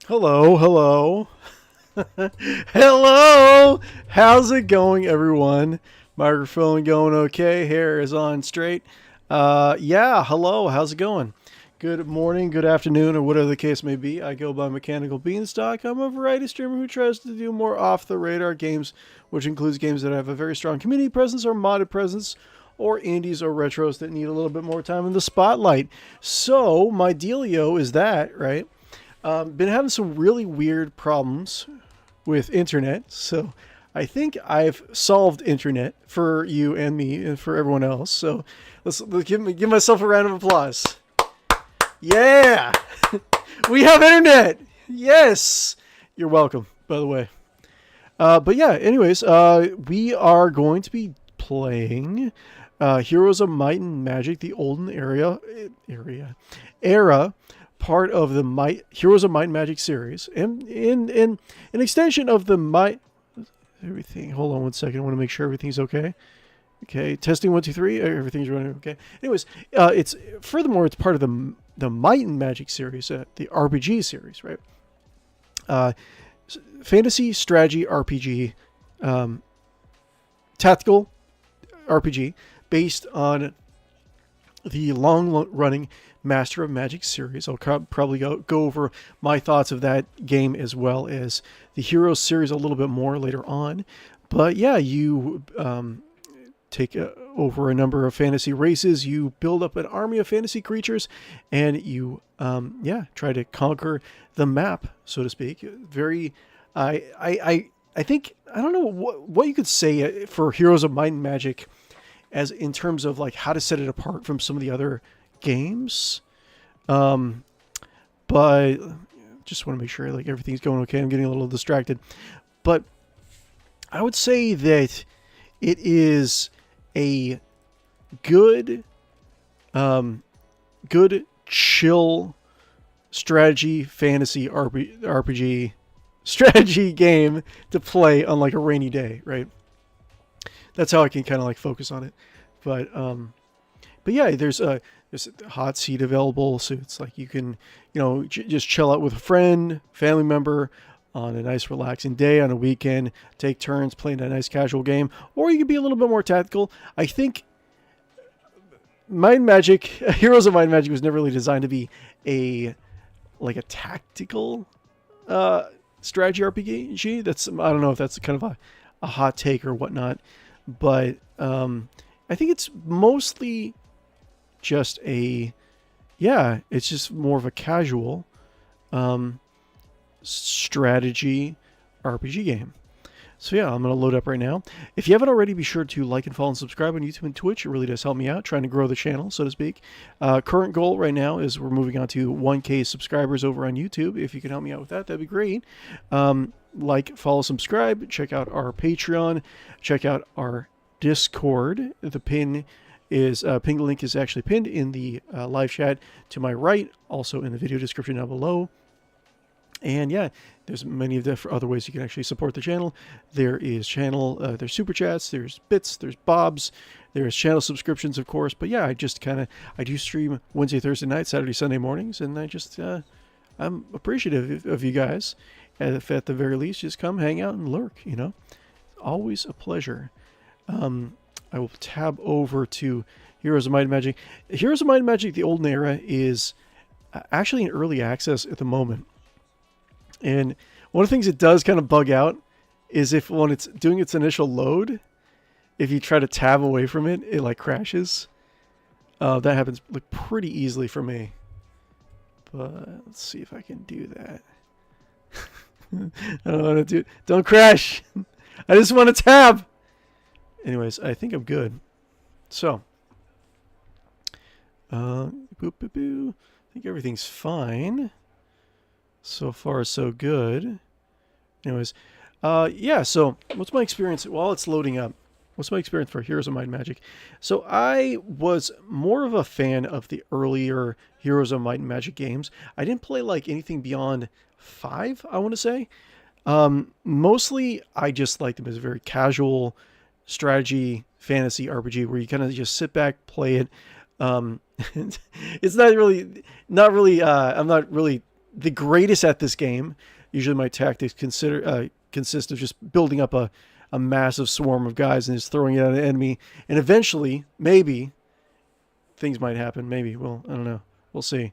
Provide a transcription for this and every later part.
Hello, hello. Hello! How's it going, everyone? Microphone going okay? Hair is on straight. Yeah, hello. How's it going? Good morning, good afternoon, or whatever the case may be. I go by Mechanical Beanstalk. I'm a variety streamer who tries to do more off the radar games, which includes games that have a very strong community presence or modded presence, or indies or retros that need a little bit more time in the spotlight. So, my dealio is that, right? Been having some really weird problems with internet, so I think I've solved internet for you and me and for everyone else. So let's give myself a round of applause. Yeah, we have internet. Yes, you're welcome. By the way, but yeah. Anyways, we are going to be playing Heroes of Might and Magic: The Olden Era, part of the Heroes of Might and Magic series, and in an extension of the Might. Everything. Hold on one second. I want to make sure everything's okay. Okay, testing 1, 2, 3. Everything's running okay. Anyways, it's furthermore it's part of the Might and Magic series, the RPG series, right? Fantasy strategy RPG, tactical RPG based on the long-running Master of Magic series. I'll probably go over my thoughts of that game as well as the Heroes series a little bit more later on. But yeah, you take over a number of fantasy races. You build up an army of fantasy creatures, and you try to conquer the map, so to speak. Very, I think I don't know what you could say for Heroes of Might and Magic as in terms of like how to set it apart from some of the other games. But just want to make sure like everything's going okay. I'm getting a little distracted, but I would say that it is a good, good chill strategy fantasy RPG strategy game to play on like a rainy day, right? That's how I can kind of like focus on it. But yeah, there's a hot seat available, so it's like you can, just chill out with a friend, family member on a nice relaxing day on a weekend, take turns playing a nice casual game, or you can be a little bit more tactical. I think Mind Magic, Heroes of Mind Magic was never really designed to be a tactical strategy RPG. That's, I don't know if that's kind of a hot take or whatnot, but I think it's mostly just it's just more of a casual strategy RPG game. So yeah, I'm going to load up right now. If you haven't already, be sure to like and follow and subscribe on YouTube and Twitch. It really does help me out, trying to grow the channel, so to speak. Current goal right now is we're moving on to 1K subscribers over on YouTube. If you can help me out with that, that'd be great. Like, follow, subscribe. Check out our Patreon. Check out our Discord. The pin link is actually pinned in the live chat to my right, also in the video description down below. And yeah, there's many of the other ways you can actually support the channel. There is there's super chats, there's bits, there's bobs, there's channel subscriptions, of course. But yeah, I do stream Wednesday, Thursday night, Saturday, Sunday mornings, and I'm appreciative of you guys. If at the very least, just come hang out and lurk. Always a pleasure. I will tab over to Heroes of Might and Magic. Heroes of Might and Magic: The Olden Era is actually in early access at the moment. And one of the things it does kind of bug out is when it's doing its initial load, if you try to tab away from it, it like crashes. That happens like pretty easily for me. But let's see if I can do that. I don't want to don't crash. I just want to tab. Anyways, I think I'm good. So, I think everything's fine. So far, so good. Anyways, so what's my experience while it's loading up? What's my experience for Heroes of Might and Magic? So I was more of a fan of the earlier Heroes of Might and Magic games. I didn't play like anything beyond 5, I want to say. Mostly, I just liked them as a very casual strategy fantasy RPG where you kind of just sit back, play it. It's not really. I'm not really the greatest at this game. Usually my tactics consist of just building up a massive swarm of guys and just throwing it at an enemy. And eventually, maybe, things might happen. Maybe. Well, I don't know. We'll see.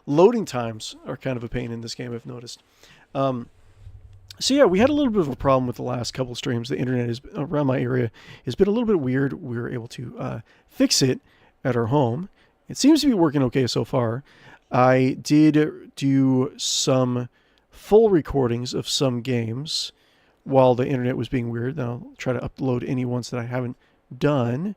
Loading times are kind of a pain in this game, I've noticed. So yeah, we had a little bit of a problem with the last couple of streams. The internet is around my area has been a little bit weird. We were able to fix it at our home. It seems to be working okay so far. I did do some full recordings of some games while the internet was being weird. Then I'll try to upload any ones that I haven't done.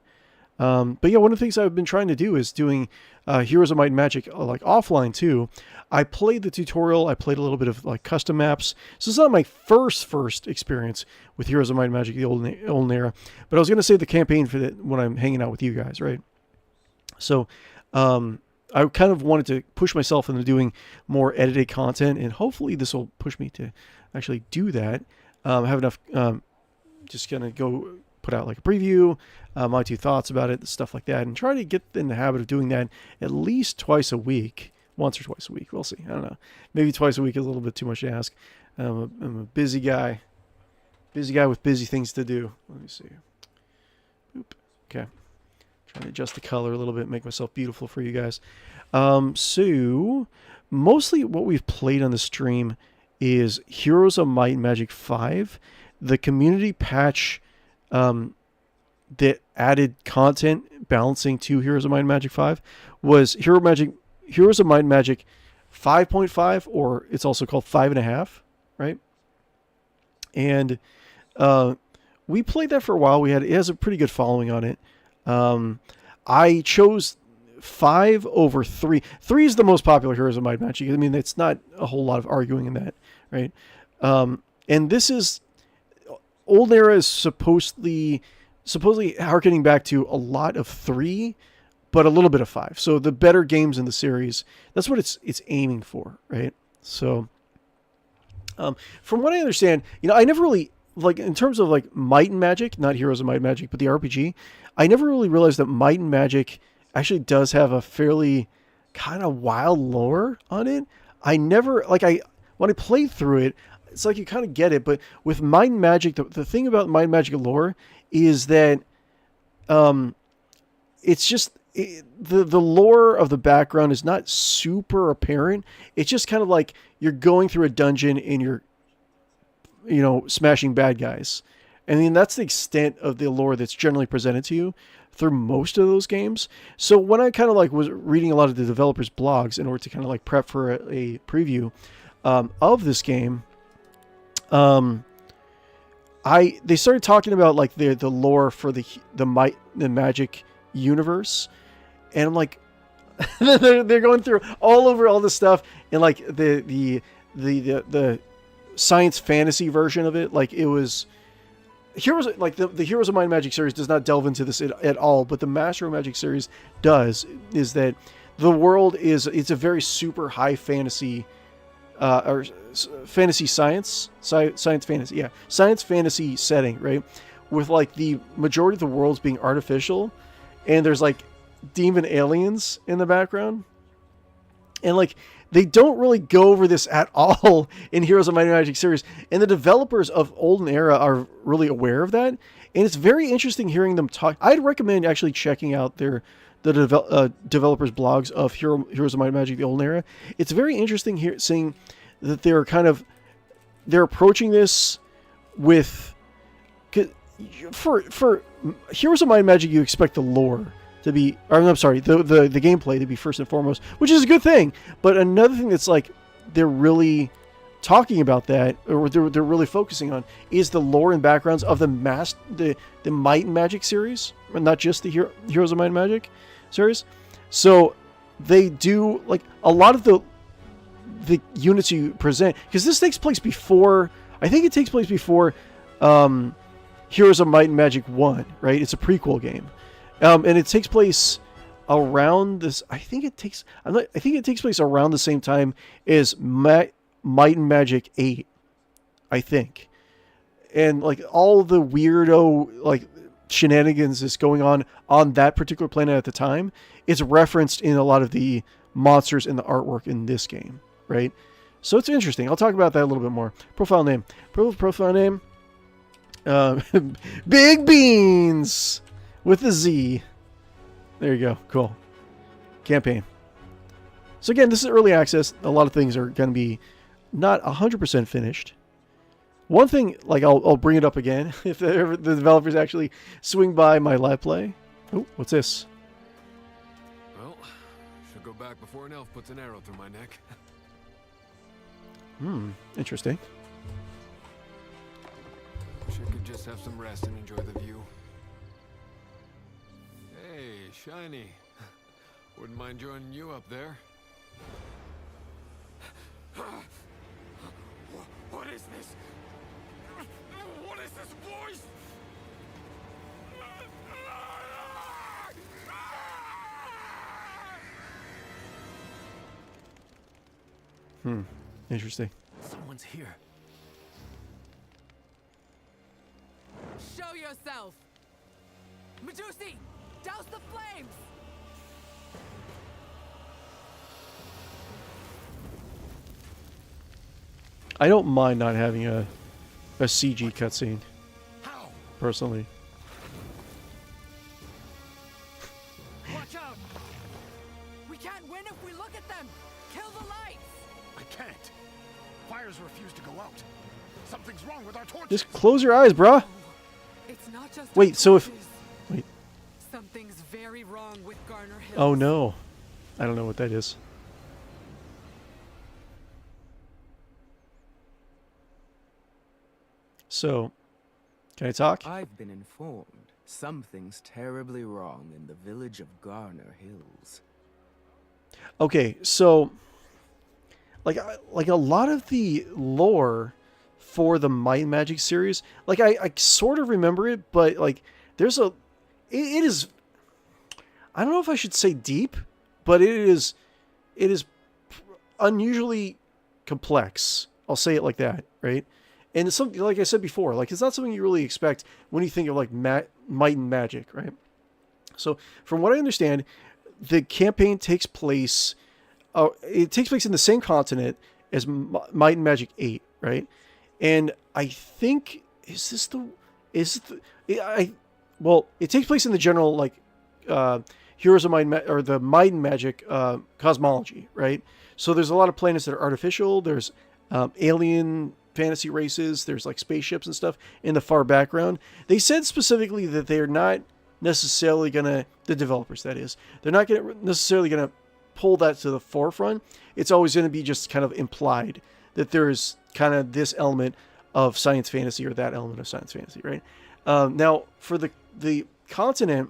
But yeah, one of the things I've been trying to do is doing Heroes of Might and Magic like offline too. I played the tutorial. I played a little bit of like custom maps. So it's not my first experience with Heroes of Might and Magic, the Olden Era. But I was going to save the campaign for that when I'm hanging out with you guys, right? So I kind of wanted to push myself into doing more edited content, and hopefully this will push me to actually do that. I have enough, just going to go put out like a preview, my 2 thoughts about it, stuff like that, and try to get in the habit of doing that at least twice a week, once or twice a week. We'll see. I don't know. Maybe twice a week is a little bit too much to ask. I'm a busy guy with busy things to do. Let me see. Oop. Okay. Trying to adjust the color a little bit, make myself beautiful for you guys. So mostly what we've played on the stream is Heroes of Might and Magic 5. The community patch that added content balancing to Heroes of Might and Magic 5 was Heroes of Might and Magic 5.5, or it's also called 5.5, right? And we played that for a while. It has a pretty good following on it. I chose 5 over 3. 3 is the most popular Heroes of Might and Magic. I mean, it's not a whole lot of arguing in that, right? And this is Olden Era is supposedly harkening back to a lot of 3, but a little bit of 5. So the better games in the series, that's what it's aiming for, right? So from what I understand, I never really, like, in terms of like Might and Magic, not Heroes of Might and Magic, but the RPG, I never really realized that Might and Magic actually does have a fairly kind of wild lore on it. When I played through it, it's like you kind of get it, but with Might and Magic, the thing about Might and Magic lore is that it's just the lore of the background is not super apparent. It's just kind of like you're going through a dungeon and you're smashing bad guys. I mean, that's the extent of the lore that's generally presented to you through most of those games. So when I kind of like was reading a lot of the developers' blogs in order to kind of like prep for a preview of this game, they started talking about like the lore for the Might and Magic universe, and I'm like, they're going through all over all this stuff, and like the science fantasy version of it, like it was Heroes, like the Heroes of Might and Magic series does not delve into this at all, but the Master of Magic series does. Is that the world it's a very super high fantasy or fantasy science fantasy setting, right? With like the majority of the worlds being artificial, and there's like demon aliens in the background, and like they don't really go over this at all in Heroes of Might and Magic series, and the developers of Olden Era are really aware of that, and it's very interesting hearing them talk. I'd recommend actually checking out the developers' blogs of Heroes of Might and Magic: The Olden Era. It's very interesting seeing that they're approaching this with, for Heroes of Might and Magic, you expect the lore to be, or I'm sorry, the gameplay to be first and foremost, which is a good thing. But another thing that's like they're really talking about that, or they're really focusing on, is the lore and backgrounds of the Might and Magic series, not just the Heroes of Might and Magic series. So they do like a lot of the units you present, because this takes place before, I think it takes place before Heroes of Might and Magic 1, right? It's a prequel game. And it takes place around this, I think it takes place around the same time as Might and Magic 8, I think. And like all the weirdo like shenanigans is going on that particular planet at the time, it's referenced in a lot of the monsters in the artwork in this game, right? So it's interesting. I'll talk about that a little bit more. Profile name. Profile name. Big Beans with a Z. There you go. Cool. Campaign. So again, this is early access. A lot of things are going to be not 100% finished. One thing, like I'll bring it up again if the developers actually swing by my live play. Oh, what's this? Well, should go back before an elf puts an arrow through my neck. Interesting. Wish I could just have some rest and enjoy the view. Hey, Shiny. Wouldn't mind joining you up there. What is this? What is this voice? Interesting. Someone's here. Show yourself! Medusi, douse the flames! I don't mind not having a CG cutscene, personally. Watch out! We can't win if we look at them! Kill the lights! I can't. Fires refuse to go out. Something's wrong with our torches. Just close your eyes, bruh. It's not just Wait, so if... Wait. Something's very wrong with Garner Hills. Oh, no. I don't know what that is. So, can I talk? I've been informed something's terribly wrong in the village of Garner Hills. Okay, so like a lot of the lore for the Might and Magic series, like I sort of remember it, but like there's it is, I don't know if I should say deep, but it is unusually complex. I'll say it like that, right? And it's something, like I said before, like it's not something you really expect when you think of like Might and Magic, right? So from what I understand, the campaign takes place, it takes place in the same continent as Might and Magic 8, right? And I think, well, it takes place in the general, like, Heroes of Might, or the Might and Magic cosmology, right? So there's a lot of planets that are artificial, there's alien fantasy races, there's like spaceships and stuff in the far background. They said specifically that they're not necessarily gonna, the developers that is, they're not necessarily gonna pull that to the forefront. It's always gonna be just kind of implied that there's kind of this element of science fantasy or that element of science fantasy, right? Now for the continent,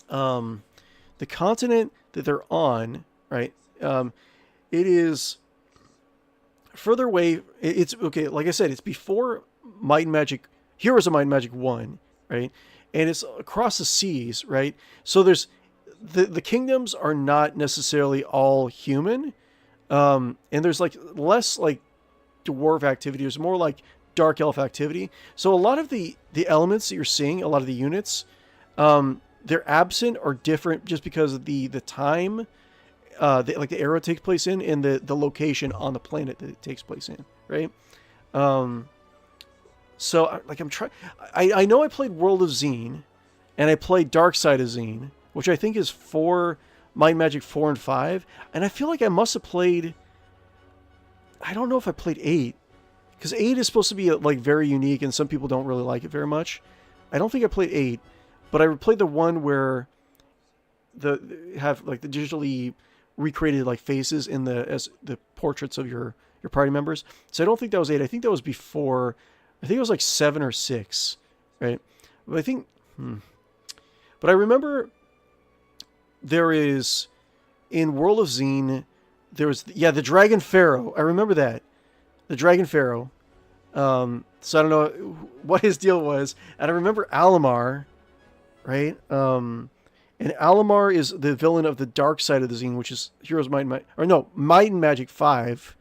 the continent that they're on, right? It is further away. It's okay. Like I said, it's before Might and Magic, Heroes of Might and Magic 1, right? And it's across the seas, right? So there's the kingdoms are not necessarily all human, and there's like less like dwarf activity. There's more like dark elf activity. So a lot of the elements that you're seeing, a lot of the units, they're absent or different just because of the time. Like the era takes place in, and the location on the planet that it takes place in, right? So like I'm trying, I know I played World of Ẓeān, and I played Dark Side of Ẓeān, which I think is for Might and Magic 4 and 5, and I feel like I must have played, I don't know if I played 8, because 8 is supposed to be like very unique, and some people don't really like it very much. I don't think I played 8, but I played the one where have like the digitally recreated like faces in as the portraits of your party members. So I don't think that was 8. I think that was before. I think it was like 7 or 6, right? But I think, but I remember there is in World of Ẓeān, there was, the Dragon Pharaoh. I remember that, the Dragon Pharaoh. So I don't know what his deal was, and I remember Alamar, right? And Alamar is the villain of the Dark Side of the Ẓeān, which is Heroes Might and Magic 5.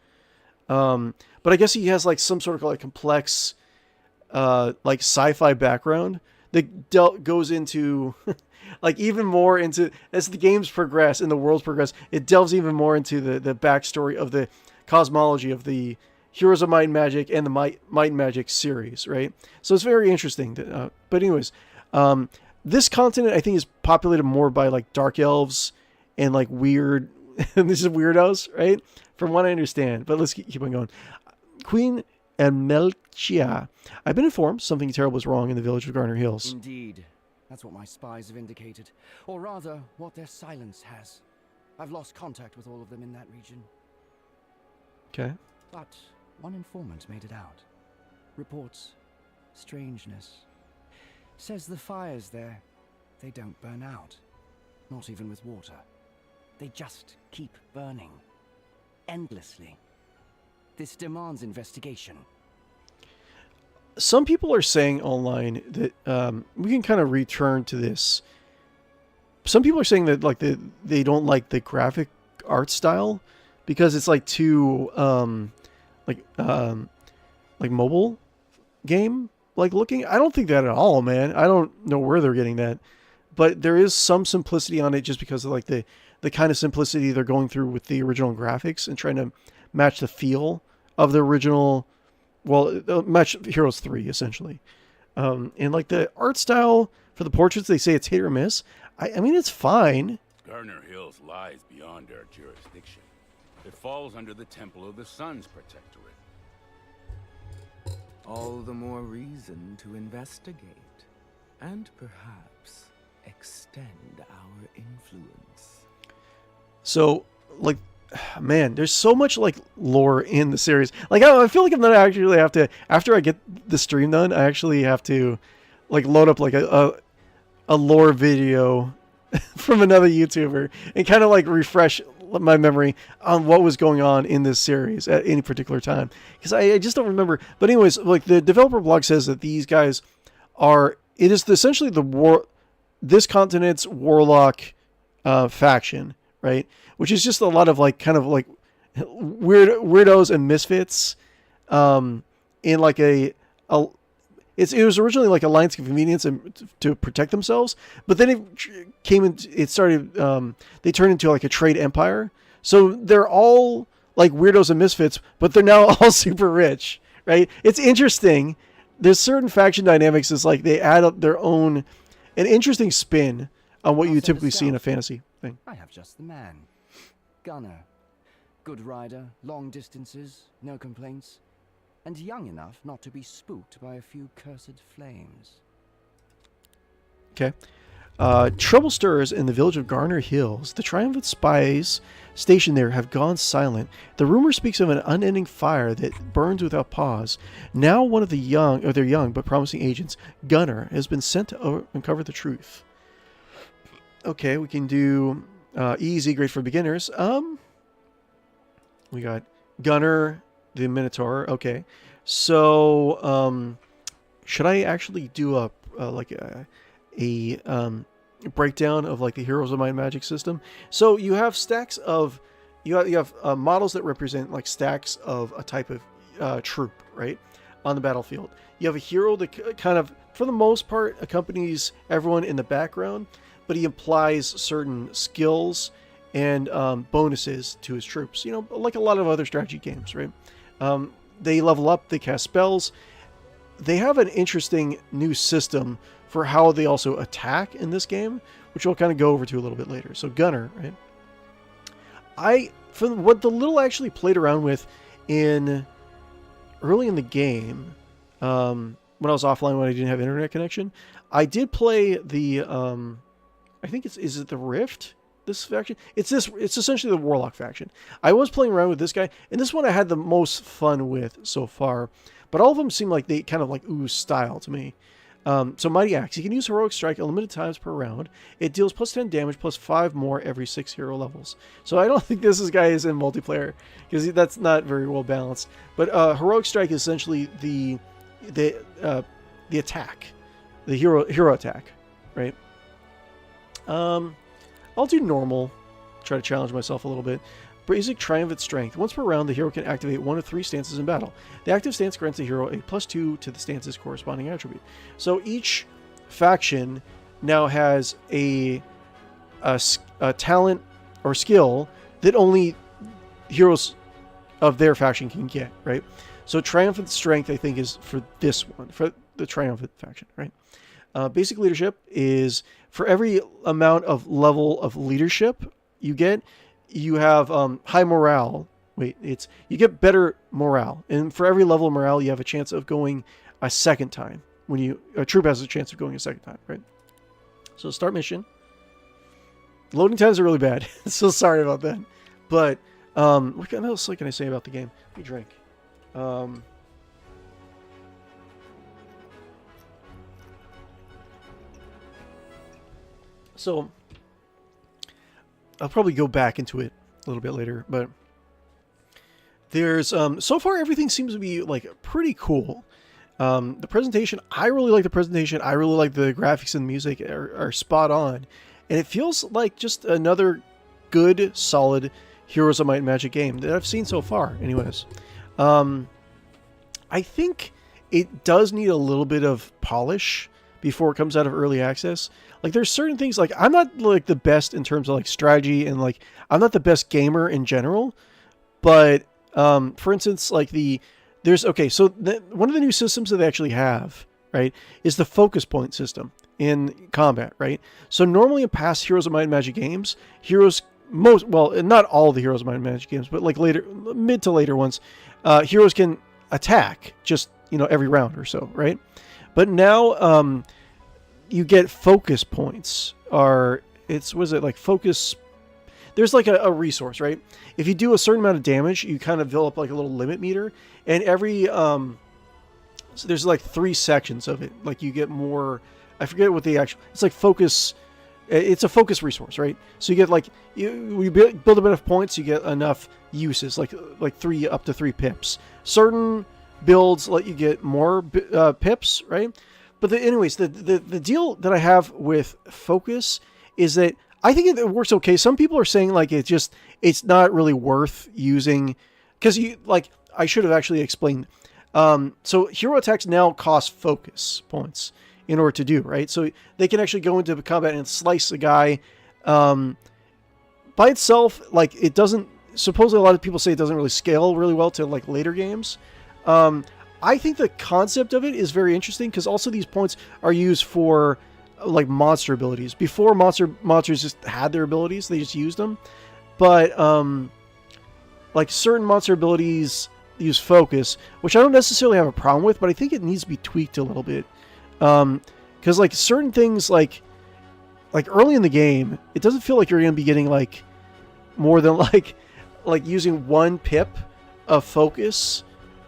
But I guess he has like some sort of like complex, like sci-fi background that goes into like even more into, as the games progress and the worlds progress, it delves even more into the backstory of the cosmology of the Heroes of Might and Magic and the Might and Magic series, right? So it's very interesting. But anyways, this continent I think is populated more by like dark elves and like weird, this is weirdos, right? From what I understand. But let's keep on going. Queen 𝔒𝔩𝔡𝔢𝔫. I've been informed something terrible is wrong in the village of Garner Hills. Indeed. That's what my spies have indicated. Or rather, what their silence has. I've lost contact with all of them in that region. Okay. But one informant made it out. Reports strangeness. Says the fires there, they don't burn out. Not even with water. They just keep burning. Endlessly. This demands investigation. Some people are saying online that we can kind of return to this. Some people are saying that like they don't like the graphic art style because it's like too like mobile game like looking. I don't think that at all, man. I don't know where they're getting that, but there is some simplicity on it just because of like the kind of simplicity they're going through with the original graphics and trying to match the feel of the original. Well, match Heroes 3 essentially, and like the art style for the portraits, they say it's hit or miss. I mean, it's fine. Garner Hills lies beyond our jurisdiction. It falls under the Temple of the Sun's protectorate. All the more reason to investigate, and perhaps extend our influence. So, like, man, there's so much like lore in the series. Like, I feel like I'm gonna actually have to, after I get the stream done, I actually have to like load up like a lore video from another YouTuber and kind of like refresh my memory on what was going on in this series at any particular time, because I just don't remember. But anyways, like the developer blog says that these guys are, it is essentially this continent's warlock faction, right? Which is just a lot of like kind of like weirdos and misfits in like it was originally like Alliance of Convenience and to protect themselves, but then it came in, it started they turned into like a trade empire. So they're all like weirdos and misfits, but they're now all super rich, right? It's interesting. There's certain faction dynamics is like they add up their own an interesting spin on what you typically see in a fantasy thing. I have just the man. Gunner. Good rider, long distances, no complaints, and young enough not to be spooked by a few cursed flames. Okay. Trouble stirs in the village of Garner Hills. The triumphant spies stationed there have gone silent. The rumor speaks of an unending fire that burns without pause. Now one of their young but promising agents, Gunner, has been sent to uncover the truth. Okay, we can do easy, great for beginners. We got Gunner, the Minotaur. Okay, so should I actually do a breakdown of like the Heroes of Might and Magic system? So you have stacks of you have models that represent like stacks of a type of troop, right, on the battlefield. You have a hero that kind of, for the most part, accompanies everyone in the background, but he implies certain skills and bonuses to his troops. You know, like a lot of other strategy games, right? They level up, they cast spells. They have an interesting new system for how they also attack in this game, which we'll kind of go over to a little bit later. So Gunner, right? For what the little I actually played around with early in the game, when I was offline, when I didn't have internet connection, I did play the, I think is it the Rift? This faction? It's essentially the Warlock faction. I was playing around with this guy, and this one I had the most fun with so far. But all of them seem like they kind of like ooze style to me. So Mighty Axe. You can use Heroic Strike unlimited times per round. It deals plus 10 damage, plus 5 more every 6 hero levels. So I don't think this guy is in multiplayer, because that's not very well balanced. But Heroic Strike is essentially the attack, the hero attack, right? I'll do normal, try to challenge myself a little bit. Basic Triumphant Strength. Once per round, the hero can activate 1 of 3 stances in battle. The active stance grants the hero a +2 to the stance's corresponding attribute. So each faction now has a talent or skill that only heroes of their faction can get, right? So Triumphant Strength, I think, is for this one, for the Triumphant faction, right? Basic Leadership is for every amount of level of leadership you get, you have high morale. Wait, you get better morale. And for every level of morale, you have a chance of going a second time. When a troop has a chance of going a second time, right? So start mission. Loading times are really bad. So sorry about that. But what else can I say about the game? Let me drink. So I'll probably go back into it a little bit later, but there's so far everything seems to be like pretty cool. The presentation, I really like the presentation. I really like the graphics and music are spot on, and it feels like just another good, solid Heroes of Might and Magic game that I've seen so far. Anyways, I think it does need a little bit of polish before it comes out of early access. Like there's certain things, like I'm not like the best in terms of like strategy, and like I'm not the best gamer in general, but for instance, like so one of the new systems that they actually have, right, is the focus point system in combat, right? So normally in past Heroes of Might and Magic games, not all the Heroes of Might and Magic games, but like mid to later ones, heroes can attack just, every round or so, right? But now you get focus points. Focus? There's like a resource, right? If you do a certain amount of damage, you kind of build up like a little limit meter, and every so there's like 3 sections of it. Like you get more. I forget what the actual. It's like focus. It's a focus resource, right? So you get like you build up enough points, you get enough uses, like 3 up to 3 pips. Certain builds let you get more pips, right? But anyways, the deal that I have with focus is that I think it works okay. Some people are saying like it's not really worth using because I should have actually explained. So hero attacks now cost focus points in order to do, right? So they can actually go into combat and slice a guy by itself. Like it doesn't. Supposedly, a lot of people say it doesn't really scale really well to like later games. I think the concept of it is very interesting because also these points are used for like monster abilities. Before monsters just had their abilities, they just used them. But like certain monster abilities use focus, which I don't necessarily have a problem with, but I think it needs to be tweaked a little bit. Because like certain things like early in the game, it doesn't feel like you're going to be getting like more than like using 1 pip of focus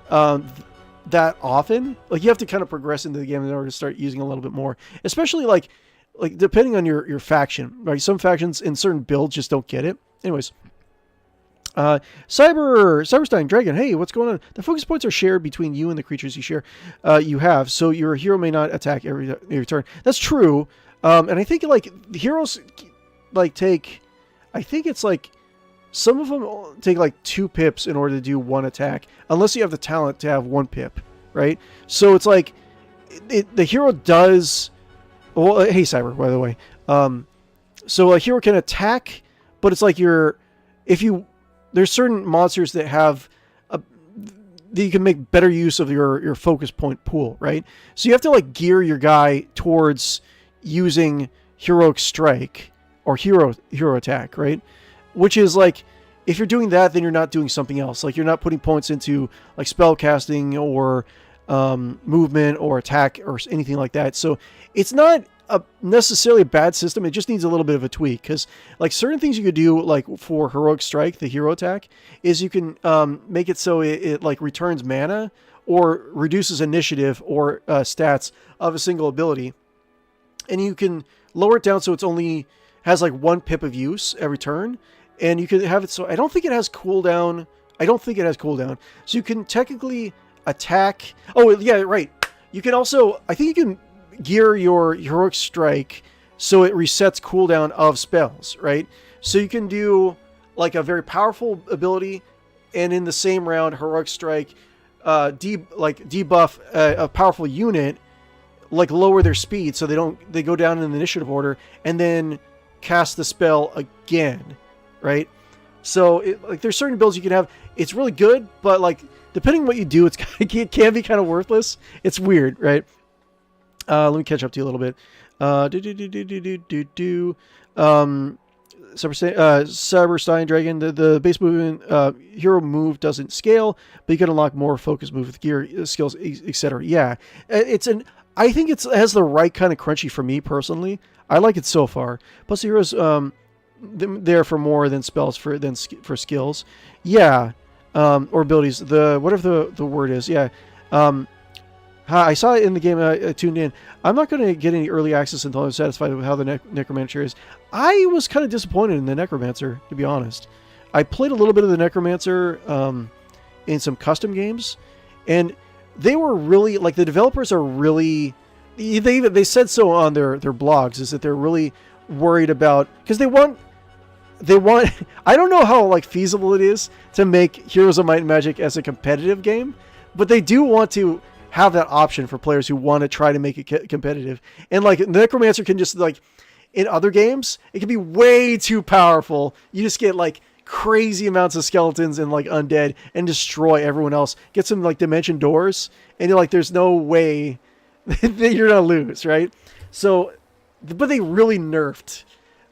that often. Like you have to kind of progress into the game in order to start using a little bit more, especially like depending on your faction, right? Some factions in certain builds just don't get it. Anyways, Cyberstein Dragon, hey, what's going on? The focus points are shared between you and the creatures you have, so your hero may not attack every turn. That's true. And I think like the heroes like take, I think it's like some of them take like 2 pips in order to do 1 attack, unless you have the talent to have 1 pip, right? So it's like the hero does. Well, hey Cyber, by the way. So a hero can attack, but it's like there's certain monsters that have that you can make better use of your focus point pool, right? So you have to like gear your guy towards using heroic strike or hero attack, right? Which is like, if you're doing that, then you're not doing something else. Like you're not putting points into like spell casting or movement or attack or anything like that. So it's not necessarily a bad system. It just needs a little bit of a tweak, because like certain things you could do, like for heroic strike, the hero attack, is you can make it so it like returns mana or reduces initiative or stats of a single ability, and you can lower it down so it's only has like 1 pip of use every turn. And you can have it so I don't think it has cooldown. So you can technically attack. Oh yeah, right. You can also, I think you can gear your heroic strike so it resets cooldown of spells, right? So you can do like a very powerful ability, and in the same round, heroic strike debuff a powerful unit, like lower their speed so they go down in the initiative order and then cast the spell again, right? So like there's certain builds you can have. It's really good, but like depending on what you do, it can be kind of worthless. It's weird, right? Let me catch up to you a little bit. Cyberstein Dragon, the base movement hero move doesn't scale, but you can unlock more focus move with gear skills, etc. Yeah, I think it has the right kind of crunchy for me personally. I like it so far. Plus the heroes there for more than spells for skills. Yeah, or abilities. Whatever the word is. Yeah. I saw it in the game. I tuned in. I'm not going to get any early access until I'm satisfied with how the Necromancer is. I was kind of disappointed in the Necromancer, to be honest. I played a little bit of the Necromancer in some custom games, and they were really, like, the developers are really, they said so on their blogs, is that they're really worried about, because they want, I don't know how, like, feasible it is to make Heroes of Might and Magic as a competitive game, but they do want to have that option for players who want to try to make it competitive. And like Necromancer can just, like, in other games, it can be way too powerful. You just get like crazy amounts of skeletons and like undead and destroy everyone else. Get some like dimension doors, and you're like, there's no way that you're gonna lose, right? So, but they really nerfed.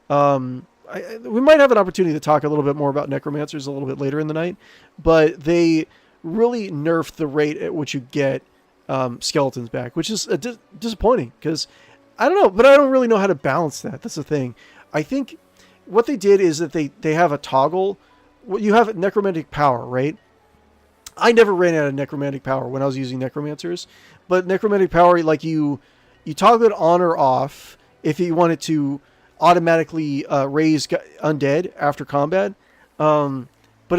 We might have an opportunity to talk a little bit more about Necromancers a little bit later in the night, but they really nerfed the rate at which you get skeletons back, which is disappointing, because I don't know, but I don't really know how to balance that. That's the thing. I think what they did is that they have a toggle. You have necromantic power, right? I never ran out of necromantic power when I was using necromancers, but necromantic power, like you toggle it on or off if you wanted to automatically raise undead after combat. But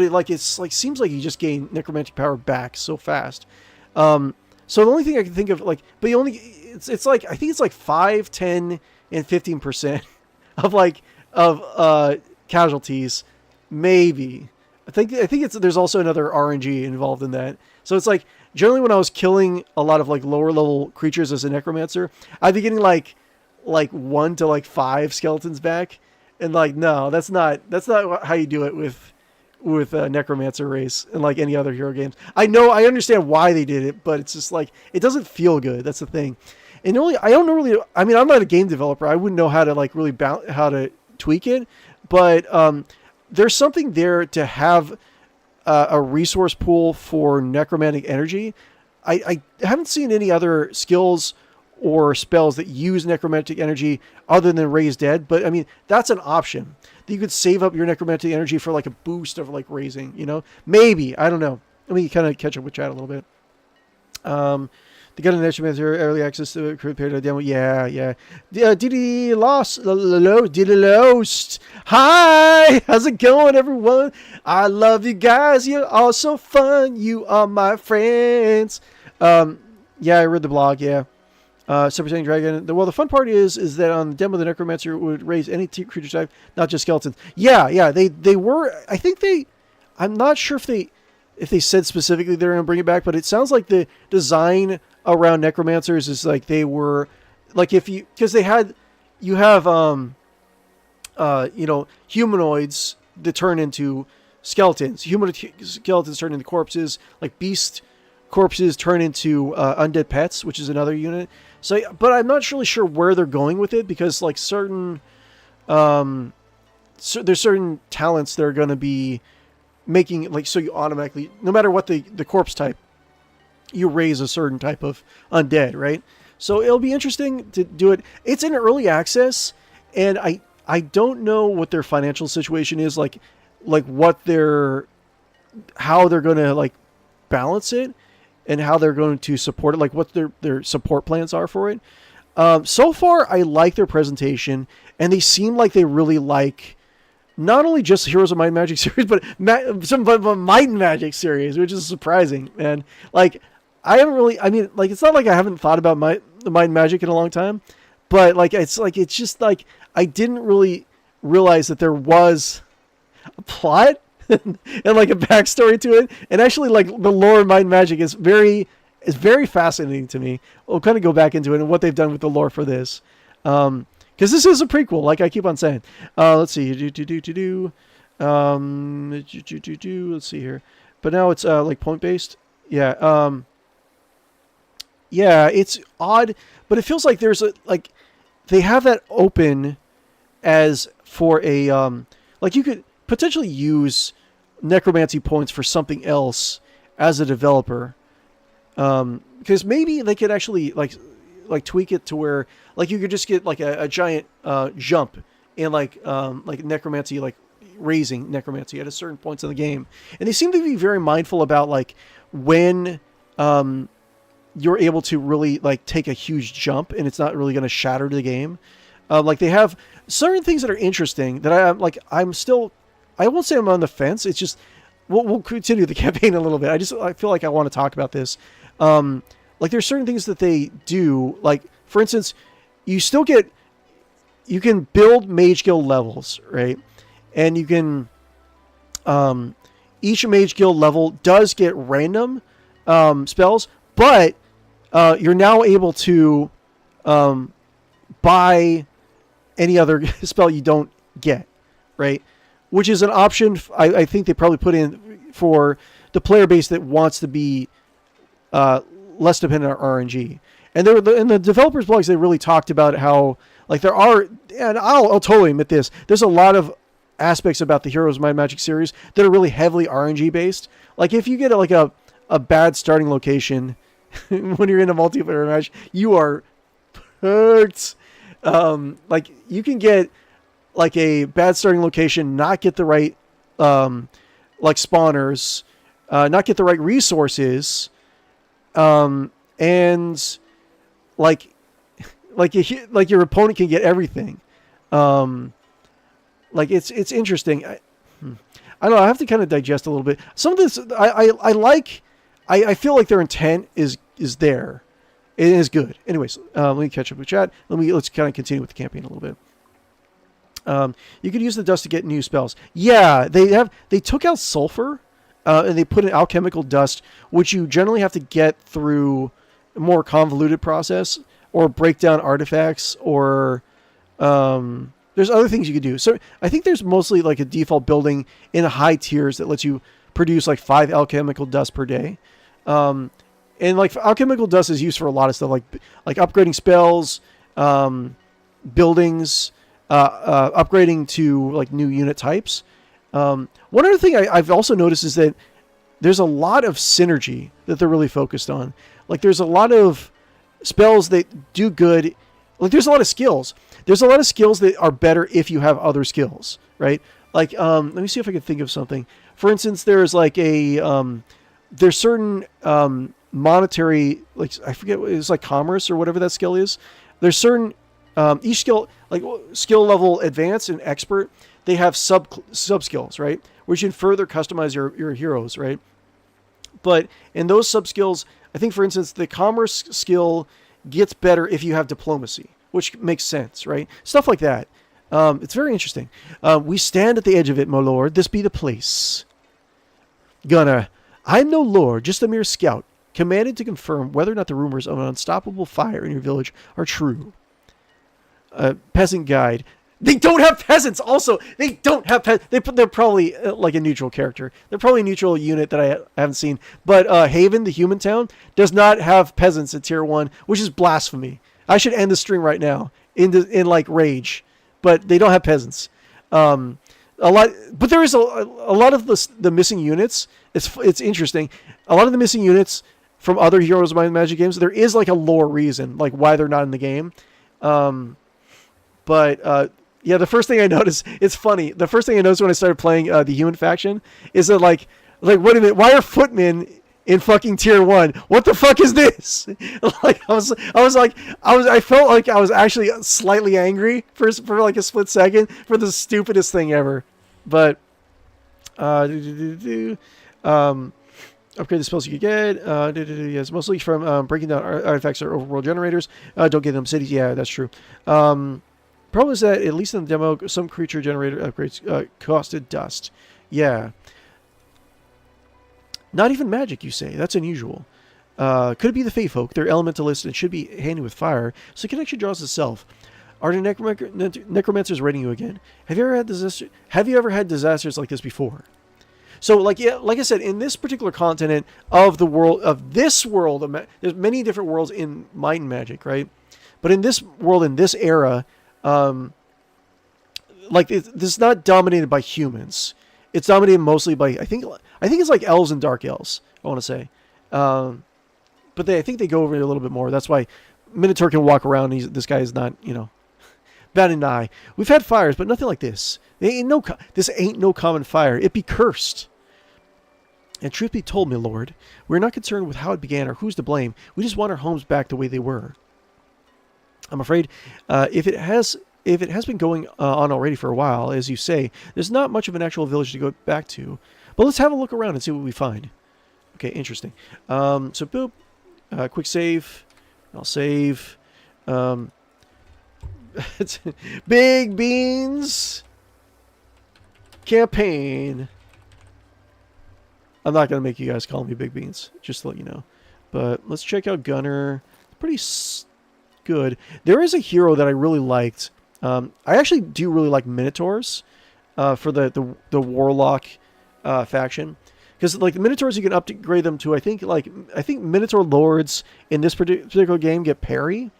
it's like seems like you just gain necromantic power back so fast. So the only thing I can think of, like, but it's like, I think it's like 5, 10, and 15% of casualties, maybe. I think there's also another RNG involved in that. So it's like, generally when I was killing a lot of like lower level creatures as a necromancer, I'd be getting like 1 to like 5 skeletons back, and like, no, that's not how you do it with Necromancer race and like any other hero games. I understand why they did it, but it's just like, it doesn't feel good. That's the thing. And I mean, I'm not a game developer. I wouldn't know how to like really how to tweak it, but there's something there to have a resource pool for necromantic energy. I haven't seen any other skills or spells that use necromantic energy other than raise dead, but I mean, that's an option. You could save up your necromantic energy for like a boost of like raising, maybe, I don't know. Let me kind of catch up with chat a little bit. They got an necromancer early access to prepared a demo. Yeah. Diddy Lost. Hi, how's it going, everyone? I love you guys. You're all so fun. You are my friends. Yeah, I read the blog. Yeah. Super Saiyan Dragon. The fun part is that on the demo, the Necromancer would raise any creature type, not just skeletons. Yeah. They were. I think I'm not sure if they said specifically they're going to bring it back, but it sounds like the design around Necromancers is like they were like, because you have humanoids that turn into skeletons. Skeletons turn into corpses. Like beast corpses turn into undead pets, which is another unit. So, but I'm not really sure where they're going with it, because like certain, there's certain talents that are going to be making, like, so you automatically, no matter what the corpse type, you raise a certain type of undead, right? So it'll be interesting to do it. It's in early access, and I don't know what their financial situation is, like how they're going to like balance it, and how they're going to support it, like what their support plans are for it. So far, I like their presentation, and they seem like they really like not only just Heroes of Might and Magic series, but some Might and Magic series, which is surprising. And like, it's not like I haven't thought about the Might and Magic in a long time, but like, it's just like, I didn't really realize that there was a plot and like a backstory to it. And actually, like, the lore of Might and Magic is very is very fascinating to me. We'll kind of go back into it and what they've done with the lore for this. Because this is a prequel, like I keep on saying. Let's see. Let's see here. But now it's like point-based. Yeah. Yeah, it's odd, but it feels like there's like they have that open as for a like you could potentially use necromancy points for something else as a developer. Because maybe they could actually like tweak it to where like you could just get like a giant jump in like necromancy, like raising necromancy at a certain points in the game. And they seem to be very mindful about like when you're able to really like take a huge jump and it's not really going to shatter the game. Like they have certain things that are interesting that I'm still, I won't say I'm on the fence. It's just, we'll continue the campaign a little bit. I feel like I want to talk about this. Like there's certain things that they do, like for instance, you can build mage guild levels, right? And you can, each mage guild level does get random, spells, but, you're now able to, buy any other spell you don't get, right? Which is an option I think they probably put in for the player base that wants to be less dependent on RNG. And in the developers' blogs, they really talked about how like there are, and I'll totally admit this, there's a lot of aspects about the Heroes of Might and Magic series that are really heavily RNG based. Like if you get like a bad starting location when you're in a multiplayer match, you are perked. Like you can get like a bad starting location, not get the right like spawners, not get the right resources, and like your opponent can get everything. Like it's interesting. I don't know. I have to kind of digest a little bit. Some of this I like. I feel like their intent is there. It is good. Anyways, let me catch up with chat. Let's kind of continue with the campaign a little bit. You could use the dust to get new spells. Yeah, they took out sulfur, and they put in alchemical dust, which you generally have to get through a more convoluted process or break down artifacts, or there's other things you could do. So I think there's mostly like a default building in the high tiers that lets you produce like 5 alchemical dust per day. And like alchemical dust is used for a lot of stuff, like upgrading spells, buildings, upgrading to like new unit types. One other thing I've also noticed is that there's a lot of synergy that they're really focused on. Like there's a lot of spells that do good. Like there's a lot of skills. There's a lot of skills that are better if you have other skills, right? Like let me see if I can think of something. For instance, there's like there's certain monetary, like I forget what it's like, commerce or whatever that skill is. There's certain each skill, like skill level advanced and expert, they have sub skills, right, which can further customize your heroes, right? But in those sub skills, I think for instance the commerce skill gets better if you have diplomacy, which makes sense, right? Stuff like that. It's very interesting. We stand at the edge of it, my lord. This be the place. Gunner, I'm no lord, just a mere scout, commanded to confirm whether or not the rumors of an unstoppable fire in your village are true. Peasant guide. They don't have peasants. Also, they don't have they're probably like a neutral character. They're probably a neutral unit that I haven't seen. But Haven, the human town, does not have peasants at tier 1, which is blasphemy. I should end the stream right now in like rage. But they don't have peasants. But there is a lot of the missing units. It's interesting. A lot of the missing units from other Heroes of Might and Magic games, there is like a lore reason, like why they're not in the game. Yeah, the first thing I noticed, it's funny. The first thing I noticed when I started playing the human faction is that like wait a minute, why are footmen in fucking tier 1? What the fuck is this? Like I felt like I was actually slightly angry for like a split second for the stupidest thing ever. But upgrade the spells you could get. Yes, mostly from breaking down artifacts or overworld generators. Don't get them cities. Yeah, that's true. Problem is that, at least in the demo, some creature generator upgrades costed dust. Yeah. Not even magic, you say? That's unusual. Could it be the Fey folk? They're elementalists and should be handy with fire. So the connection draws itself. Are the necromancers raiding you again? Have you ever had disasters like this before? So, like I said, in this particular continent of the world, there's many different worlds in Might and Magic, right? But in this world, in this era, this is not dominated by humans. It's dominated mostly by I think it's like elves and dark elves. I want to say, but I think they go over it a little bit more. That's why Minotaur can walk around. This guy is not bad and eye. We've had fires, but nothing like this. This ain't no common fire. It be cursed. And truth be told, my lord, we're not concerned with how it began or who's to blame. We just want our homes back the way they were. I'm afraid, if it has been going on already for a while, as you say, there's not much of an actual village to go back to. But let's have a look around and see what we find. Okay, interesting. So boop, quick save. I'll save. Big Beans campaign. I'm not going to make you guys call me Big Beans, just to let you know. But let's check out Gunner. Pretty good. There is a hero that I really liked. I actually do really like Minotaurs for the Warlock faction. Because like the Minotaurs, you can upgrade them to, I think Minotaur Lords in this particular game get parry.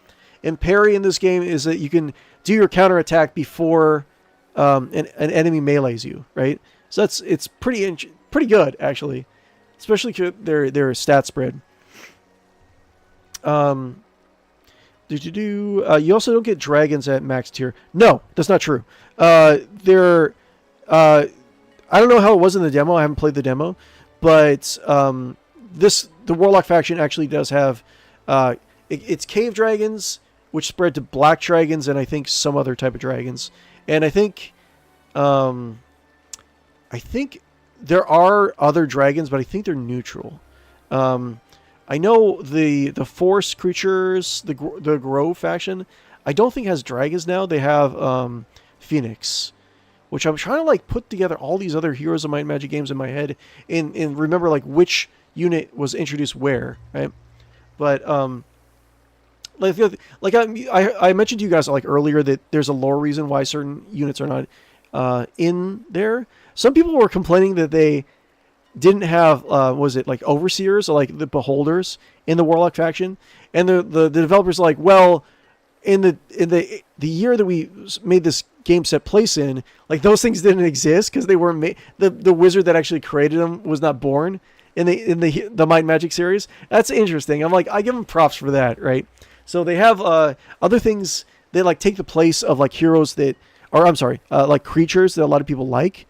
And parry in this game is that you can do your counterattack before an enemy melees you, right? So it's pretty good, actually. Especially their stat spread. You also don't get dragons at max tier. No, that's not true. I don't know how it was in the demo. I haven't played the demo. But the Warlock faction actually does have... it's cave dragons, which spread to black dragons, and I think some other type of dragons. And I think there are other dragons, but I think they're neutral. I know the force creatures, the Grove faction, I don't think has dragons now. They have Phoenix, which I'm trying to like put together all these other Heroes of Might and Magic games in my head and remember like which unit was introduced where, right? But I mentioned to you guys like earlier that there's a lore reason why certain units are not in there. Some people were complaining that they didn't have was it like overseers or like the beholders in the Warlock faction, and the developers are like, well, in the year that we made this game set place in, like those things didn't exist because they weren't made. The wizard that actually created them was not born in the Might and Magic series. That's interesting. I'm like, I give them props for that, right? So they have other things that like take the place of like heroes that, or I'm sorry, like creatures that a lot of people like.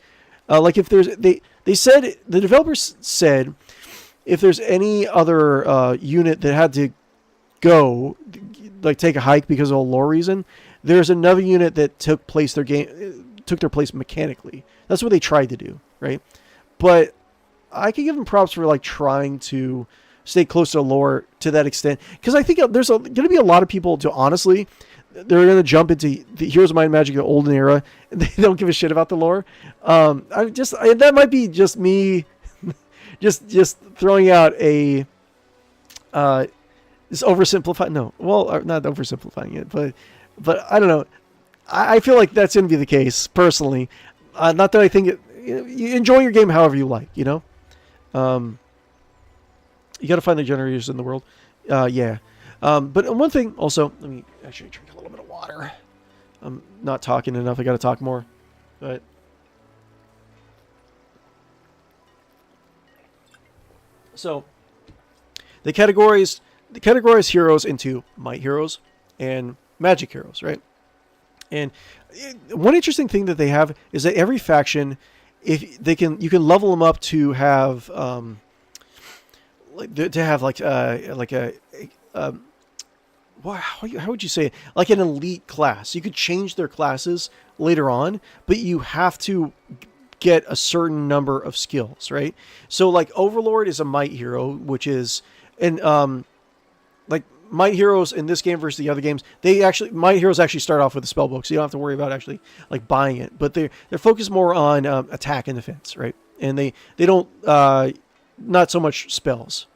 Like if there's they said the developers said if there's any other unit that had to go like take a hike because of a lore reason, there's another unit that took their place mechanically. That's what they tried to do, right? But I can give them props for like trying to stay close to the lore to that extent, because I think there's going to be a lot of people to honestly they're going to jump into the Heroes of Might and Magic, the Olden Era, and they don't give a shit about the lore. That might be just me, just throwing out a this oversimplified. No, well, not oversimplifying it, but I don't know. I feel like that's going to be the case personally. Not that I think you enjoy your game however you like. You know, you got to find the generators in the world. Yeah. But one thing also, let me actually drink a little bit of water. I'm not talking enough. I got to talk more. But so they categorize heroes into might heroes and magic heroes, right? And one interesting thing that they have is that every faction, if they can, you can level them up to have how would you say it? Like an elite class. You could change their classes later on, but you have to get a certain number of skills, right? So like Overlord is a might hero, which is, and like might heroes in this game versus the other games, might heroes actually start off with a spell book, so you don't have to worry about actually like buying it. But they're focused more on attack and defense, right? And they don't not so much spells.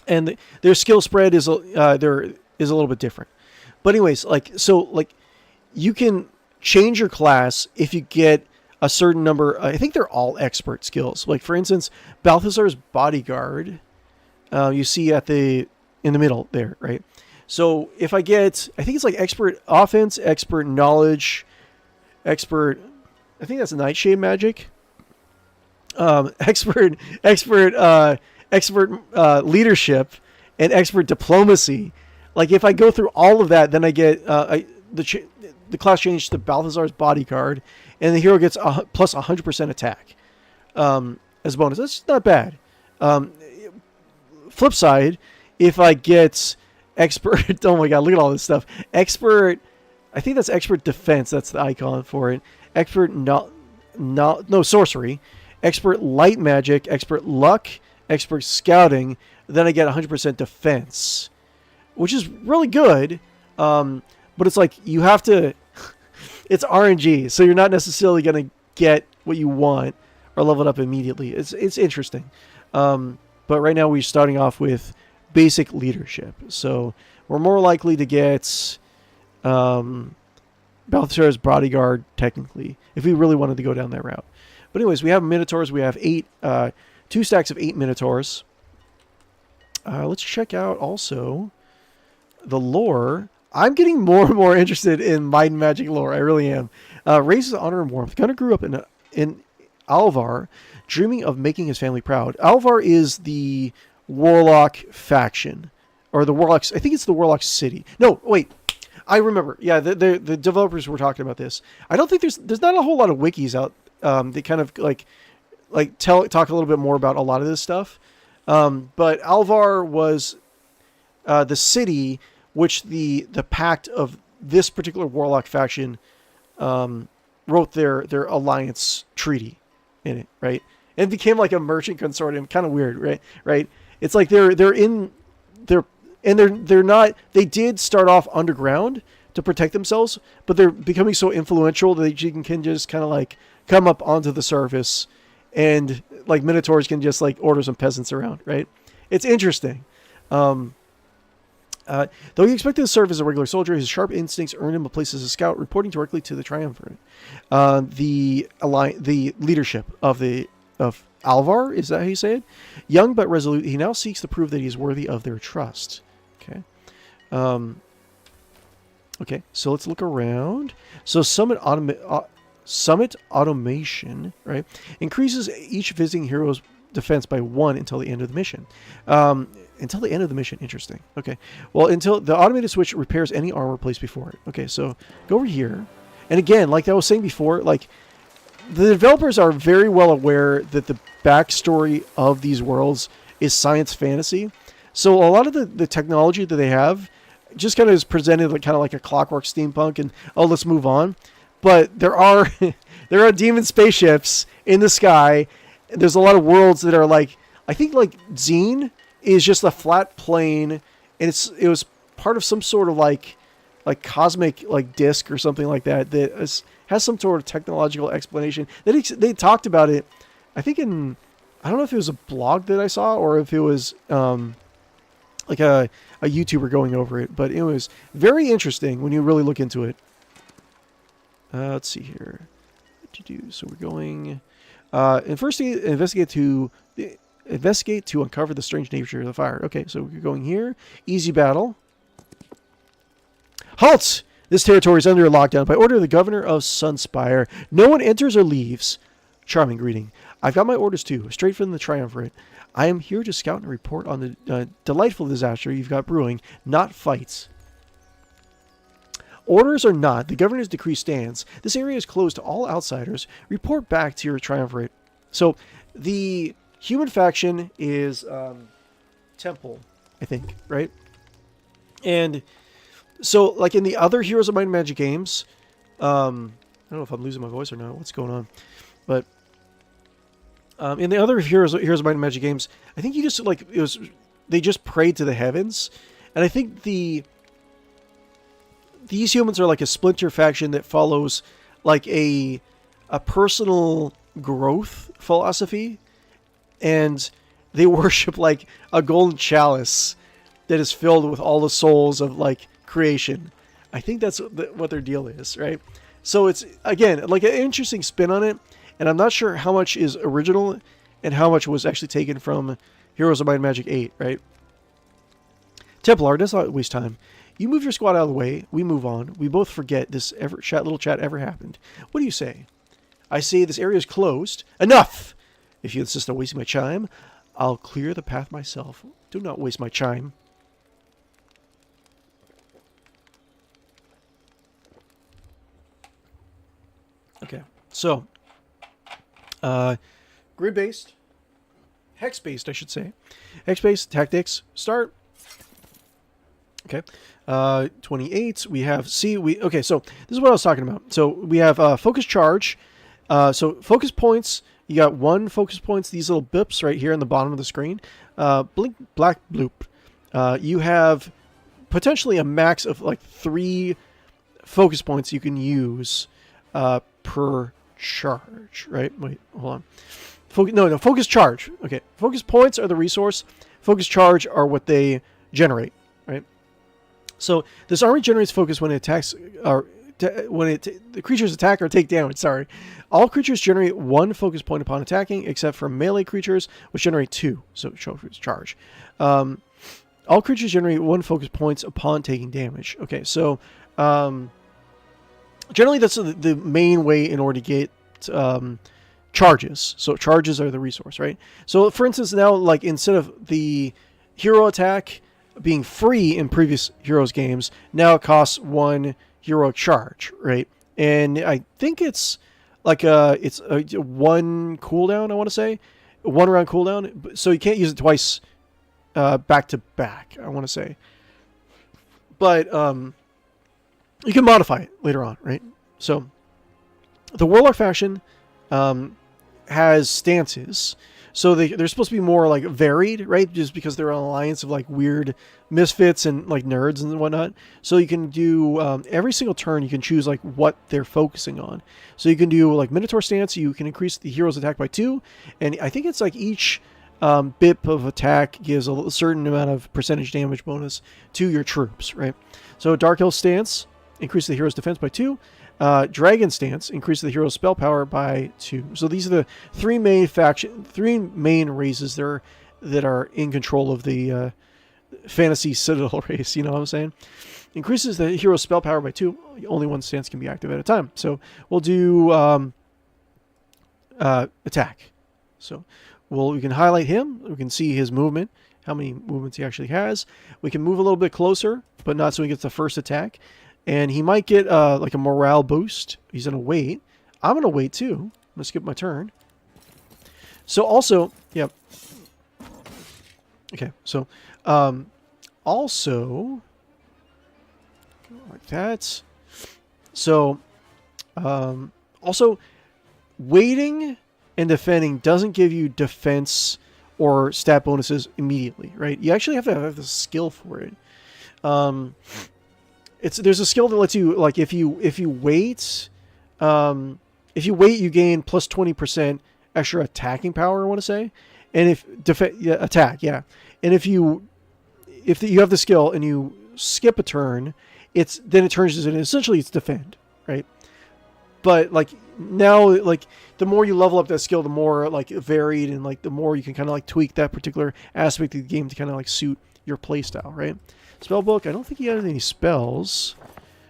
and their skill spread is there is a little bit different. But anyways, like you can change your class if you get a certain number. I think they're all expert skills. Like for instance, Balthazar's bodyguard, you see in the middle there, right? So if I get, I think it's like expert offense, expert knowledge, expert, I think that's nightshade magic, expert leadership, and expert diplomacy. Like if I go through all of that, then I get the class changes to Balthazar's bodyguard, and the hero gets plus 100% attack as a bonus. That's not bad. Flip side, if I get expert, oh my god, look at all this stuff. Expert, I think that's expert defense. That's the icon for it. Expert no sorcery. Expert light magic. Expert luck. Expert scouting. Then I get 100% defense, which is really good. But it's like you have to. It's RNG, so you're not necessarily going to get what you want or level it up immediately. It's interesting. But right now we're starting off with basic leadership, so we're more likely to get Balthazar's bodyguard technically if we really wanted to go down that route. But anyways, we have Minotaurs. We have 2 stacks of 8 Minotaurs. Let's check out also the lore. I'm getting more and more interested in Might and Magic lore. I really am. Raises honor and warmth. Gunnar grew up in Alvar, dreaming of making his family proud. Alvar is the Warlock faction, or the Warlocks. I think it's the Warlock city. No, wait. I remember. Yeah, the developers were talking about this. I don't think there's not a whole lot of wikis out. They kind of like talk a little bit more about a lot of this stuff. But Alvar was the city which the pact of this particular Warlock faction wrote their alliance treaty in it, right? And it became like a merchant consortium, kind of weird, right? It's like they're not. They did start off underground to protect themselves, but they're becoming so influential that they can just kind of like come up onto the surface, and like Minotaurs can just like order some peasants around, right? It's interesting. Though he expected to serve as a regular soldier, his sharp instincts earned him a place as a scout, reporting directly to the Triumvirate. The leadership of Alvar, is that how you say it? Young but resolute, he now seeks to prove that he is worthy of their trust. Okay. Okay, so let's look around. So Summit Automation, right, increases each visiting hero's defense by 1 until the end of the mission. Until the end of the mission. Interesting. Okay. Well, until the automated switch repairs any armor placed before it. Okay, so go over here. And again, like I was saying before, like the developers are very well aware that the backstory of these worlds is science fantasy. So a lot of the technology that they have just kind of is presented like kind of like a clockwork steampunk and let's move on. But there are demon spaceships in the sky. There's a lot of worlds that are like, I think like Xen is just a flat plane, and it was part of some sort of like cosmic like disk or something like that has some sort of technological explanation. They talked about it, I think I don't know if it was a blog that I saw or if it was like a YouTuber going over it, but it was very interesting when you really look into it. Let's see here. What to do? So we're going. And first, investigate to uncover the strange nature of the fire. Okay, so we're going here. Easy battle. Halt! This territory is under a lockdown by order of the governor of Sunspire. No one enters or leaves. Charming greeting. I've got my orders too, straight from the Triumvirate. I am here to scout and report on the delightful disaster you've got brewing, not fights. Orders or not, the governor's decree stands. This area is closed to all outsiders. Report back to your Triumvirate. So, the human faction is Temple, I think, right? And so, like in the other Heroes of Might and Magic games, I don't know if I'm losing my voice or not. What's going on? But in the other Heroes of Might and Magic games, I think you just like they just prayed to the heavens, and I think these humans are like a splinter faction that follows like a personal growth philosophy, and they worship like a golden chalice that is filled with all the souls of like creation. I think that's what their deal is, right? So it's, again, like an interesting spin on it, and I'm not sure how much is original and how much was actually taken from Heroes of Might and Magic 8, right? Templar, does not waste time. You move your squad out of the way, we move on. We both forget this little chat ever happened. What do you say? I say this area is closed. Enough! If you insist on wasting my chime, I'll clear the path myself. Do not waste my chime. Okay, so grid-based, hex-based, I should say. Hex-based tactics start. Okay, 28. We have okay, so this is what I was talking about. So we have focus charge. So focus points. You got 1 focus points. These little bips right here on the bottom of the screen. Blink, black, bloop. You have potentially a max of like 3 focus points you can use per charge, right? Wait, hold on. Focus charge. Okay, focus points are the resource. Focus charge are what they generate, right? So this army generates focus when it attacks, or the creatures attack or take damage. Sorry, all creatures generate 1 focus point upon attacking, except for melee creatures, which generate 2. So charge. All creatures generate 1 focus points upon taking damage. Okay, so generally that's the main way in order to get charges. So charges are the resource, right? So for instance, now like instead of the hero attack being free in previous Heroes games, now it costs 1 heroic charge, right? And I think it's like a 1 cooldown, I want to say. 1 round cooldown, so you can't use it twice back to back, I want to say. But you can modify it later on, right? So the Warlock faction has stances. So they're supposed to be more like varied, right? Just because they're an alliance of like weird misfits and like nerds and whatnot. So you can do every single turn you can choose like what they're focusing on. So you can do like Minotaur stance. You can increase the hero's attack by 2, and I think it's like each bip of attack gives a certain amount of percentage damage bonus to your troops, right? So Dark Hill stance, increase the hero's defense by 2. Dragon stance, increase the hero's spell power by 2. So these are the 3 main races that are in control of the fantasy citadel race. You know what I'm saying? Increases the hero's spell power by 2. Only 1 stance can be active at a time. So we'll do attack. So we can highlight him. We can see his movement, how many movements he actually has. We can move a little bit closer, but not so he gets the first attack. And he might get like a morale boost. He's going to wait. I'm going to wait too. I'm going to skip my turn. So also, yeah. Okay, so also, like that. So also, waiting and defending doesn't give you defense or stat bonuses immediately, right? You actually have to have the skill for it. There's a skill that lets you, like, if you wait, you gain plus 20% extra attacking power, I want to say, and if attack, yeah, and if you have the skill and you skip a turn, then it turns into essentially it's defend, right? But like now, like the more you level up that skill, the more like varied and like the more you can kind of like tweak that particular aspect of the game to kind of like suit your playstyle, right? Spellbook, I don't think he has any spells.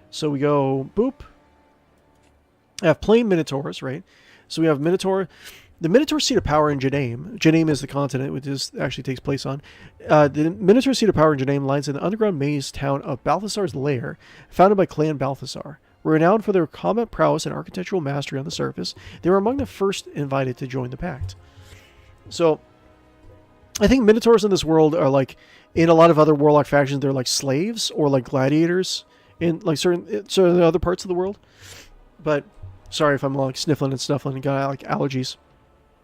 So we go, boop. I have plain Minotaurs, right? So we have Minotaur. The Minotaur Seat of Power in Janaim. Janaim is the continent which this actually takes place on. The Minotaur Seat of Power in Janaim lies in the underground maze town of Balthasar's Lair, founded by Clan Balthasar. Renowned for their combat prowess and architectural mastery on the surface, they were among the first invited to join the pact. So, I think Minotaurs in this world are like, in a lot of other Warlock factions, they're like slaves or like gladiators in like certain other parts of the world. But sorry if I'm like sniffling and snuffling and got like allergies.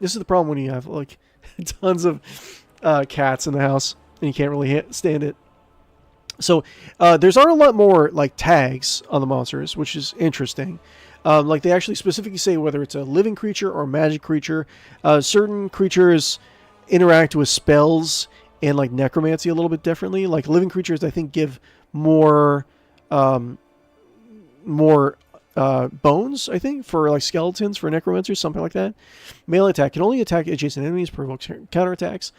This is the problem when you have like tons of cats in the house and you can't really stand it. So there's a lot more like tags on the monsters, which is interesting. Like they actually specifically say whether it's a living creature or a magic creature. Certain creatures interact with spells and like necromancy a little bit differently. Like living creatures, I think, give more bones, I think, for like skeletons, for necromancers, something like that. Melee attack can only attack adjacent enemies, provoke counterattacks.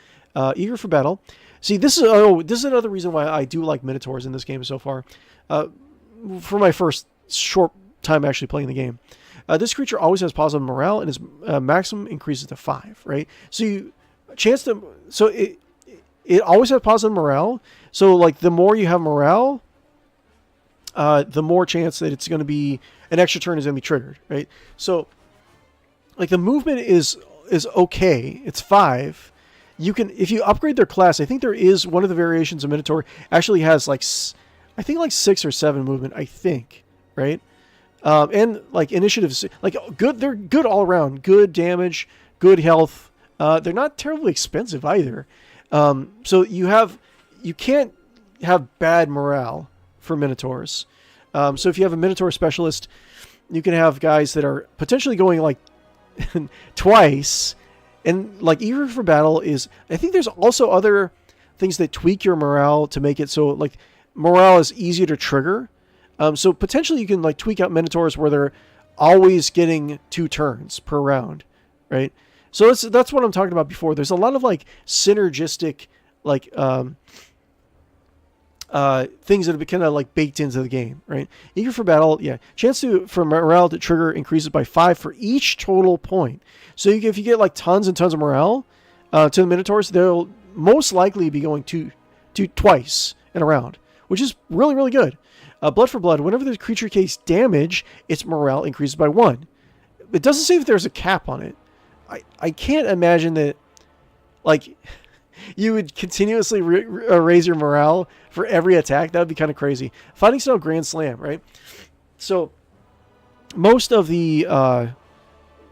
Eager for battle. See, this is another reason why I do like minotaurs in this game so far. For my first short time actually playing the game, this creature always has positive morale, and his maximum increases to 5. Right, so it always has positive morale. So like the more you have morale, the more chance that it's going to be an extra turn is going to be triggered. Right, so like the movement is okay. It's 5. You can, if you upgrade their class, I think there is one of the variations of Minotaur actually has like, I think like 6 or 7 movement, I think, right? And like initiatives, like good, they're good all around, good damage, good health. They're not terribly expensive either. So you can't have bad morale for Minotaurs. So if you have a Minotaur specialist, you can have guys that are potentially going like twice. And like eager for battle is, I think there's also other things that tweak your morale to make it so like morale is easier to trigger. So potentially you can like tweak out Minotaurs where they're always getting 2 turns per round, right? So that's what I'm talking about before. There's a lot of like synergistic like things that have been kind of like baked into the game, right? Eager for battle, yeah. Chance for morale to trigger increases by 5 for each total point. So if you get like tons and tons of morale to the Minotaurs, they'll most likely be going twice in a round, which is really, really good. Blood for blood, whenever the creature takes damage, its morale increases by 1. It doesn't say if there's a cap on it. I can't imagine that like you would continuously raise your morale for every attack. That would be kind of crazy. Fighting style Grand Slam, right? So most of the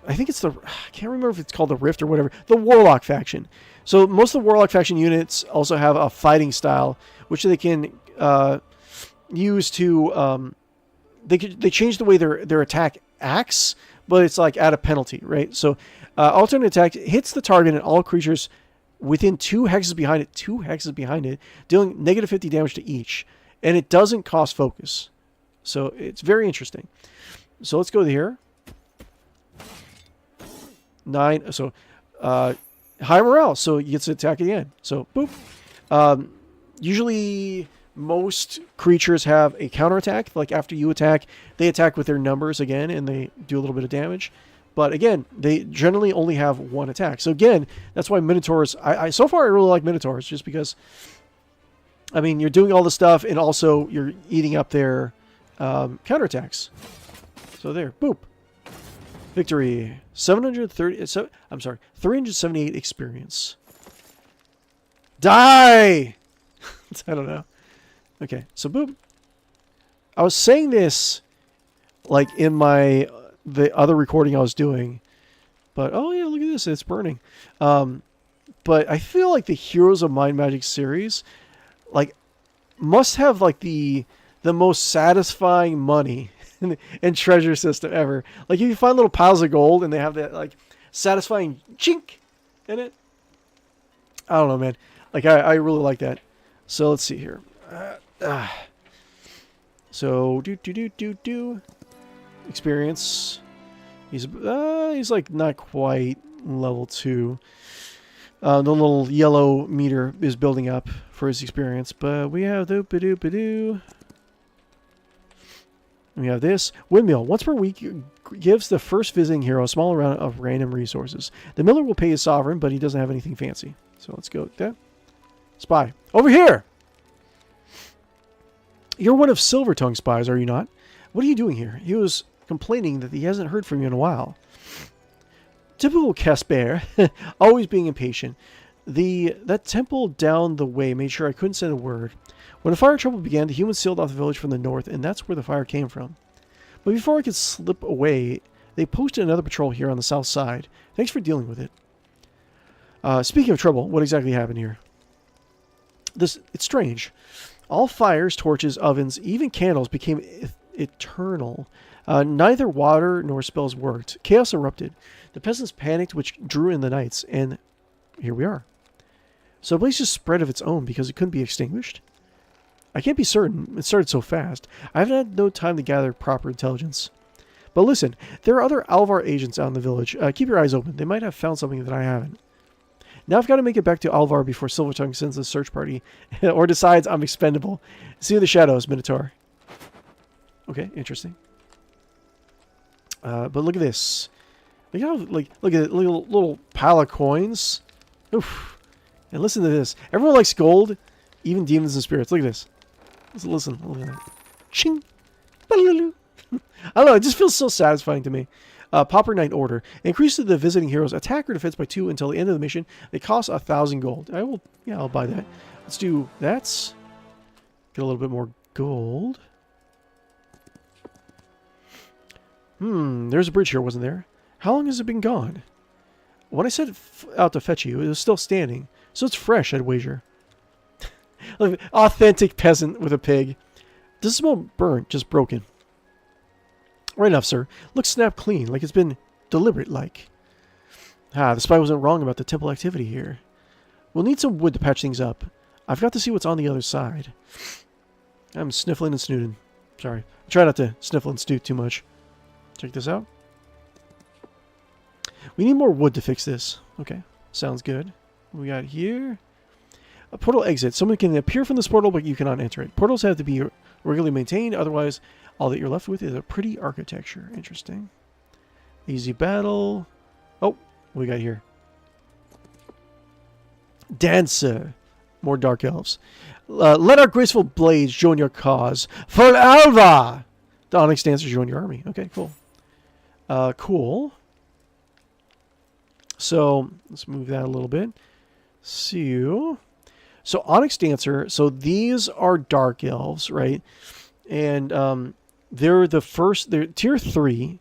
I think it's I can't remember if it's called the Rift or whatever, the Warlock faction. So most of the Warlock faction units also have a fighting style, which they can use to they change the way their attack acts, but it's like at a penalty, right? So alternate attack hits the target and all creatures within 2 hexes behind it, dealing negative 50 damage to each, and it doesn't cost focus. So it's very interesting. So let's go here. 9. So high morale, so you get to attack at the end. So boop. Usually most creatures have a counterattack. Like after you attack, they attack with their numbers again, and they do a little bit of damage. But again, they generally only have 1 attack. So again, that's why Minotaurs, so far I really like Minotaurs, just because, I mean, you're doing all the stuff, and also you're eating up their counterattacks. So there, boop. Victory. 378 experience. Die! I don't know. Okay, so boop. I was saying this, like, in the other recording I was doing, but oh yeah, look at this, it's burning. But I feel like the Heroes of Mind Magic series, like, must have like the most satisfying money and treasure system ever. Like if you find little piles of gold and they have that like satisfying chink in it, I don't know, man. Like I really like that. So let's see here. So do experience. He's like not quite level 2. The little yellow meter is building up for his experience, but we have we have this windmill. Once per week, gives the first visiting hero a small amount of random resources. The miller will pay his sovereign, but he doesn't have anything fancy. So let's go with that. Spy over here. You're one of Silvertongue's spies, are you not? What are you doing here? He was complaining that he hasn't heard from you in a while. Typical Casper, always being impatient. That temple down the way made sure I couldn't send a word. When the fire trouble began, the humans sealed off the village from the north, and that's where the fire came from. But before I could slip away, they posted another patrol here on the south side. Thanks for dealing with it. Speaking of trouble, what exactly happened here? It's strange. All fires, torches, ovens, even candles became eternal. Neither water nor spells worked. Chaos erupted. The peasants panicked, which drew in the knights, and here we are. So the place just spread of its own because it couldn't be extinguished. I can't be certain. It started so fast. I haven't had no time to gather proper intelligence. But listen, there are other Alvar agents out in the village. Keep your eyes open. They might have found something that I haven't. Now I've got to make it back to Alvar before Silvertongue sends a search party or decides I'm expendable. See you in the shadows, Minotaur. Okay, interesting. But look at this. Look how, look at it, little pile of coins. Oof. And listen to this. Everyone likes gold, even demons and spirits. Look at this. Listen. Look at that. Ching. I don't know. It just feels so satisfying to me. Pauper Knight Order. Increases the visiting hero's attack or defense by 2 until the end of the mission. They cost 1,000 gold. I'll buy that. Let's do that. Get a little bit more gold. There's a bridge here, wasn't there? How long has it been gone? When I set out to fetch you, it was still standing. So it's fresh, I'd wager. Like, authentic peasant with a pig. Doesn't smell burnt, just broken. Right enough, sir. Looks snapped clean, like it's been deliberate-like. The spy wasn't wrong about the temple activity here. We'll need some wood to patch things up. I've got to see what's on the other side. I'm sniffling and snooting. Sorry. I try not to sniffle and snoot too much. Check this out. We need more wood to fix this. Okay, sounds good. What we got here? A portal exit. Someone can appear from this portal, but you cannot enter it. Portals have to be regularly maintained, otherwise all that you're left with is a pretty architecture. Interesting. Easy battle. Oh, what we got here? Dancer. More dark elves. Let our graceful blades join your cause. For Alva! The Onyx Dancers join your army. Okay, cool. Cool. So, let's move that a little bit. So Onyx Dancer, so these are dark elves, right? And they're tier 3.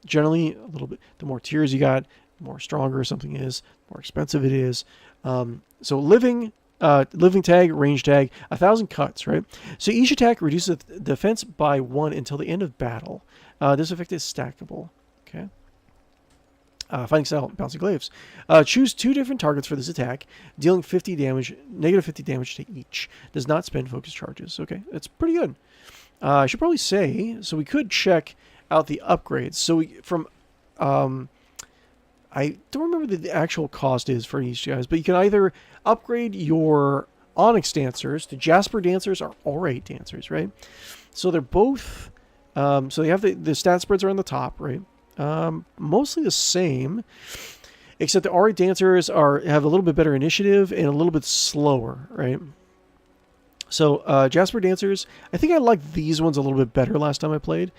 Generally, a little bit, the more tiers you got, the more stronger something is, the more expensive it is. So living tag, range tag, 1,000 cuts, right? So each attack reduces defense by 1 until the end of battle. This effect is stackable. Okay. Fighting style, bouncing glaives. Choose 2 different targets for this attack, dealing negative 50 damage to each. Does not spend focus charges. Okay, that's pretty good. I should probably say, so we could check out the upgrades. So I don't remember what the actual cost is for each guys, but you can either upgrade your Onyx Dancers to Jasper Dancers or Aurate Dancers, right? So they're both, so they have the stat spreads are on the top, right? Mostly the same, except the Aurate Dancers have a little bit better initiative and a little bit slower, right? So Jasper Dancers, I think I liked these ones a little bit better last time I played,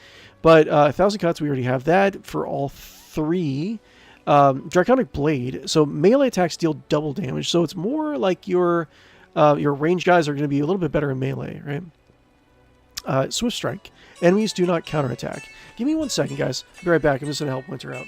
but 1,000 cuts, we already have that for all 3. Draconic Blade, so melee attacks deal double damage, so it's more like your range guys are going to be a little bit better in melee, right? Swift Strike. Enemies do not counterattack. Give me 1 second, guys. I'll be right back. I'm just going to help Winter out.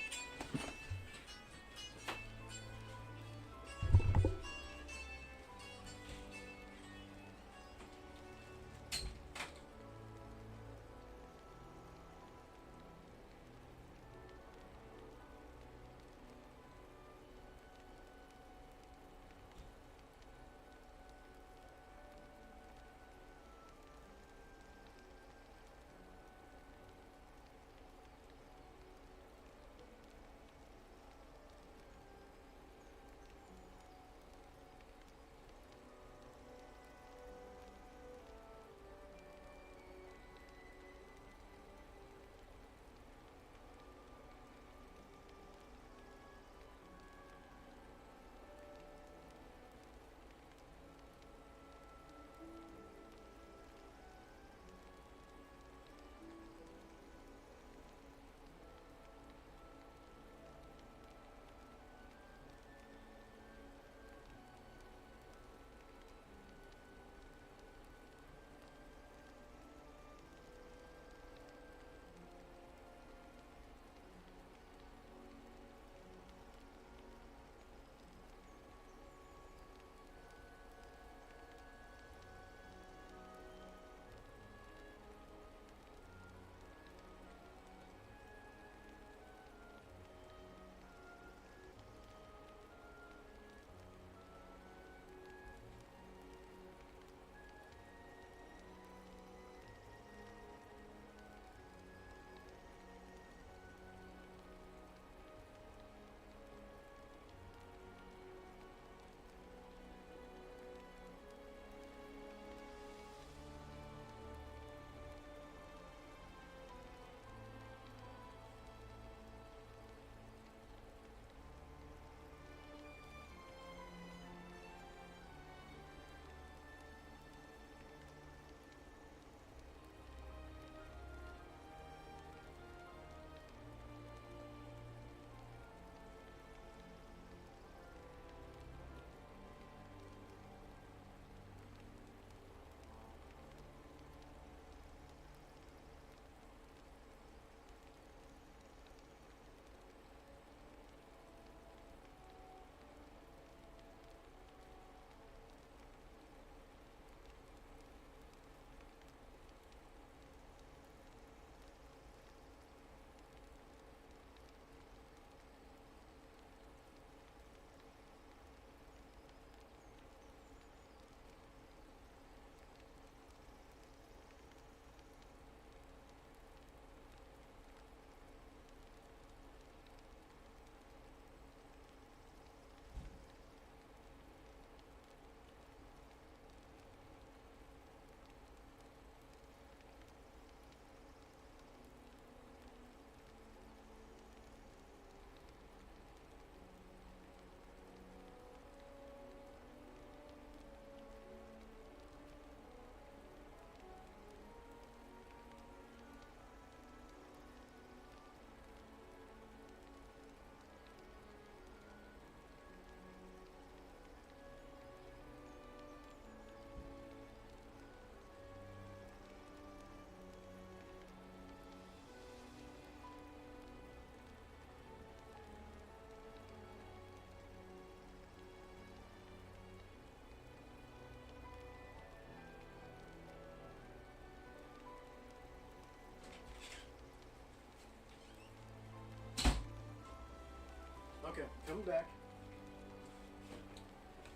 Okay, coming back.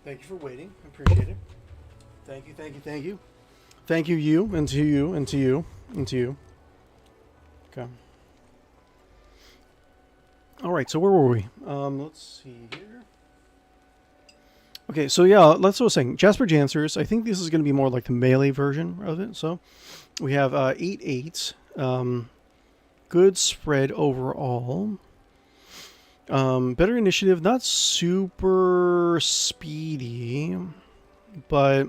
Thank you for waiting. I appreciate it. Thank you, thank you, thank you. Thank you, you, and to you, and to you, and to you. Okay. All right, so where were we? Let's see here. Okay, so yeah, that's what I was saying. Jasper Jancers, I think this is going to be more like the melee version of it. So we have 8/8. Good spread overall. Better initiative, not super speedy, but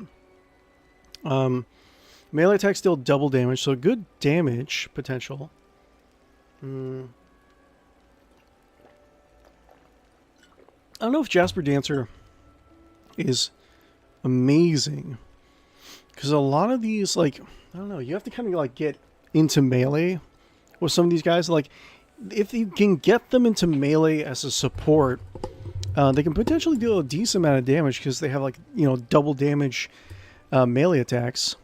melee attack still double damage, so good damage potential. I don't know if Jasper Dancer is amazing, because a lot of these, like, I don't know, you have to kind of like get into melee with some of these guys. Like, if you can get them into melee as a support, they can potentially deal a decent amount of damage because they have, like, you know, double damage melee attacks.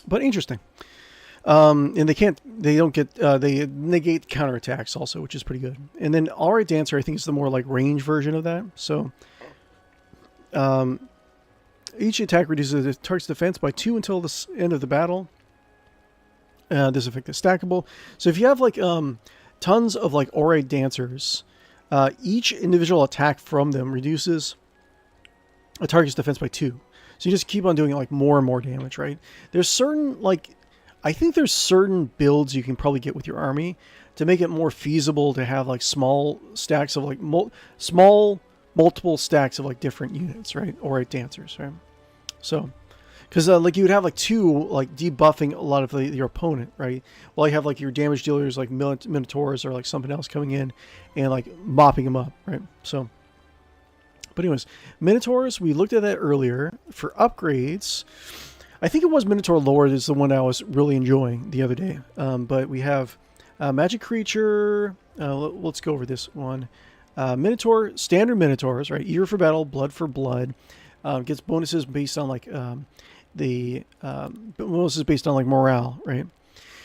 But interesting. And they don't get, they negate counterattacks also, which is pretty good. And then Alright Dancer, I think, is the more like range version of that. So, each attack reduces the target's defense by 2 until the end of the battle. This effect is stackable. So if you have like tons of like Alright Dancers, each individual attack from them reduces a target's defense by 2. So you just keep on doing like more and more damage, right? There's certain, like, I think there's certain builds you can probably get with your army to make it more feasible to have like small stacks of like multiple stacks of like different units, right? Alright Dancers, right? So, because like you would have like 2 like debuffing a lot of your opponent, right? While you have like your damage dealers like Minotaurs or like something else coming in and like mopping them up, right? So, but anyways, Minotaurs, we looked at that earlier. For upgrades, I think it was Minotaur Lord is the one I was really enjoying the other day. But we have Magic Creature. Let's go over this one. Minotaur, standard Minotaurs, right? Eager for battle, blood for blood. Gets bonuses based on like bonuses based on like morale, right?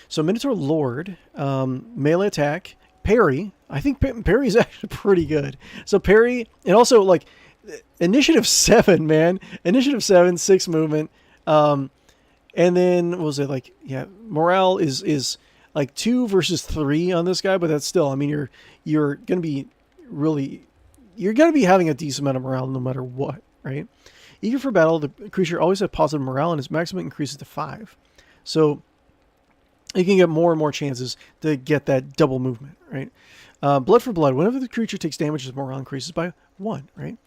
So Minotaur Lord, melee attack, parry. I think parry is actually pretty good. So parry, and also like initiative 7, man. Initiative 7, 6 movement. And then what was it like? Yeah, morale is like 2 versus 3 on this guy, but that's still, I mean, you're gonna be having a decent amount of morale no matter what, right? Eager for battle, the creature always has positive morale, and its maximum increases to 5. So you can get more and more chances to get that double movement, right? Blood for blood, whenever the creature takes damage, its morale increases by 1, right?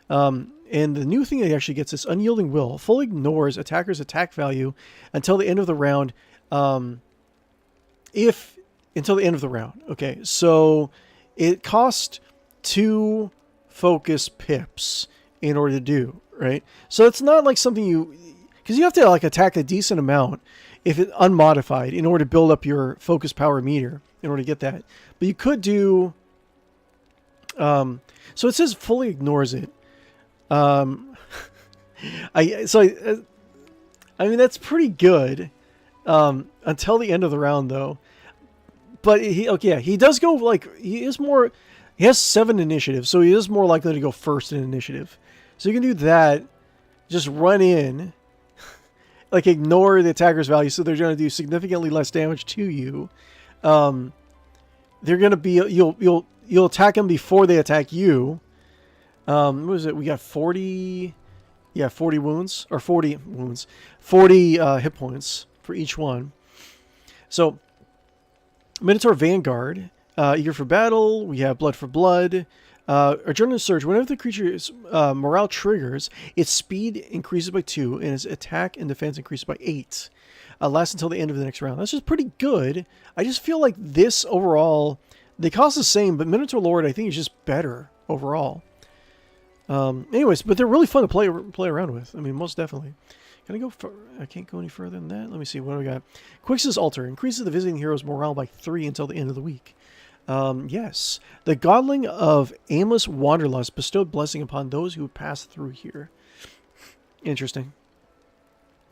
And the new thing that he actually gets is Unyielding Will. Fully ignores attacker's attack value until the end of the round. Until the end of the round. Okay, so it costs 2 focus pips in order to do, right? So it's not like something because you have to like attack a decent amount if it's unmodified in order to build up your focus power meter in order to get that. But you could do, so it says fully ignores it. I mean, that's pretty good, until the end of the round though. But he does go like, he has 7 initiative, so he is more likely to go first in initiative. So you can do that, just run in, like ignore the attacker's value, so they're going to do significantly less damage to you. They're going to be, you'll attack them before they attack you. What was it? We got 40 wounds, or 40 wounds, 40 hit points for each one. So Minotaur Vanguard, eager for battle, we have blood for blood. Adrenaline Surge, whenever the creature's morale triggers, its speed increases by 2, and its attack and defense increases by 8. Lasts until the end of the next round. That's just pretty good. I just feel like this overall, they cost the same, but Minotaur Lord I think is just better overall. Anyways, but they're really fun to play around with. I mean, most definitely. Can I go I can't go any further than that. Let me see. What do we got? Quix's Altar increases the visiting hero's morale by 3 until the end of the week. Yes. The Godling of Aimless Wanderlust bestowed blessing upon those who pass through here. Interesting.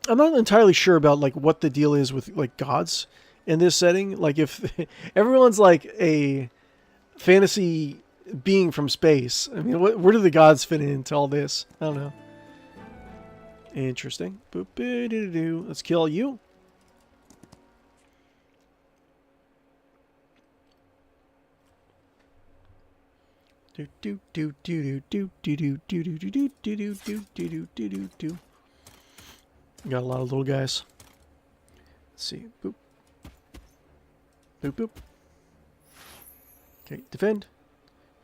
I'm not entirely sure about like what the deal is with like gods in this setting. Like if everyone's like a fantasy being from space. I mean, where do the gods fit into all this? I don't know. Interesting. Boop, doo. Let's kill you. Do do do do do do do do do do do do do do do do do do. Got a lot of little guys. Let's see. Boop. Boop boop. Okay, defend.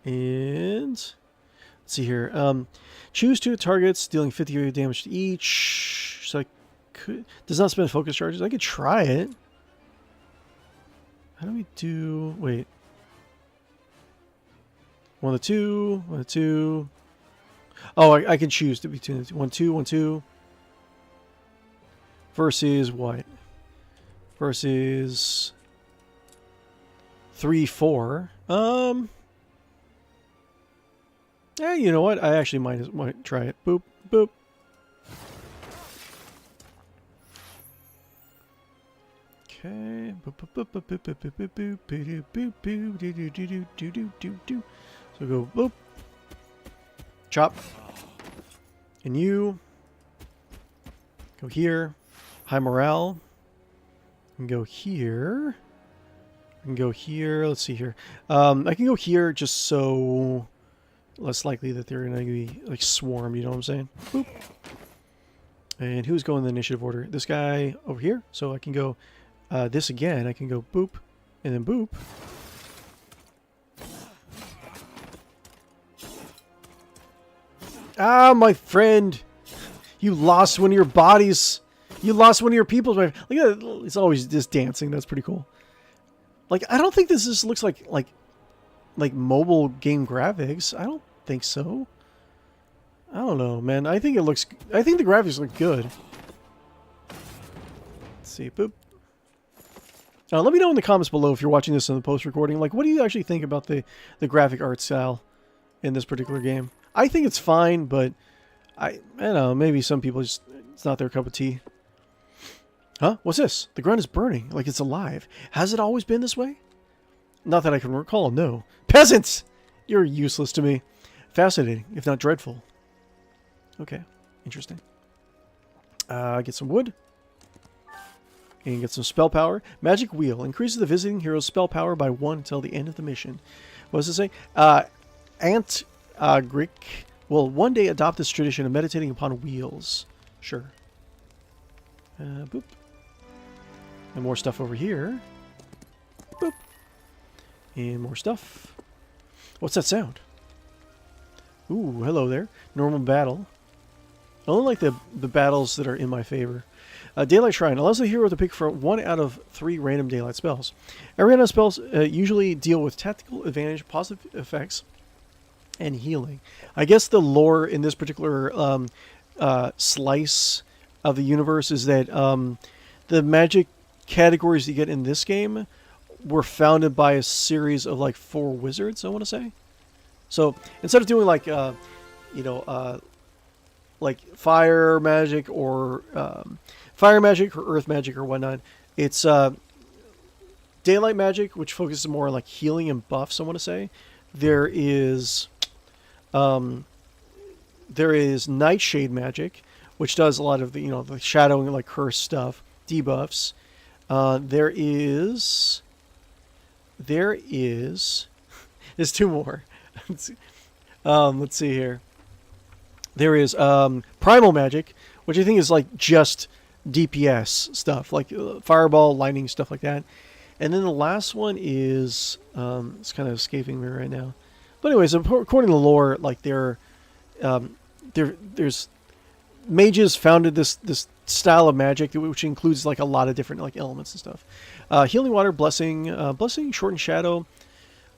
And let's see here. Choose 2 targets, dealing 50 damage to each. So I could does not spend focus charges. I could try it. How do we do? Wait. 1 to 2, 1 to 2. Oh, I can choose to between 1 2 1 2. Versus what? Versus 3 4. Yeah, you know what? I actually might try it. Boop boop. Okay. Boop boop boop boop boop boop boop boop boop boop boop do do do do do do do do. So go boop. Chop. And you go here. High morale. And go here. I can go here. Let's see here. I can go here just so less likely that they're gonna be like swarmed, you know what I'm saying? Boop. And who's going in the initiative order? This guy over here. So I can go this again. I can go boop and then boop. Ah, my friend. You lost one of your bodies. You lost one of your peoples. Look at that. It's always just dancing. That's pretty cool. Like, I don't think this just looks like mobile game graphics. I don't think so. I don't know, man. I think the graphics look good. Let's see. Boop. Let me know in the comments below if you're watching this in the post-recording. Like, what do you actually think about the graphic art style in this particular game? I think it's fine, but I don't know. Maybe some people just, it's not their cup of tea. Huh? What's this? The ground is burning like it's alive. Has it always been this way? Not that I can recall, no. Peasants! You're useless to me. Fascinating, if not dreadful. Okay, interesting. Get some wood. And get some spell power. Magic Wheel. Increases the visiting hero's spell power by 1 until the end of the mission. What does it say? Grick will one day adopt this tradition of meditating upon wheels. Sure. Boop. And more stuff over here. Boop. And more stuff. What's that sound? Ooh, hello there. Normal battle. I only like the battles that are in my favor. Daylight Shrine allows the hero to pick from 1 out of 3 random daylight spells. Random spells usually deal with tactical advantage, positive effects, and healing. I guess the lore in this particular slice of the universe is that the magic categories you get in this game were founded by a series of like 4 wizards, I want to say. So instead of doing like like fire magic or earth magic or whatnot, it's daylight magic, which focuses more on like healing and buffs, I want to say. There is nightshade magic, which does a lot of the the shadowing and like curse stuff, debuffs. There's 2 more. Let's see here. There is primal magic, which I think is like just DPS stuff, like fireball, lightning, stuff like that. And then the last one is it's kind of escaping me right now. But anyways, according to the lore, like there's mages founded this style of magic, which includes like a lot of different like elements and stuff. Healing water, blessing, shortened shadow.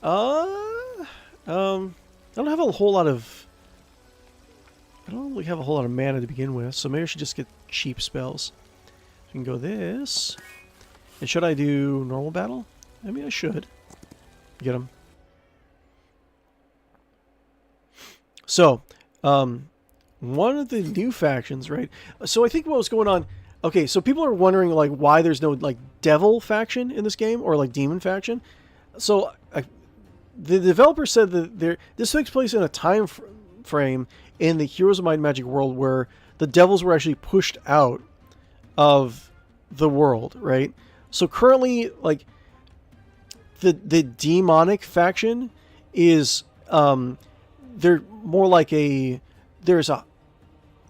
I don't have a whole lot of. I don't really have a whole lot of mana to begin with, so maybe I should just get cheap spells. I can go this. And should I do normal battle? I mean, I should. Get them. So, one of the new factions, right? So I think what was going on... Okay, so people are wondering, like, why there's no, like, devil faction in this game, or, like, demon faction. So, the developer said that this takes place in a time frame in the Heroes of Might and Magic world where the devils were actually pushed out of the world, right? So currently, like, the demonic faction is they're more like there's a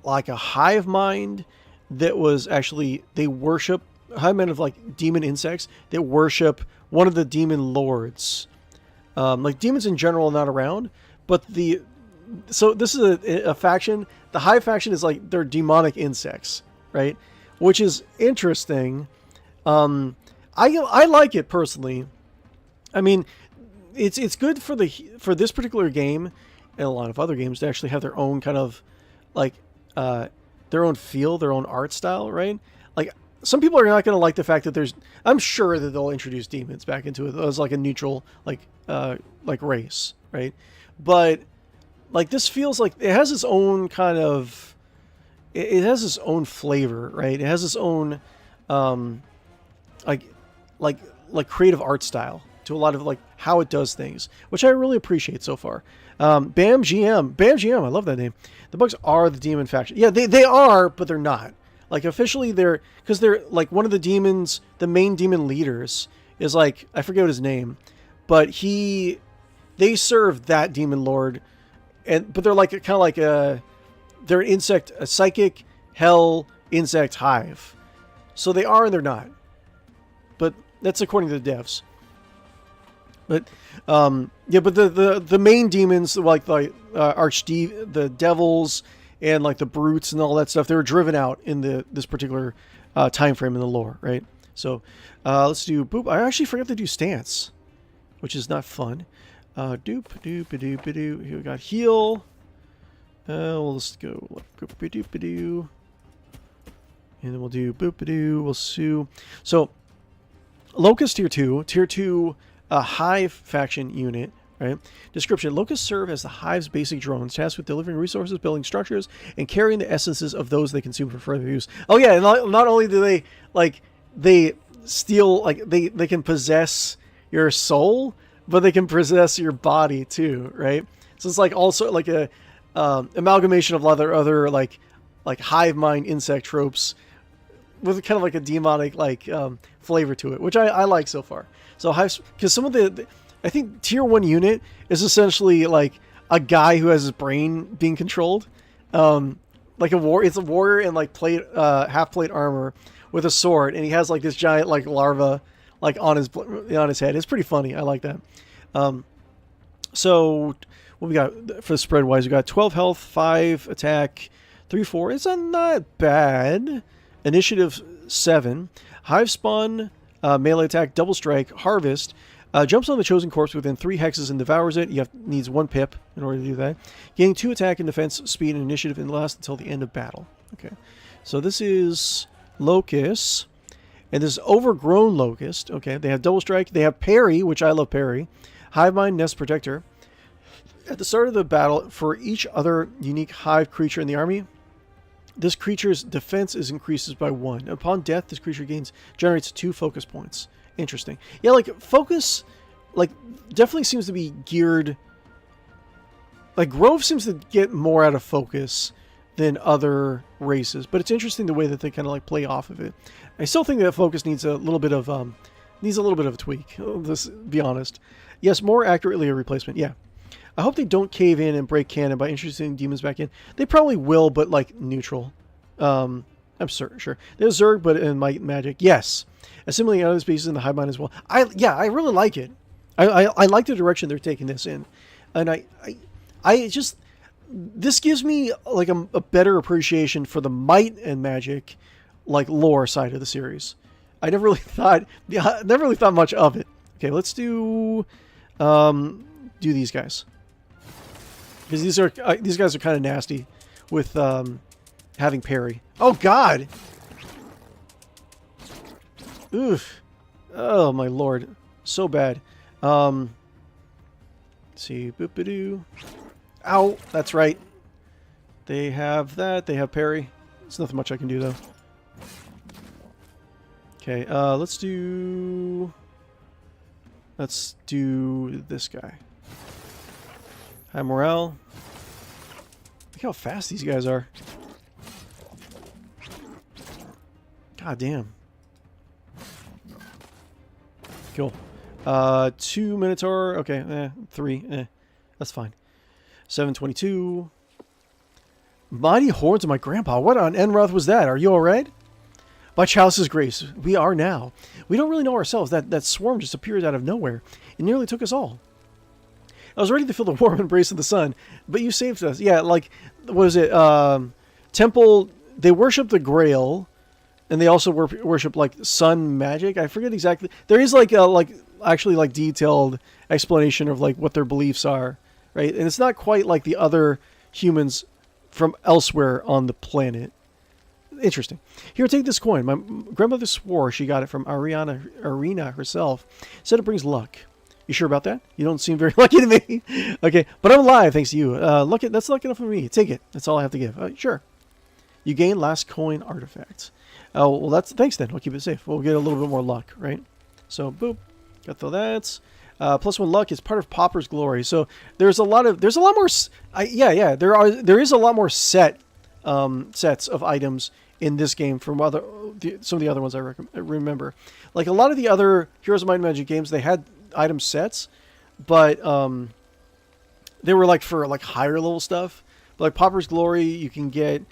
hive mind that was actually, they worship hive mind of like demon insects that worship one of the demon lords. Like demons in general are not around, but so this is a faction. The hive faction is like they're demonic insects, right? Which is interesting. I like it personally. I mean, it's good for this particular game and a lot of other games to actually have their own kind of like their own feel, their own art style, right? Like some people are not going to like the fact that I'm sure that they'll introduce demons back into it as like a neutral like race, right? But like this feels like it has its own kind of it has its own flavor, right? It has its own like creative art style to a lot of like how it does things, which I really appreciate so far. BAM GM, I love that name. The bugs are the demon faction. Yeah, they are, but they're not. Like officially because they're like one of the demons, the main demon leaders is like, I forget what his name, but they serve that demon lord, but they're like kind of like they're an insect, a psychic hell insect hive. So they are and they're not. But that's according to the devs. But yeah, but the main demons like the devils and like the brutes and all that stuff, they were driven out in this particular time frame in the lore, right? So let's do boop. I actually forgot to do stance, which is not fun. Doop doop doop doop. Here we got heal. Well, let's go doop doop doo, and then we'll do boop doo. We'll sue. So Locust tier 2, a hive faction unit, right? Description: Locusts serve as the hive's basic drones, tasked with delivering resources, building structures, and carrying the essences of those they consume for further use. Oh yeah, and not only do they steal, like they can possess your soul, but they can possess your body too, right? So it's like also like a amalgamation of other like hive mind insect tropes with kind of like a demonic like flavor to it, which I like so far. So hives, because some of I think tier 1 unit is essentially like a guy who has his brain being controlled, like it's a warrior in like half plate armor with a sword, and he has like this giant like larva like on his head. It's pretty funny. I like that. So what we got for the spread wise? We got 12 health, 5 attack, 3-4. It's not bad. Initiative 7. Hive spawn, melee attack, double strike, harvest. Jumps on the chosen corpse within 3 hexes and devours it. Needs 1 pip in order to do that. Gaining 2 attack and defense, speed, and initiative, and lasts until the end of battle. Okay, so this is Locust, and this is Overgrown Locust. Okay, they have double strike. They have parry, which I love parry. Hive mind, nest protector. At the start of the battle, for each other unique hive creature in the army, this creature's defense increases by 1. Upon death, this creature generates 2 focus points. Interesting. Yeah, like focus, like definitely seems to be geared. Like Grove seems to get more out of focus than other races, but it's interesting the way that they kind of like play off of it. I still think that focus needs a little bit of a tweak. Let's be honest. Yes, more accurately a replacement. Yeah. I hope they don't cave in and break canon by introducing demons back in. They probably will, but like neutral. I'm sure. There's Zerg, but in Might and Magic, yes. Assimilating other species in the hive mind as well. I really like it. I like the direction they're taking this in, and this gives me like a better appreciation for the Might and Magic like lore side of the series. I never really thought much of it. Okay, let's do these guys. Because these guys are kind of nasty with having parry. Oh God! Oof! Oh my lord, so bad. Let's see, boop-a-doo. Ow! That's right. They have that. They have parry. There's nothing much I can do though. Okay, let's do this guy. High morale. Look how fast these guys are. God damn. Cool. 2 Minotaur. Okay, 3. That's fine. 722. Mighty hordes of my grandpa. What on Enroth was that? Are you alright? By Chalice's grace, we are now. We don't really know ourselves. That swarm just appeared out of nowhere. It nearly took us all. I was ready to feel the warm embrace of the sun, but you saved us. Yeah, like, what was it? Temple, they worship the Grail, and they also worship, like, sun magic. I forget exactly. There is, like, actually, like, detailed explanation of, like, what their beliefs are, right? And it's not quite like the other humans from elsewhere on the planet. Interesting. Here, take this coin. My grandmother swore she got it from Arena herself. Said it brings luck. You sure about that? You don't seem very lucky to me. Okay, but I'm alive thanks to you. That's lucky enough for me. Take it. That's all I have to give. Sure. You gain last coin artifact. Oh, well, that's thanks then. We'll keep it safe. We'll get a little bit more luck, right? So, boop. Got that. +1 luck is part of Popper's glory. So there's a lot more. There is a lot more sets of items in this game from some of the other ones I remember. Like a lot of the other Heroes of Might and Magic games, they had item sets, but they were like for like higher level stuff. But like Popper's glory, you can get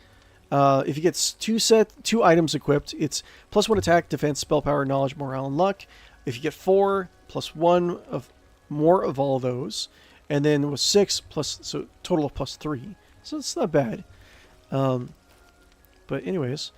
if you get 2 items equipped, it's +1 attack, defense, spell power, knowledge, morale, and luck. If you get 4, +1 of more of all those, and then with 6 so total of +3. So it's not bad. But anyways,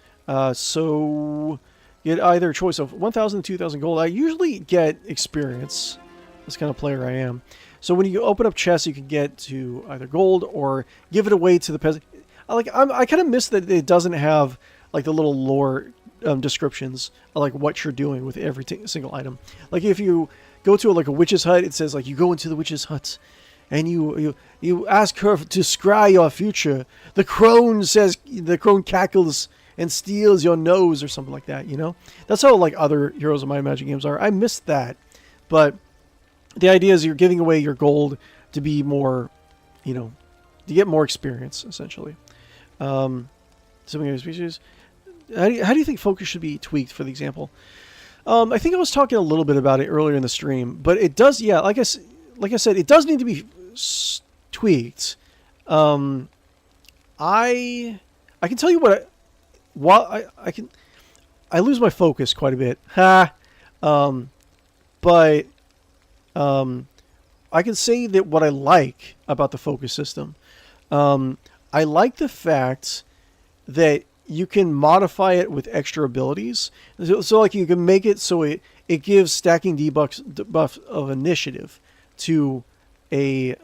so you get either choice of 1,000 and 2,000 gold. I usually get experience. That's the kind of player I am. So when you open up chests, you can get to either gold or give it away to the peasant. I kind of miss that it doesn't have like the little lore descriptions of like what you're doing with every single item. Like if you go to a witch's hut, it says like you go into the witch's hut and you ask her to scry your future. The crone cackles and steals your nose or something like that, you know? That's how like other Heroes of Might and Magic games are. I missed that. But the idea is you're giving away your gold to be more, you know, to get more experience, essentially. Something of species. How do you think focus should be tweaked, for the example? I think I was talking a little bit about it earlier in the stream, but it does, yeah, like I said, it does need to be tweaked. I can tell you I lose my focus quite a bit. But I can say that what I like about the focus system, I like the fact that you can modify it with extra abilities. So like you can make it so it gives stacking debuff of initiative to a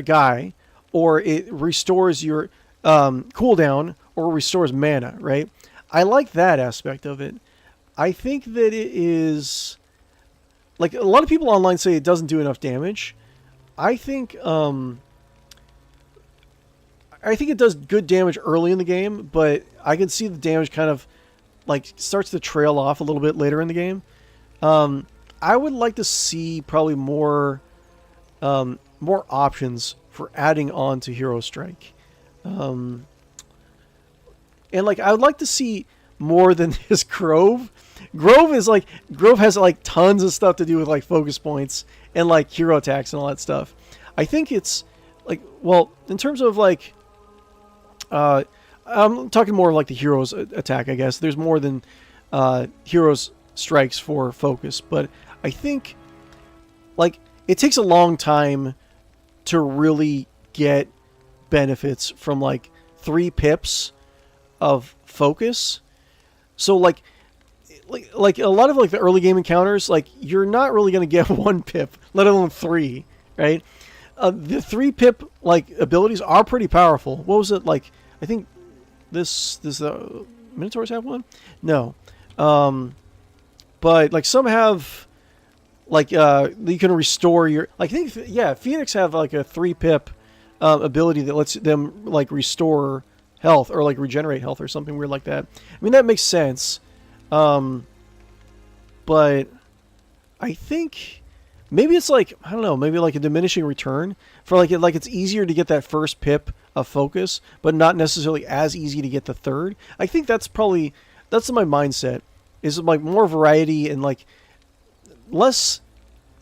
guy, or it restores your cooldown or restores mana, right? I like that aspect of it. I think that it is like a lot of people online say it doesn't do enough damage. I think it does good damage early in the game, but I can see the damage kind of like starts to trail off a little bit later in the game. I would like to see probably more options for adding on to Hero Strike. And like I would like to see more than this Grove. Grove has like tons of stuff to do with like focus points and like hero attacks and all that stuff. I think it's like, well, in terms of like I'm talking more of like the hero's attack, I guess. There's more than hero's strikes for focus, but I think like it takes a long time to really get benefits from like 3 pips of focus. So like a lot of like the early game encounters, like you're not really going to get 1 pip, let alone 3, right? The 3 pip like abilities are pretty powerful. What was it like? I think this Minotaurs have 1? No. But like some have like you can restore your, like I think Phoenix have like a 3 pip ability that lets them like restore health or like regenerate health or something weird like that. I mean, that makes sense. But I think maybe it's like, I don't know, maybe like a diminishing return for like it's easier to get that first pip of focus, but not necessarily as easy to get the third. I think that's my mindset, is like more variety and like less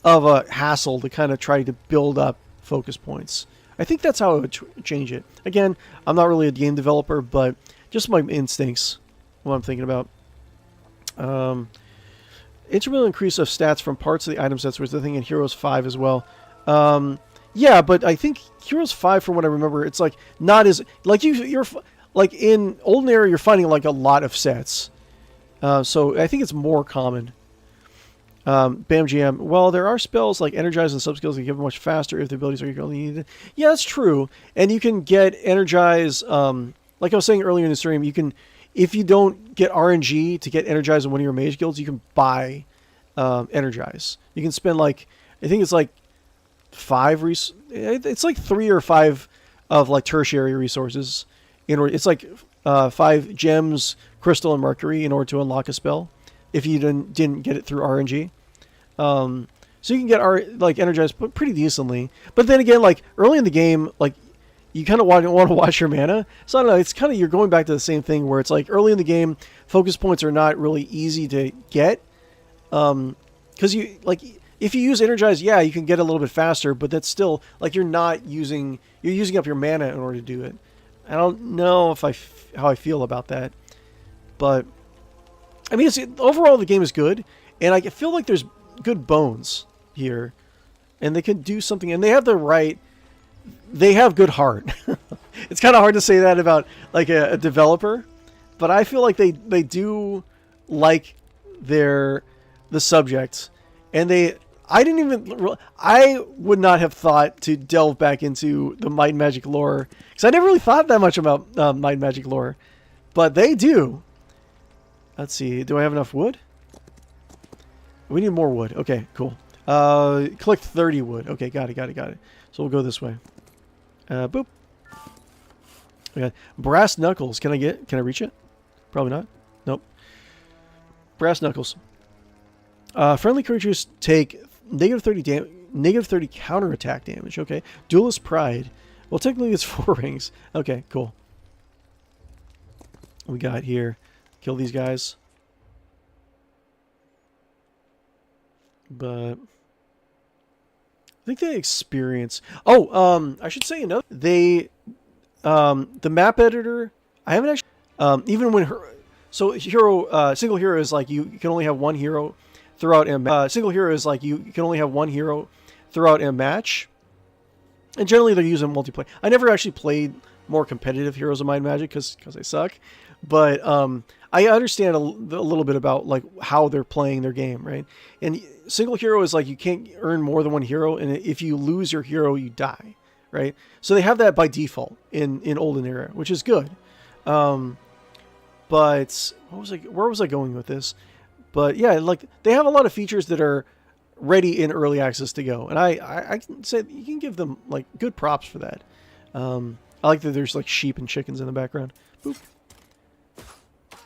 of a hassle to kind of try to build up focus points. I think that's how I would change it. Again, I'm not really a game developer, but just my instincts, what I'm thinking about. Incremental increase of stats from parts of the item sets was the thing in Heroes 5 as well. Yeah, but I think Heroes 5, from what I remember, it's like not as like you're like in Olden Era, you're finding like a lot of sets. So I think it's more common. Bam GM. Well, there are spells like Energize and sub-skills that give them much faster if the abilities are equally needed. Yeah, that's true. And you can get Energize, like I was saying earlier in the stream, you can, if you don't get RNG to get Energize in one of your mage guilds, you can buy Energize. You can spend like, I think it's like it's like 3 or 5 of like tertiary resources. In order, it's like 5 gems, crystal, and mercury in order to unlock a spell if you didn't get it through RNG. So you can get like Energize pretty decently. But then again, like early in the game, like you kind of want to watch your mana. So I don't know, it's kind of, you're going back to the same thing where it's like early in the game, focus points are not really easy to get. Because you, like, if you use Energize, yeah, you can get a little bit faster, but that's still, like, you're using up your mana in order to do it. I don't know how I feel about that. But, I mean, overall the game is good, and I feel like there's good bones here, and they can do something, and they have good heart. It's kind of hard to say that about like a developer, but I feel like they do like the subject, and I would not have thought to delve back into the Might and Magic lore, because I never really thought that much about Might and Magic lore, but they do. Let's see, do I have enough wood? We need more wood. Okay, cool. Collect 30 wood. Okay, got it. So we'll go this way. Boop. Okay. Brass knuckles. Can I reach it? Probably not. Nope. Brass knuckles. Friendly creatures take negative 30 counterattack damage. Okay. Duelist pride. Well, technically it's 4 rings. Okay, cool. We got here. Kill these guys. But I think they experience. Oh, I should say another. The map editor. I haven't actually. Even when single hero is like you can only have one hero throughout a single hero is like you can only have one hero throughout a match, and generally they're using multiplayer. I never actually played more competitive Heroes of Might and Magic because I suck, but I understand a little bit about like how they're playing their game, right? And single hero is like you can't earn more than one hero, and if you lose your hero, you die, right? So they have that by default in Olden Era, which is good. But where was I going with this? But yeah, like they have a lot of features that are ready in early access to go, and I can say you can give them like good props for that. I like that there's like sheep and chickens in the background. Boop.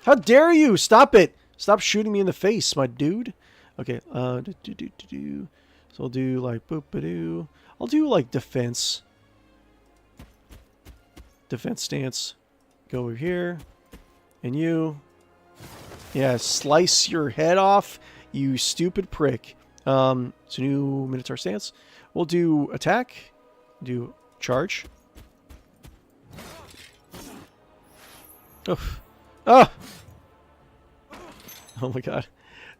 How dare you! Stop it! Stop shooting me in the face, my dude. Okay, So I'll do like boop-a-doo. I'll do like defense. Defense stance. Go over here. And you. Yeah, slice your head off, you stupid prick. So new Minotaur stance. We'll do attack. Do charge. Oof. Ah! Oh my god.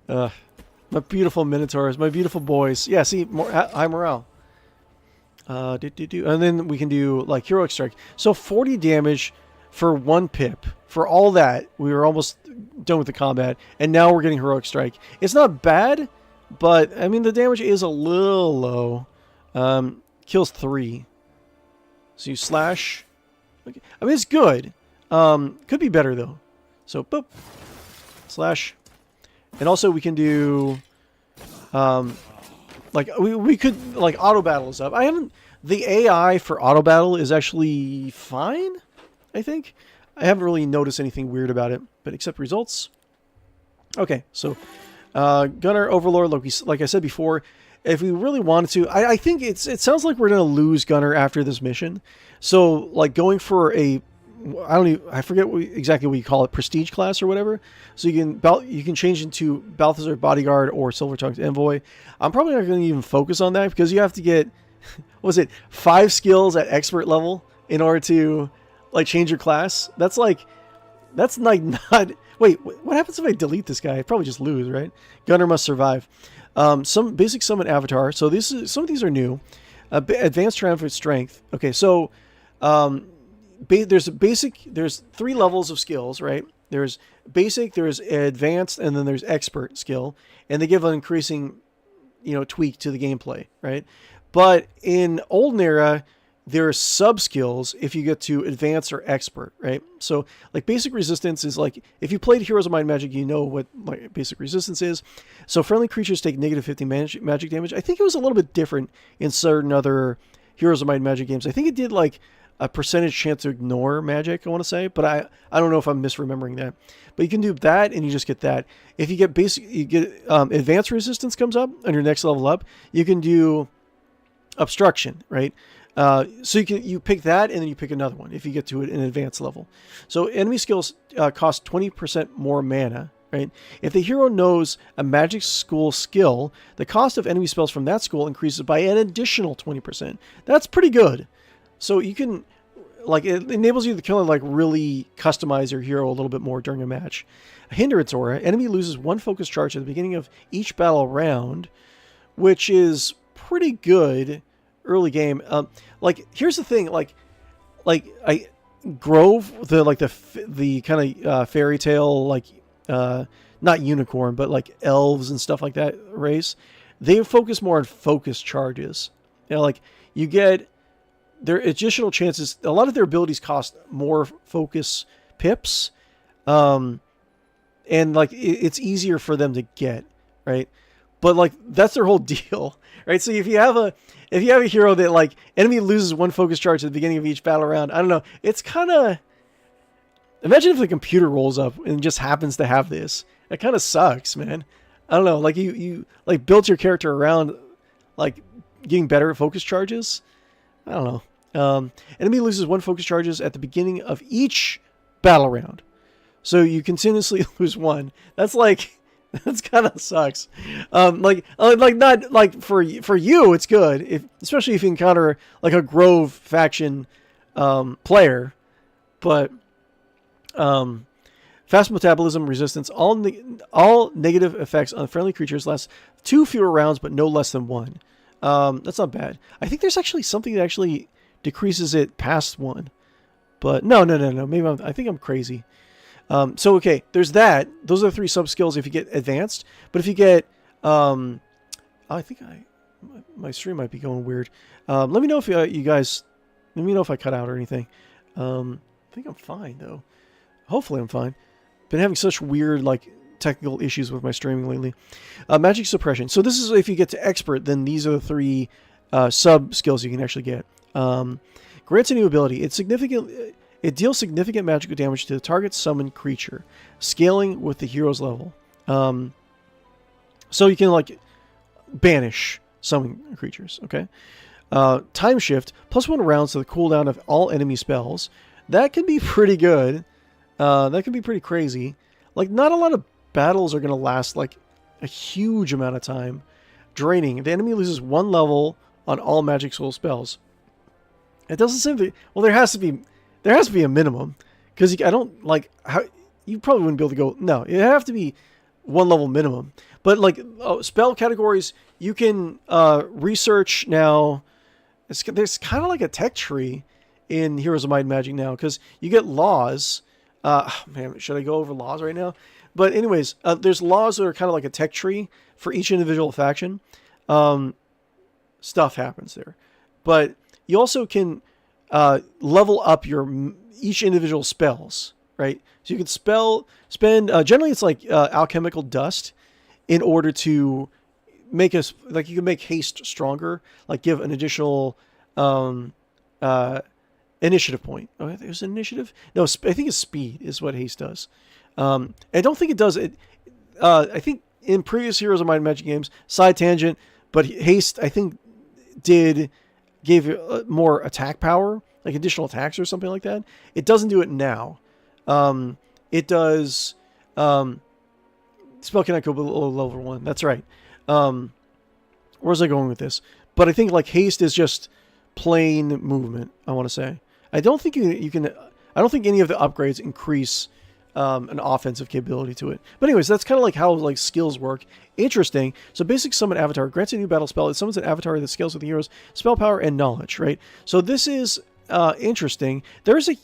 My beautiful Minotaurs, my beautiful boys. Yeah, see, high morale. And then we can do like Heroic Strike. So 40 damage for 1 pip. For all that, we were almost done with the combat, and now we're getting Heroic Strike. It's not bad, but I mean the damage is a little low. Kills 3. So you slash. Okay. I mean it's good. Could be better though. So boop. Slash. And also we can do like we could like auto battle is up. The AI for auto battle is actually fine, I think. I haven't really noticed anything weird about it, but accept results. Okay, so Gunner Overlord, like I said before, if we really wanted to, I think it sounds like we're gonna lose Gunner after this mission. So like going for I forget exactly what you call it, prestige class or whatever. So you can change into Balthazar Bodyguard or Silvertongue's Envoy. I'm probably not going to even focus on that because you have to get, what was it, 5 skills at expert level in order to like change your class. That's like not. Wait, what happens if I delete this guy? I probably just lose, right? Gunner must survive. Some basic summon avatar. So some of these are new. Advanced triumphant strength. Okay, so. There's 3 levels of skills, right? There's basic, there's advanced, and then there's expert skill, and they give an increasing, tweak to the gameplay, right? But in Olden Era, there are sub skills if you get to advanced or expert, right? So like basic resistance is like, if you played Heroes of Might and Magic, you know what like basic resistance is. So friendly creatures take negative 50 magic damage. I think it was a little bit different in certain other Heroes of Might and Magic games. I think it did like a percentage chance to ignore magic, I want to say, but I don't know if I'm misremembering that. But you can do that, and you just get that. If you get advanced resistance comes up on your next level up, you can do obstruction, right? So you pick that, and then you pick another one if you get to it in advanced level. So enemy skills cost 20% more mana, right? If the hero knows a magic school skill, the cost of enemy spells from that school increases by an additional 20%. That's pretty good. So you can, like, it enables you to kind of like really customize your hero a little bit more during a match. A hindrance aura. Enemy loses 1 focus charge at the beginning of each battle round, which is pretty good early game. Like, here's the thing. Like Grove, the kind of fairy tale, like, not unicorn, but like elves and stuff like that race, they focus more on focus charges. Like you get their additional chances. A lot of their abilities cost more focus pips, and like it's easier for them to get, right? But like that's their whole deal, right? So if you have a hero that like enemy loses 1 focus charge at the beginning of each battle round, I don't know. It's kind of, imagine if the computer rolls up and just happens to have this. That kind of sucks, man. I don't know. Like you like built your character around like getting better at focus charges. I don't know. Enemy loses 1 focus charges at the beginning of each battle round, so you continuously lose 1. That's kind of sucks. Like not like for you, it's good especially if you encounter like a Grove faction player, but fast metabolism, resistance, all negative effects on friendly creatures last 2 fewer rounds, but no less than 1. That's not bad. I think there's actually something that actually decreases it past 1, but no. Maybe I think I'm crazy. So okay, there's that. Those are the 3 sub skills if you get advanced. But if you get, I think my stream might be going weird. Let me know if you guys, let me know if I cut out or anything. I think I'm fine though. Hopefully I'm fine. Been having such weird like technical issues with my streaming lately. Magic suppression. So this is if you get to expert, then these are the 3 sub skills you can actually get. Grants a new ability. It deals significant magical damage to the target summoned creature, scaling with the hero's level. So you can like banish summon creatures. Okay. Time shift +1 rounds to the cooldown of all enemy spells. That can be pretty good. That can be pretty crazy. Like not a lot of battles are going to last like a huge amount of time. Draining. The enemy loses 1 level on all magic soul spells. It doesn't seem to. Well, there has to be a minimum, because I don't like how you probably wouldn't be able to go. No, it have to be 1 level minimum. But like spell categories, you can research now. There's kind of like a tech tree in Heroes of Might and Magic now, because you get laws. Man, should I go over laws right now? But anyways, there's laws that are kind of like a tech tree for each individual faction. Stuff happens there, but you also can level up each individual spells, right? So you can spend generally it's like alchemical dust in order to make us like you can make haste stronger, like give an additional initiative point. Oh, there's an initiative. No, I think it's speed is what haste does. I don't think it does it. I think in previous Heroes of Might and Magic games, side tangent, but haste, I think, gave you more attack power, like additional attacks or something like that. It doesn't do it now. It does. Spell cannot go below level 1. That's right. Where was I going with this? But I think like haste is just plain movement, I want to say. I don't think you can. I don't think any of the upgrades increase an offensive capability to it. But anyways, that's kind of like how like skills work. Interesting. So basic summon avatar grants a new battle spell. It summons an avatar that scales with the hero's spell power and knowledge. Right. So this is interesting. There's a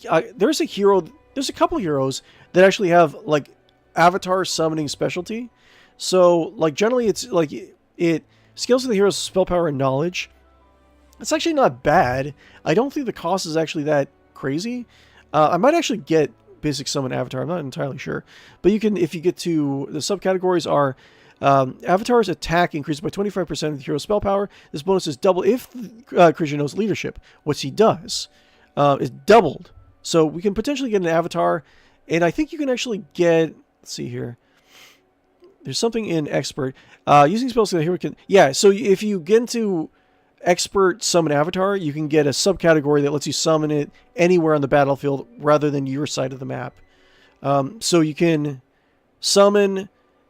hero. There's a couple heroes that actually have like avatar summoning specialty. So like generally it's like it scales with the hero's spell power and knowledge. It's actually not bad. I don't think the cost is actually that crazy. I might actually get basic summon avatar. I'm not entirely sure. But you can, if you get to the subcategories are avatar's attack increases by 25% of the hero's spell power. This bonus is double if the creature knows leadership. What he does is doubled. So we can potentially get an avatar. And I think you can actually get, let's see here. There's something in expert. Using spells so the hero can, yeah, so if you get into expert summon avatar, you can get a subcategory that lets you summon it anywhere on the battlefield rather than your side of the map. So you can summon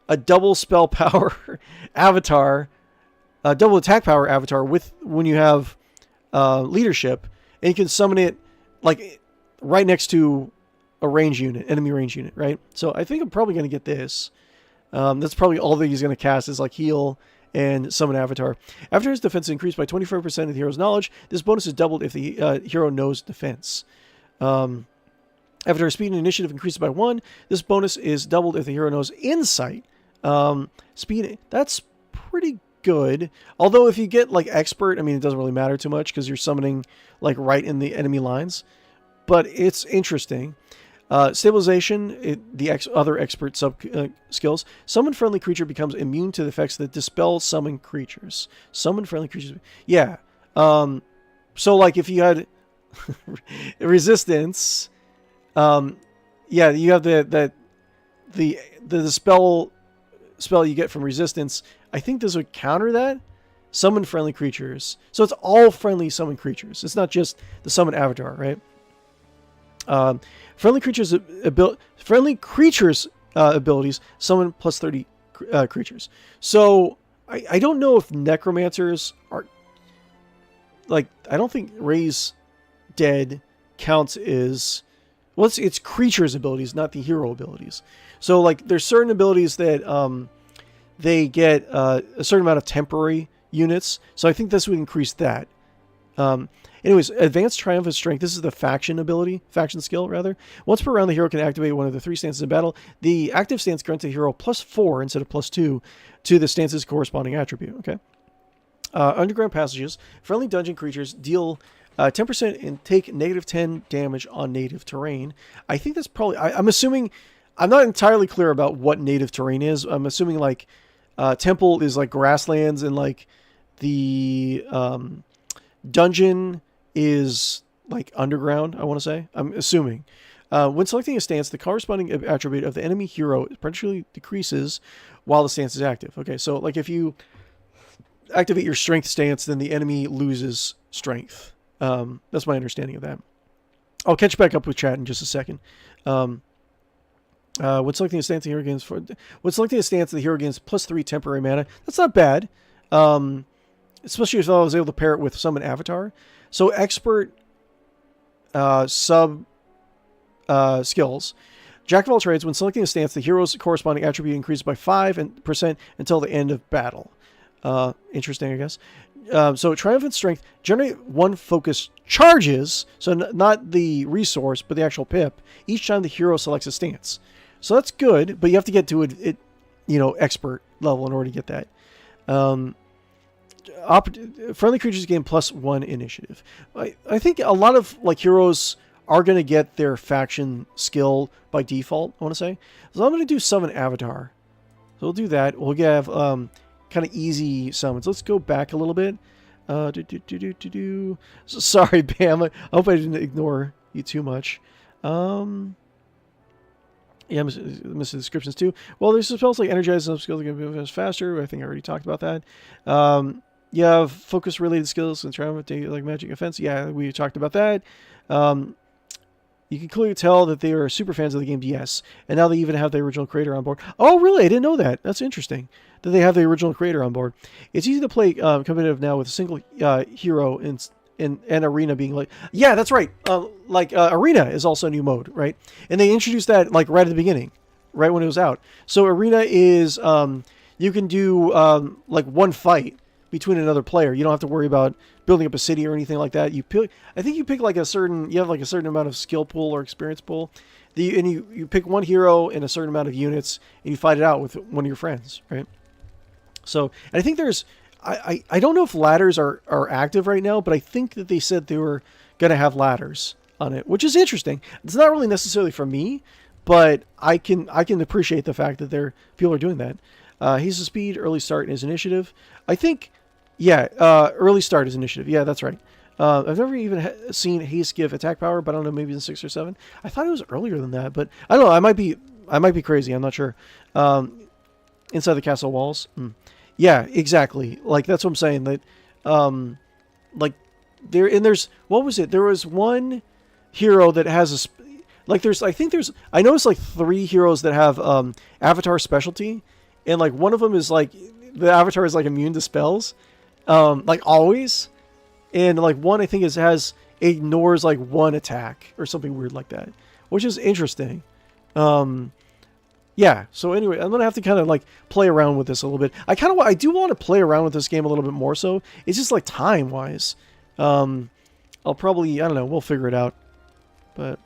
a double spell power avatar, a double attack power avatar with when you have leadership, and you can summon it like right next to a range unit, enemy range unit, right? So I think I'm probably going to get this. That's probably all that he's going to cast is like heal and summon avatar. Avatar's defense is increased by 25% of the hero's knowledge. This bonus is doubled if the hero knows defense. Avatar speed and initiative increases by 1. This bonus is doubled if the hero knows insight. Speed, that's pretty good. Although if you get like expert, I mean, it doesn't really matter too much because you're summoning like right in the enemy lines. But it's interesting. Stabilization, the other expert skills. Summon friendly creature becomes immune to the effects that dispel summon creatures. Summon friendly creatures. Yeah. So like if you had resistance, yeah, you have the spell you get from resistance. I think this would counter that. Summon friendly creatures. So it's all friendly summon creatures. It's not just the summon avatar, right? Friendly creatures abilities summon plus 30 creatures. So I don't know if necromancers are like, I don't think raise dead counts as, well, it's creatures abilities, not the hero abilities. So like there's certain abilities that they get a certain amount of temporary units. So I think this would increase that. Anyways, Advanced Triumphant Strength. This is the faction skill, rather. Once per round, the hero can activate one of the 3 stances in battle. The active stance grants the hero +4 instead of +2 to the stance's corresponding attribute. Okay. Underground Passages. Friendly dungeon creatures deal 10% and take -10 damage on native terrain. I think that's probably... I'm assuming... I'm not entirely clear about what native terrain is. I'm assuming like temple is like grasslands and like the dungeon is like underground, I want to say. I'm assuming. When selecting a stance, the corresponding attribute of the enemy hero potentially decreases while the stance is active. Okay, so like if you activate your strength stance, then the enemy loses strength. That's my understanding of that. I'll catch back up with chat in just a second. When selecting a stance, the hero gains +3 temporary mana. That's not bad. Especially if I was able to pair it with summon avatar. So expert skills. Jack of all trades. When selecting a stance, the hero's corresponding attribute increases by 5% until the end of battle. Interesting, I guess. So Triumphant Strength. Generate 1 focus charges. So not the resource, but the actual pip. Each time the hero selects a stance. So that's good, but you have to get to it expert level in order to get that. Friendly creatures gain +1 initiative. I think a lot of like heroes are going to get their faction skill by default, I want to say. So I'm going to do summon avatar. So we'll do that. We'll have kind of easy summons. Let's go back a little bit. Sorry, Bam. I hope I didn't ignore you too much. Yeah, miss the descriptions too. Well, there's spells like energize some skills that can move faster. I think I already talked about that. You have focus-related skills and trauma like magic offense. Yeah, we talked about that. You can clearly tell that they are super fans of the game, yes. And now they even have the original creator on board. Oh, really? I didn't know that. That's interesting that they have the original creator on board. It's easy to play competitive now with a single hero in Arena being like... Yeah, that's right. Arena is also a new mode, right? And they introduced that like right at the beginning, right when it was out. So Arena is... you can do like one fight between another player. You don't have to worry about building up a city or anything like that. I think you pick like you have like a certain amount of skill pool or experience pool. And you pick one hero and a certain amount of units and you fight it out with one of your friends, right? So, and I think there's, I don't know if ladders are active right now, but I think that they said they were going to have ladders on it, which is interesting. It's not really necessarily for me, but I can appreciate the fact that people are doing that. He's a speed, early start in his initiative. I think, yeah, early start is initiative. Yeah, that's right. I've never even seen haste give attack power, but I don't know, maybe in 6 or 7. I thought it was earlier than that, but I don't know. I might be crazy. I'm not sure. Inside the castle walls. Yeah, exactly. Like that's what I'm saying. That, like there's what was it? There was one hero that has I noticed like 3 heroes that have avatar specialty. And like one of them is like the avatar is like immune to spells, like always, and like one I think ignores like 1 attack or something weird like that, which is interesting. Yeah. So anyway, I'm gonna have to kind of like play around with this a little bit. I do want to play around with this game a little bit more. So it's just like time wise, I'll probably I don't know. We'll figure it out, but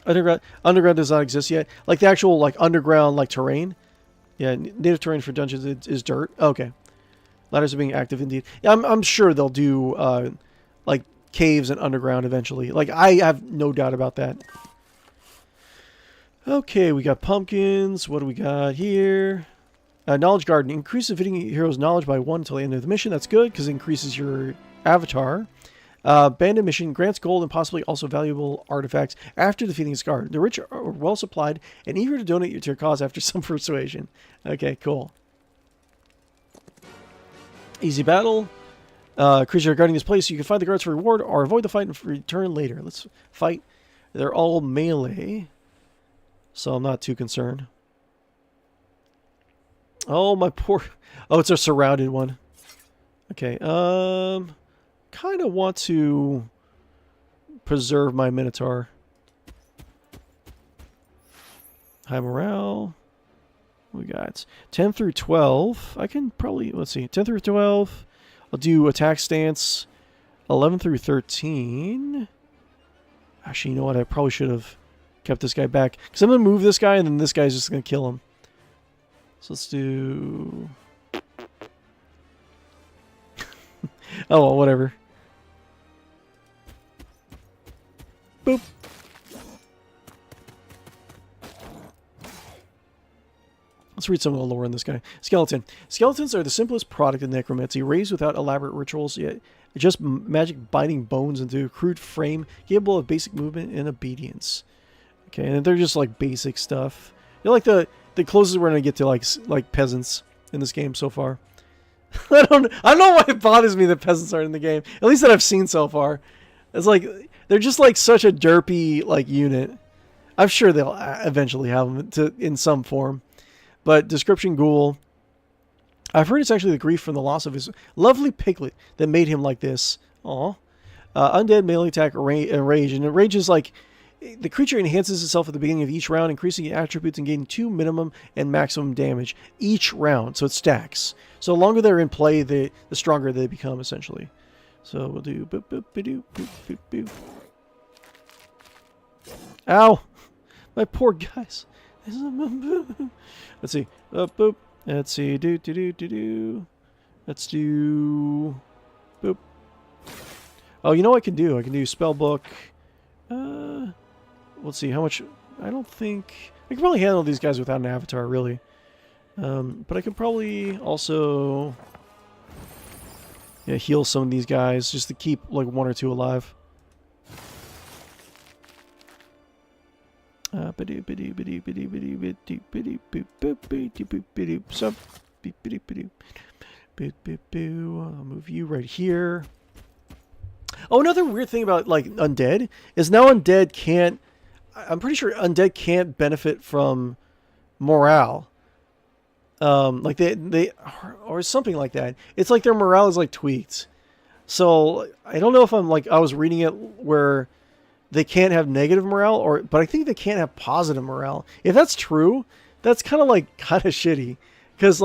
underground does not exist yet. Like the actual like underground like terrain. Yeah, native terrain for dungeons is dirt. Okay. Ladders are being active indeed. Yeah, I'm sure they'll do like caves and underground eventually. Like I have no doubt about that. Okay, we got pumpkins. What do we got here? Knowledge Garden. Increase the fitting hero's knowledge by 1 until the end of the mission. That's good because it increases your avatar. Bandit mission grants gold and possibly also valuable artifacts after defeating its guard. The rich are well supplied and eager to donate to your cause after some persuasion. Okay, cool. Easy battle. Creature guarding this place. You can fight the guards for reward or avoid the fight and return later. Let's fight. They're all melee, so I'm not too concerned. Oh, my poor... Oh, it's a surrounded one. Okay, kind of want to preserve my Minotaur. High morale. We got 10 through 12. I can probably, let's see, 10 through 12. I'll do attack stance 11 through 13. Actually, you know what? I probably should have kept this guy back. Because I'm going to move this guy and then this guy's just going to kill him. So let's do... Oh, well, whatever. Boop. Let's read some of the lore in this guy. Skeleton. Skeletons are the simplest product of necromancy, raised without elaborate rituals, yet just magic binding bones into a crude frame, capable of basic movement and obedience. Okay, and they're just like basic stuff. They're like the closest we're gonna get to like peasants in this game so far. I don't know why it bothers me that peasants aren't in the game. At least that I've seen so far. It's like they're just like such a derpy like unit. I'm sure they'll eventually have them in some form. But description ghoul. I've heard it's actually the grief from the loss of his lovely piglet that made him like this. Aw. Undead melee attack and rage. And rage is like the creature enhances itself at the beginning of each round, increasing attributes and gaining 2 minimum and maximum damage each round. So it stacks. So the longer they're in play, the stronger they become, essentially. So we'll do boop, boop, boop, boop, boop, boop. Ow! My poor guys. Let's see. Boop. Let's see. Do. Let's do. Boop. Oh, you know what I can do? I can do spell book. Let's see how much. I don't think I can probably handle these guys without an avatar, really. But I could probably also heal some of these guys just to keep like 1 or 2 alive. I'll move you right here. Oh, another weird thing about like undead is now undead can't. I'm pretty sure undead can't benefit from morale. Like they or something like that. It's like their morale is like tweaked. So I don't know if I was reading it where they can't have negative morale, but I think they can't have positive morale. If that's true, that's kind of shitty, because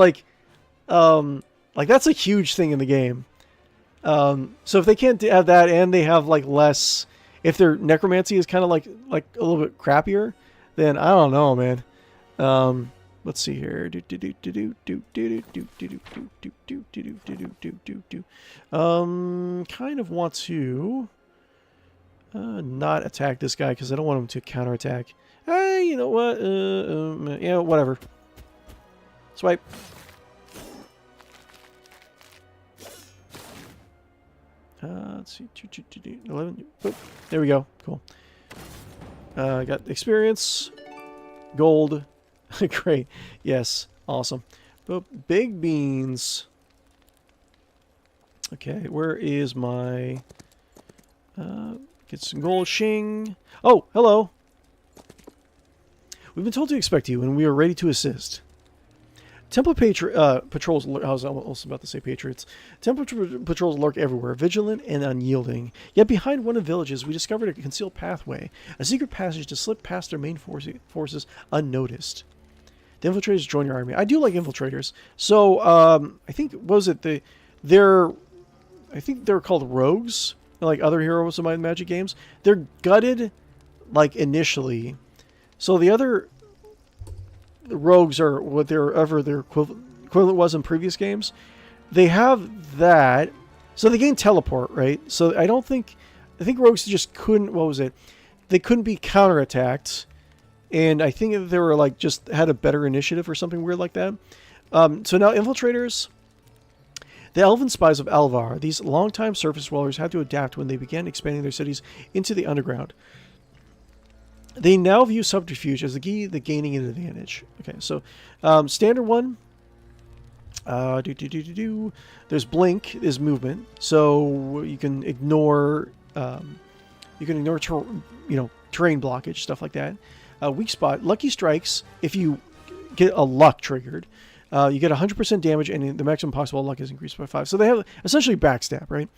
that's a huge thing in the game. So if they can't have that, and they have less, if their necromancy is kind of like a little bit crappier, then I don't know, man. Let's see here. Kind of want to not attack this guy because I don't want him to counterattack. Hey, you know what? Yeah, whatever. Swipe. Let's see. 11. Boop. There we go. Cool. Got experience. Gold. Great. Yes. Awesome. Boop. Big beans. Okay. Where is my... get some gold. Shing. Oh, hello. We've been told to expect you, and we are ready to assist. Temple patrols... I was also about to say patriots. Temple patrols lurk everywhere, vigilant and unyielding. Yet behind one of the villages, we discovered a concealed pathway, a secret passage to slip past their main forces unnoticed. The infiltrators join your army. I do like infiltrators. So, I think, what was it? I think they're called rogues, like other heroes of my Magic games. They're gutted, initially. So the other rogues are whatever their equivalent was in previous games. They have that. So they gain teleport, right? So I think rogues just couldn't, what was it? They couldn't be counterattacked. And I think they were just had a better initiative or something weird like that. So now infiltrators, the elven spies of Alvar, these longtime surface dwellers had to adapt when they began expanding their cities into the underground. They now view subterfuge as the key to gaining an advantage. Okay, so standard one. There's blink is movement, so you can ignore terrain blockage, stuff like that. Weak spot, lucky strikes. If you get a luck triggered, you get 100% damage, and the maximum possible luck is increased by 5. So they have essentially backstab, right?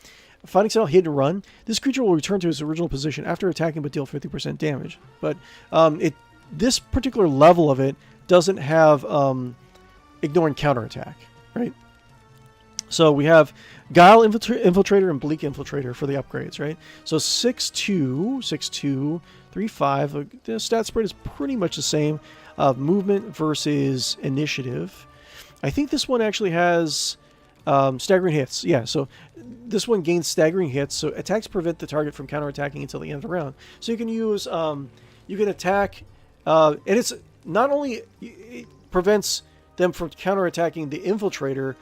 Fighting style, hit and run. This creature will return to its original position after attacking, but deal 50% damage. But this particular level of it doesn't have ignoring counterattack, right? So we have Guile Infiltrator and Bleak Infiltrator for the upgrades, right? So 6-2, 6-2, 3-5. The stat spread is pretty much the same. Movement versus initiative. I think this one actually has staggering hits. Yeah, so this one gains staggering hits. So attacks prevent the target from counterattacking until the end of the round. So you can use, you can attack, and it's not only it prevents them from counterattacking the infiltrator,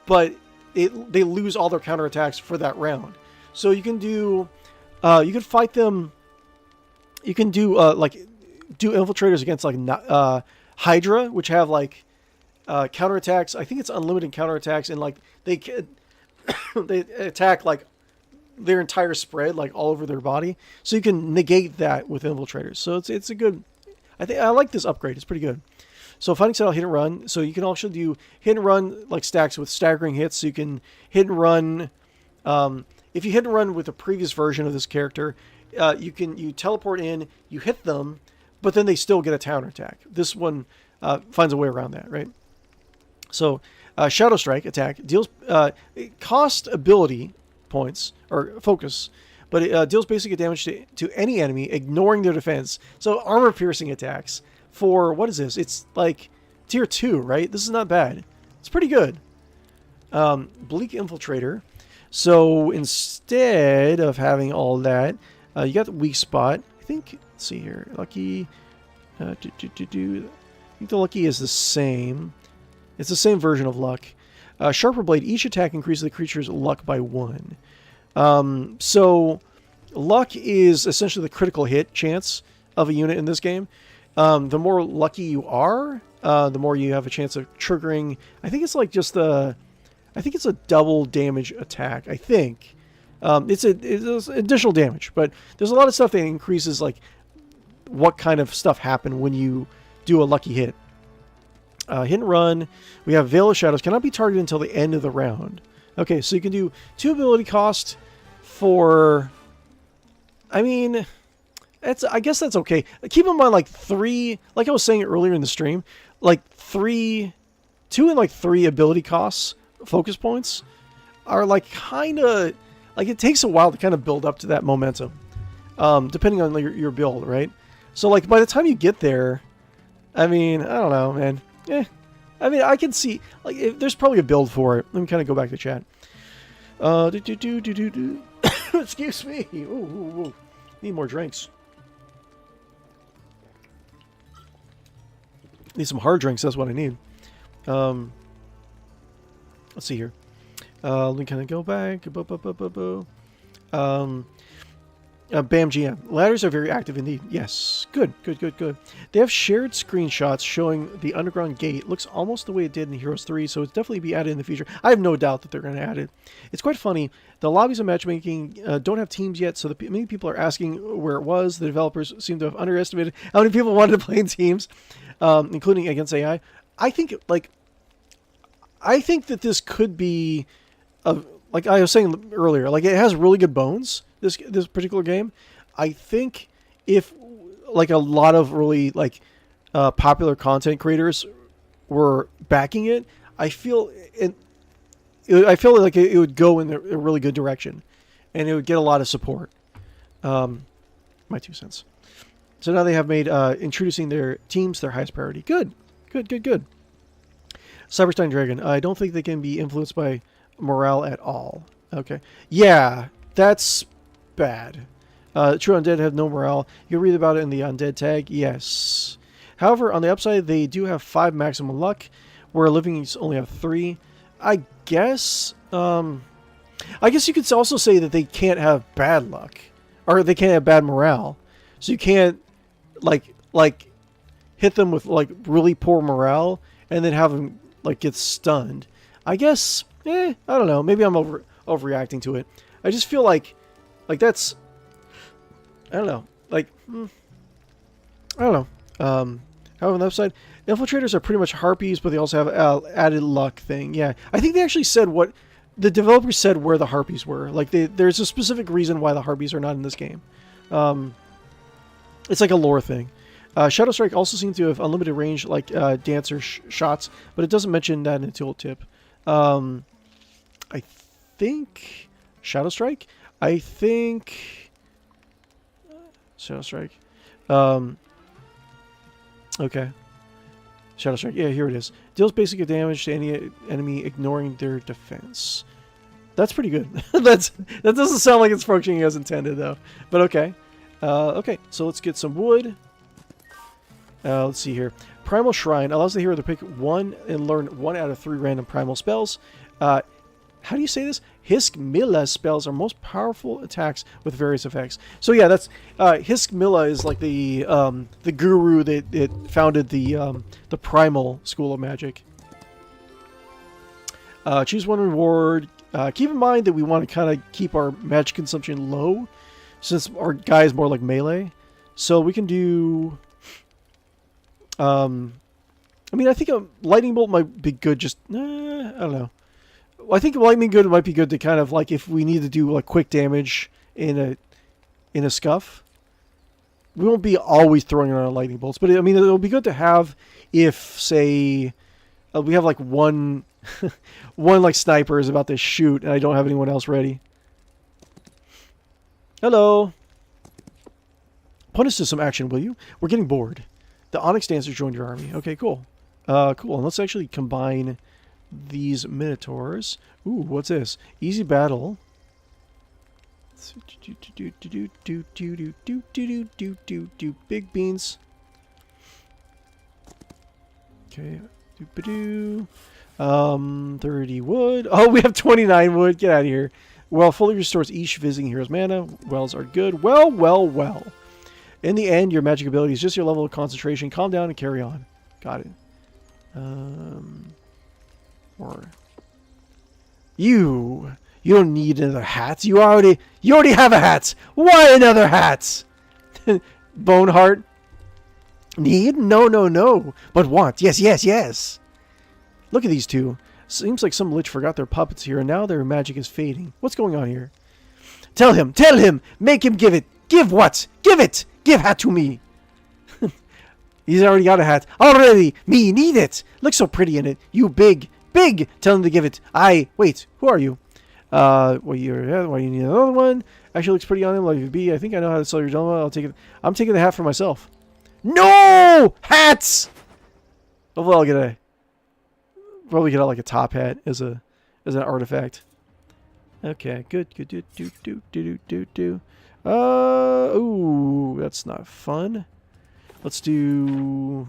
but they lose all their counterattacks for that round. So you can do, you can fight them. You can do do infiltrators against Hydra, which have counterattacks. I think it's unlimited counterattacks, and they can they attack their entire spread all over their body. So you can negate that with infiltrators. So it's a good. I like this upgrade. It's pretty good. So fighting style, hit and run. So you can also do hit and run stacks with staggering hits. So you can hit and run. If you hit and run with the previous version of this character, you teleport in, you hit them, but then they still get a counterattack. This one finds a way around that, right? So Shadow Strike attack deals it costs ability points or focus, but it deals basic damage to any enemy, ignoring their defense. So armor piercing attacks for, what is this? It's tier 2, right? This is not bad. It's pretty good. Bleak Infiltrator. So instead of having all that, you got the weak spot. I think, let's see here. Lucky. I think the lucky is the same. It's the same version of luck. Sharper Blade. Each attack increases the creature's luck by 1. So luck is essentially the critical hit chance of a unit in this game. The more lucky you are, the more you have a chance of triggering. I think it's just the I think it's a double damage attack. I think it's additional damage, but there's a lot of stuff that increases like what kind of stuff happen when you do a lucky hit. Hit and run. We have Veil of Shadows. Cannot be targeted until the end of the round. Okay, so you can do 2 ability cost for... I mean, I guess that's okay. Keep in mind, like 3... Like I was saying earlier in the stream, like 2 and like 3 ability costs, focus points, are like kind of... Like it takes a while to kind of build up to that momentum, depending on your build, right? So like by the time you get there, I mean, I don't know, man. I mean, I can see, like, there's probably a build for it. Let me kind of go back to chat. Excuse me. Ooh. Need more drinks. Need some hard drinks. That's what I need. Let's see here. Let me kind of go back. BAM GM. Ladders are very active indeed. Yes. Good. They have shared screenshots showing the underground gate. Looks almost the way it did in Heroes 3, so it's definitely be added in the future. I have no doubt that they're going to add it. It's quite funny. The lobbies of matchmaking don't have teams yet, so many people are asking where it was. The developers seem to have underestimated how many people wanted to play in teams, including against AI. I think that this could be, like I was saying earlier, like it has really good bones. This particular game, I think if like a lot of really like popular content creators were backing it, I feel like it would go in a really good direction, and it would get a lot of support. My 2 cents. So now they have made introducing their teams their highest priority. Good. Cyberstein Dragon. I don't think they can be influenced by morale at all. Okay. Yeah, that's bad. True Undead have no morale. You can read about it in the Undead tag. Yes. However, on the upside, they do have 5 maximum luck, where livings only have 3. I guess you could also say that they can't have bad luck, or they can't have bad morale. So you can't like hit them with like really poor morale and then have them like get stunned. I guess I don't know. Maybe I'm overreacting to it. I just feel like that's, I don't know. Like, I don't know. However, on the upside, infiltrators are pretty much harpies, but they also have added luck thing. Yeah, I think they actually said what the developers said where the harpies were. Like, there's a specific reason why the harpies are not in this game. It's like a lore thing. Shadow Strike also seems to have unlimited range, like dancer shots, but it doesn't mention that in the tooltip. I think Shadow Strike. Shadow Strike. Okay. Shadow Strike. Yeah, here it is. Deals basic damage to any enemy ignoring their defense. That's pretty good. That doesn't sound like it's functioning as intended, though. But okay. Okay, so let's get some wood. Let's see here. Primal Shrine allows the hero to pick 1 and learn 1 out of 3 random primal spells. How do you say this? 𝔒𝔩𝔡𝔢𝔫 spells are most powerful attacks with various effects. So yeah, that's 𝔒𝔩𝔡𝔢𝔫 is like the guru that founded the primal school of magic. Choose 1 reward. Keep in mind that we want to kind of keep our magic consumption low, since our guy is more like melee. So we can do. I mean, I think a lightning bolt might be good. Just I don't know. I think lightning good might be good to kind of like if we need to do like quick damage in a scuff. We won't be always throwing around lightning bolts, but I mean it'll be good to have if say we have like one like sniper is about to shoot and I don't have anyone else ready. Hello. Point us to some action, will you? We're getting bored. The Onyx Dancers joined your army. Okay, cool. Cool. And let's actually combine these Minotaurs. Ooh, what's this? Easy battle. Big beans. Okay. 30 wood. Oh, we have 29 wood. Get out of here. Well, fully restores each visiting hero's mana. Wells are good. Well. In the end, your magic ability is just your level of concentration. Calm down and carry on. Got it. Or You don't need another hat. You already have a hat. Why another hat? Boneheart. Need? No, no, no. But want. Yes, yes, yes. Look at these two. Seems like some lich forgot their puppets here, and now their magic is fading. What's going on here? Tell him! Make him give it! Give what? Give it! Give hat to me! He's already got a hat. Already! Me need it! Looks so pretty in it. You big! Big! Tell him to give it. Wait, who are you? Why you need another one? Actually looks pretty on him, like you be. I think I know how to sell your dilemma. I'll take it. I'm taking the hat for myself. No! Hats! Hopefully I'll get probably get like a top hat as an artifact. Okay, good. Ooh, that's not fun. Let's do.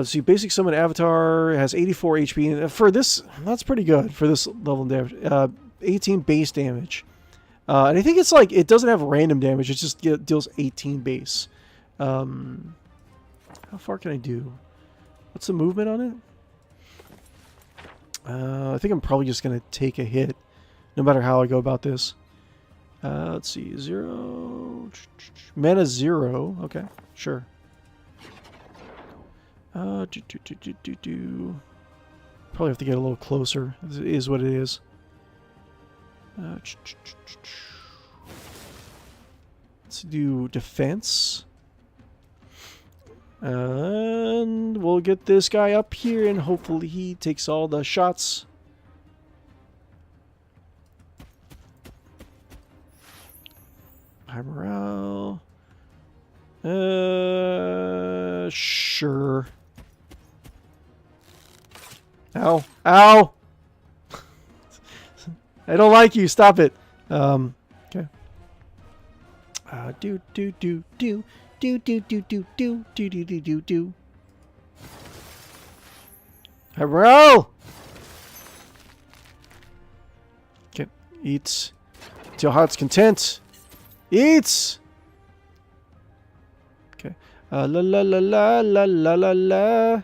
See, basic summon avatar has 84 HP. For this, that's pretty good for this level of damage. 18 base damage. And I think it's like, it doesn't have random damage. It just deals 18 base. How far can I do? What's the movement on it? I think I'm probably just going to take a hit, no matter how I go about this. Let's see, 0. Mana 0. Okay, sure. Probably have to get a little closer. It is what it is. Let's do defense. And we'll get this guy up here, and hopefully he takes all the shots. High morale. Sure. Ow. Ow! I don't like you. Stop it. Okay. Do. Hello! Okay. Eat. To your heart's content. Eat! Okay. La la la la la la la la.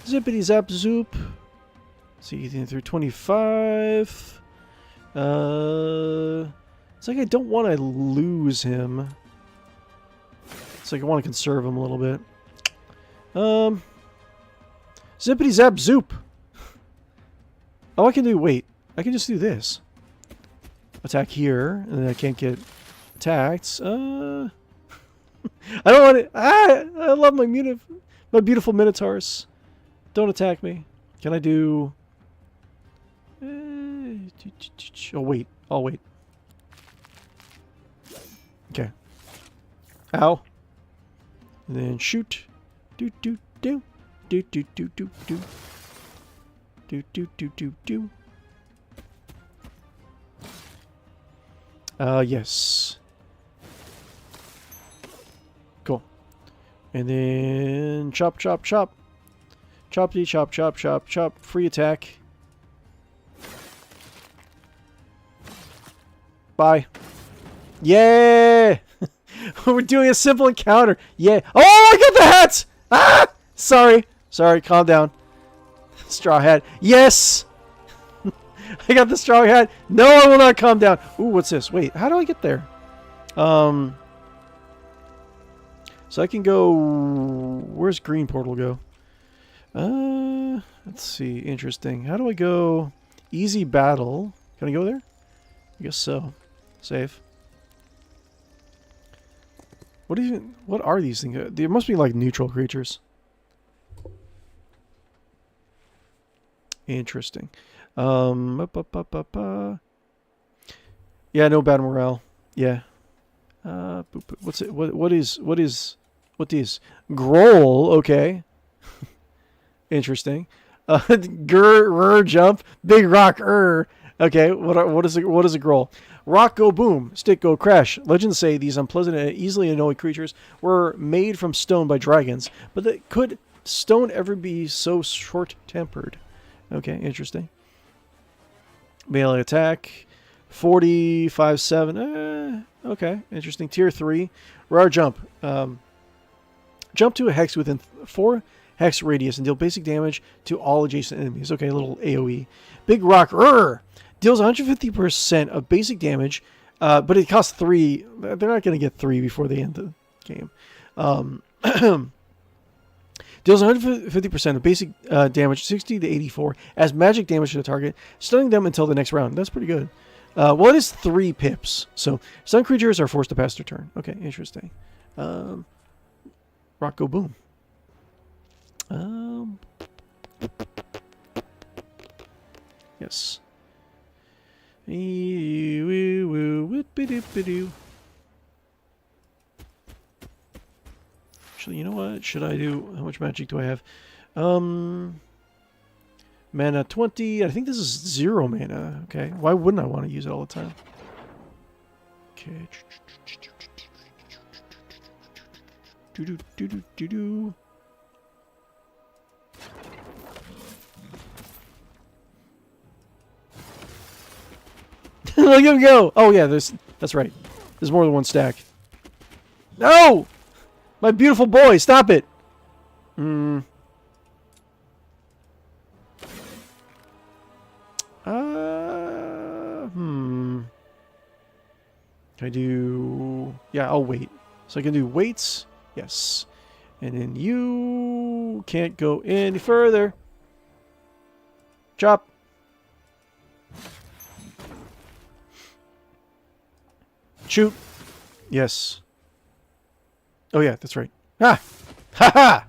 Zippity zap zoop. See, eating through 25. It's like I don't want to lose him. It's like I want to conserve him a little bit. Zippity zap zoop. Oh, I can do. Wait, I can just do this. Attack here, and then I can't get attacked. I don't want it. I love my beautiful minotaurs. Don't attack me. Can I do? Oh wait. I'll wait. Okay. Ow. And then shoot. Do. Yes. Cool. And then chop. Choppity chop. Free attack. Bye. Yeah! We're doing a simple encounter. Yeah. Oh, I got the hats! Ah! Sorry, calm down. Straw hat. Yes! I got the straw hat. No, I will not calm down. Ooh, what's this? Wait, how do I get there? So I can go... Where's green portal go? Let's see. Interesting. How do I go? Easy battle. Can I go there? I guess so. Save. What are these things? There must be like neutral creatures. Interesting. Yeah, no bad morale. Yeah. What's it? What is? Growl. Okay. Interesting. Jump. Big rock. Okay. What is a growl? Rock go boom, stick go crash. Legends say these unpleasant and easily annoying creatures were made from stone by dragons, but could stone ever be so short-tempered? Okay, interesting. Melee attack, 45-7. Okay, interesting. Tier 3, rare jump. Jump to a hex within 4 hex radius and deal basic damage to all adjacent enemies. Okay, a little AoE. Big Rock deals 150% of basic damage, but it costs 3. They're not going to get 3 before they end the game. Deals 150% of basic damage, 60 to 84, as magic damage to the target, stunning them until the next round. That's pretty good. Well, it is 3 pips. So, stun creatures are forced to pass their turn. Okay, interesting. Rock go boom. Yes. Actually, you know what? Should I do... How much magic do I have? Mana 20. I think this is 0 mana. Okay. Why wouldn't I want to use it all the time? Okay. Do-do-do-do-do-do. Look at him go! Oh yeah, that's right. There's more than one stack. No! My beautiful boy, stop it! Can I do... Yeah, I'll wait. So I can do weights. Yes. And then you can't go any further. Chop. Shoot. Yes. Oh yeah, that's right. Ah! Ha ha!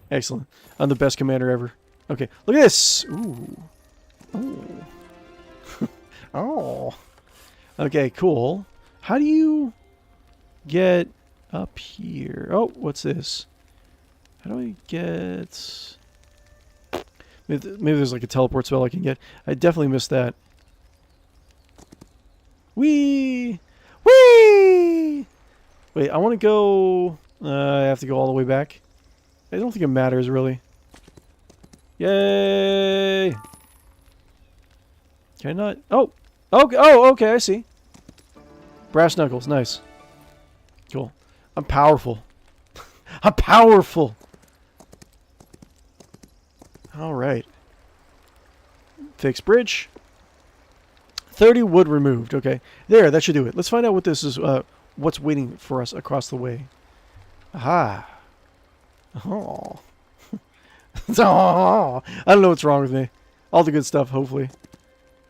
Excellent. I'm the best commander ever. Okay, look at this! Ooh. Oh. Oh. Okay, cool. How do you get up here? Oh, what's this? How do I get... Maybe there's like a teleport spell I can get. I definitely missed that. Whee! Whee! Wait, I want to go... I have to go all the way back. I don't think it matters, really. Yay! Can I not... Oh! Okay, oh, okay, I see. Brass knuckles, nice. Cool. I'm powerful. I'm powerful! Alright. Fixed bridge. 30 wood removed. Okay. There, that should do it. Let's find out what this is, what's waiting for us across the way. Aha. Oh. Oh. I don't know what's wrong with me. All the good stuff, hopefully.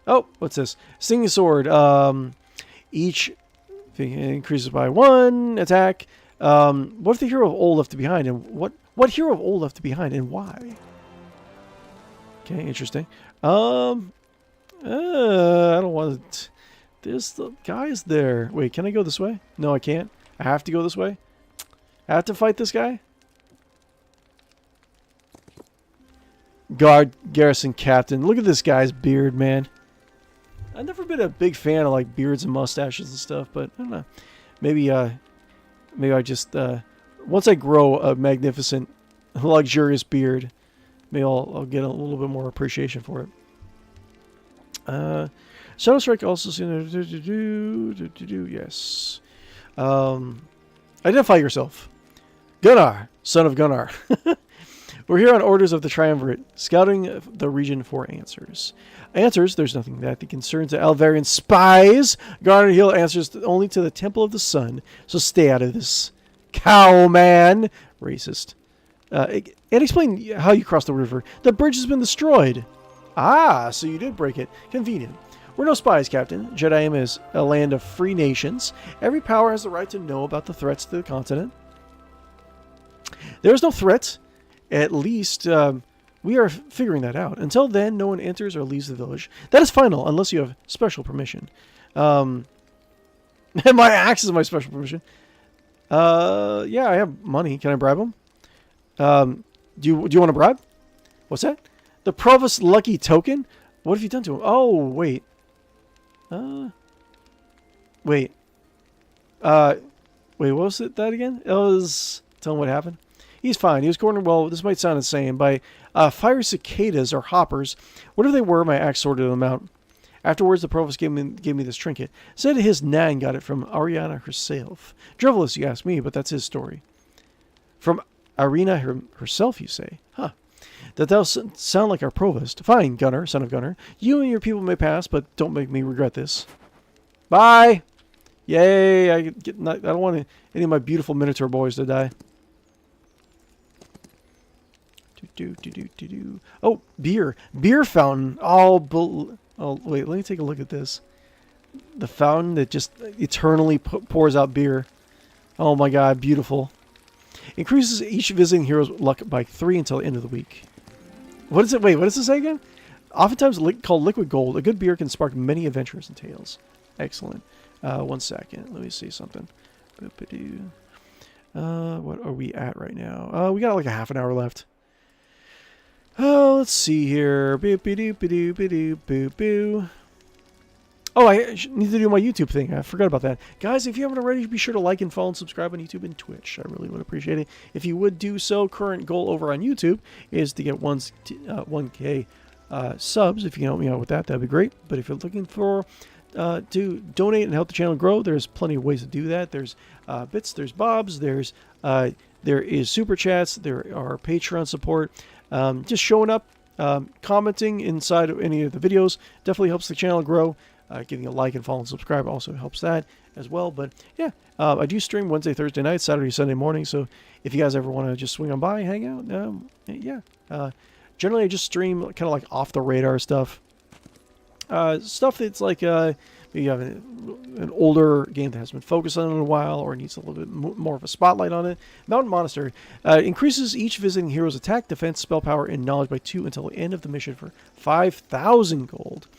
Oh, what's this? Stinging sword. Each thing increases by 1 attack. What if the hero of old left behind? And what hero of old left behind and why? Okay, interesting. I don't want to... There's the guys there. Wait, can I go this way? No, I can't. I have to go this way? I have to fight this guy? Guard garrison captain. Look at this guy's beard, man. I've never been a big fan of like beards and mustaches and stuff, but I don't know. Maybe I just once I grow a magnificent, luxurious beard, maybe I'll get a little bit more appreciation for it. Shadow Strike also seen. Yes. Identify yourself. Gunnar, son of Gunnar. We're here on orders of the Triumvirate, scouting the region for answers. Answers, there's nothing that concerns the Alvarian spies. Garner Hill answers only to the Temple of the Sun, so stay out of this. Cow man. Racist. And explain how you crossed the river. The bridge has been destroyed. Ah, so you did break it. Convenient. We're no spies, Captain. Jedium is a land of free nations. Every power has the right to know about the threats to the continent. There is no threat. At least, we are figuring that out. Until then, no one enters or leaves the village. That is final, unless you have special permission. My axe is my special permission. Yeah, I have money. Can I bribe him? Do you want to bribe? What's that? The Provost's lucky token? What have you done to him? Oh, wait. Wait. Wait, what was it that again? It was... Tell him what happened. He's fine. He was cornered. Well, this might sound insane. By fire cicadas or hoppers. Whatever they were, my axe sorted them out. Afterwards, the provost gave me this trinket. Said his nan got it from Ariana herself. Drivelous, you ask me, but that's his story. From Irina herself, you say? Huh. That thou sound like our provost. Fine, Gunner, son of Gunner. You and your people may pass, but don't make me regret this. Bye! Yay! I don't want any of my beautiful Minotaur boys to die. Oh, beer. Beer fountain. Oh, wait, let me take a look at this. The fountain that just eternally pours out beer. Oh my god, beautiful. Increases each visiting hero's luck by 3 until the end of the week. What is it? Wait, what does it say again? Oftentimes called liquid gold, a good beer can spark many adventures and tales. Excellent. 1 second. Let me see something. What are we at right now? We got like a half an hour left. Oh, let's see here. Oh, I need to do my YouTube thing. I forgot about that. Guys, if you haven't already, be sure to like and follow and subscribe on YouTube and Twitch. I really would appreciate it. If you would do so, current goal over on YouTube is to get 1K subs. If you can help me out with that, that'd be great. But if you're looking for to donate and help the channel grow, there's plenty of ways to do that. There's bits, there's bobs, there is super chats, there are Patreon support. Just showing up, commenting inside of any of the videos definitely helps the channel grow. Giving a like and follow and subscribe also helps that as well. But yeah, I do stream Wednesday, Thursday night, Saturday, Sunday morning. So if you guys ever want to just swing on by, hang out, yeah. Generally, I just stream kind of like off the radar stuff. Stuff that's like maybe you have an older game that hasn't been focused on in a while or needs a little bit more of a spotlight on it. Mountain Monastery increases each visiting hero's attack, defense, spell power, and knowledge by 2 until the end of the mission for 5,000 gold.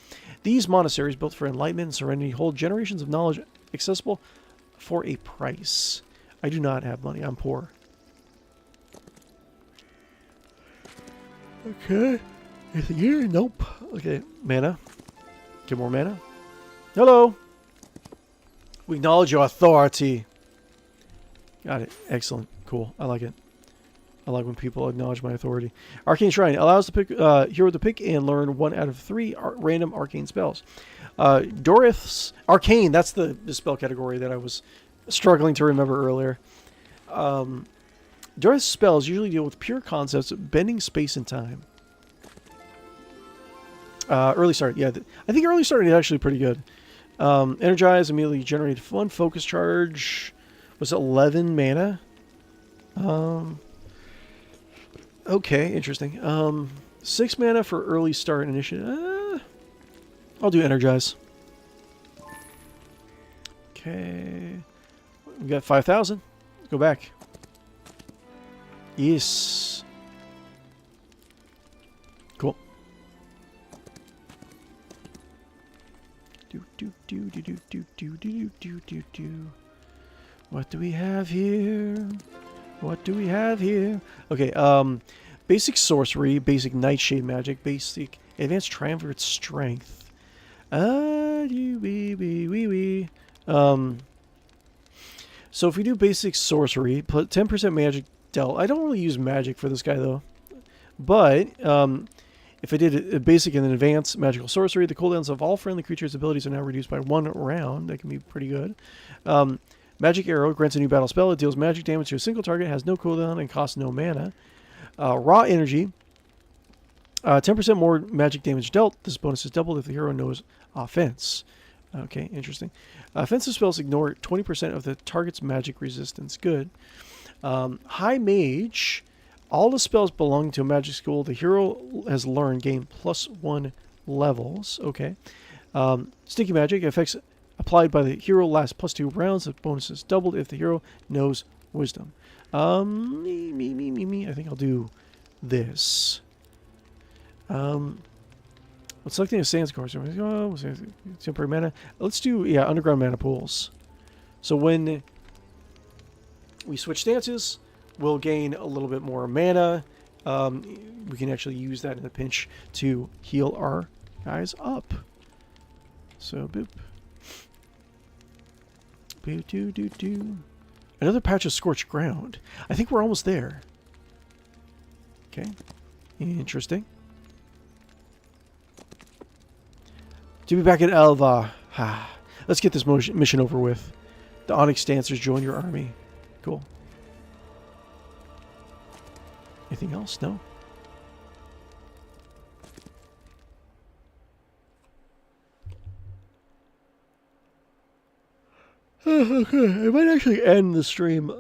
These monasteries, built for enlightenment and serenity, hold generations of knowledge accessible for a price. I do not have money. I'm poor. Okay. Anything here? Nope. Okay. Mana. Get more mana. Hello. We acknowledge your authority. Got it. Excellent. Cool. I like it. I like when people acknowledge my authority. Arcane Shrine allows the hero to pick and learn 1 out of 3 random arcane spells. Dorith's Arcane, that's the spell category that I was struggling to remember earlier. Dorith's spells usually deal with pure concepts, bending space and time. Early start, yeah. I think early start is actually pretty good. Energize, immediately generate 1 focus charge. Was it 11 mana? Okay, interesting. 6 mana for early start initiative. I'll do Energize. Okay. We got 5,000. Let's go back. Yes. Cool. What do we have here? What do we have here? Okay, basic sorcery, basic nightshade magic, basic advanced triumvirate strength. So if we do basic sorcery, put 10% magic dealt. I don't really use magic for this guy though. But if I did a basic and an advanced magical sorcery, the cooldowns of all friendly creatures' abilities are now reduced by 1 round. That can be pretty good. Magic Arrow grants a new battle spell. It deals magic damage to a single target, has no cooldown, and costs no mana. Raw Energy. 10% more magic damage dealt. This bonus is doubled if the hero knows offense. Okay, interesting. Offensive spells ignore 20% of the target's magic resistance. Good. High Mage. All the spells belonging to a magic school the hero has learned gain +1 levels. Okay. Sticky Magic. Effects applied by the hero last +2 rounds. The bonus is doubled if the hero knows wisdom. I think I'll do this. Selecting a Sans card. Temporary mana. Let's do, yeah, Underground Mana Pools. So when we switch stances, we'll gain a little bit more mana. We can actually use that in a pinch to heal our guys up. So, boop. Another patch of Scorched Ground. I think we're almost there. Okay. Interesting. To be back at Elva. Let's get this mission over with. The Onyx Dancers join your army. Cool. Anything else? No? Okay, I might actually end the stream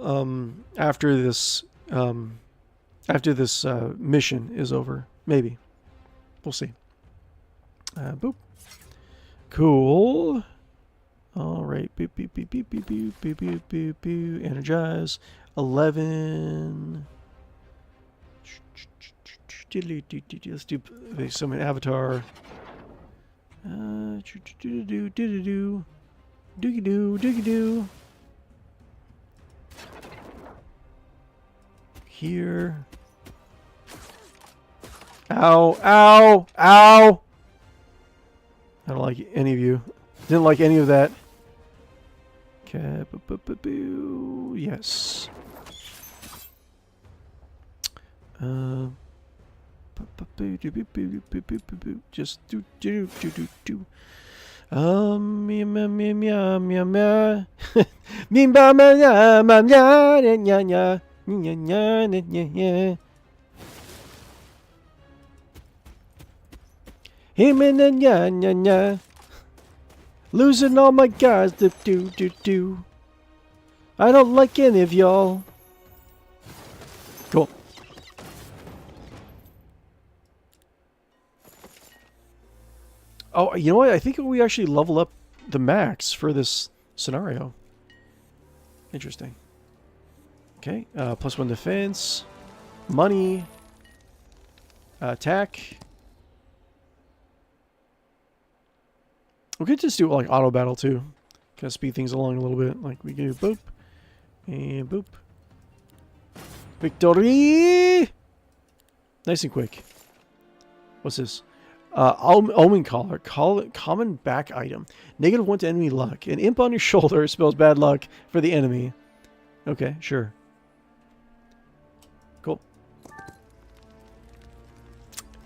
after this mission is over. Maybe. We'll see. Boop. Cool. All right. Boop, boop, boop, boop, boop, boop, boop, boop, boop, boop. Energize. 11. Let's do summon avatar. Do-do-do. Doogie-doo, doogie-doo. Here. Ow, ow, ow! I don't like any of you. Didn't like any of that. Okay, boo. Yes. Just do. Meow meow meow meow meow meow. Meow meow meow meow meow meow. Him and nya. Losing all my guys. Do. I don't like any of y'all. Cool. Oh, you know what? I think we actually level up the max for this scenario. Interesting. Okay, +1 defense, money, attack. We could just do like auto battle too. Kind of speed things along a little bit. Like we can do boop and boop. Victory! Nice and quick. What's this? Omen Collar. Common back item. -1 to enemy luck. An imp on your shoulder spells bad luck for the enemy. Okay, sure. Cool.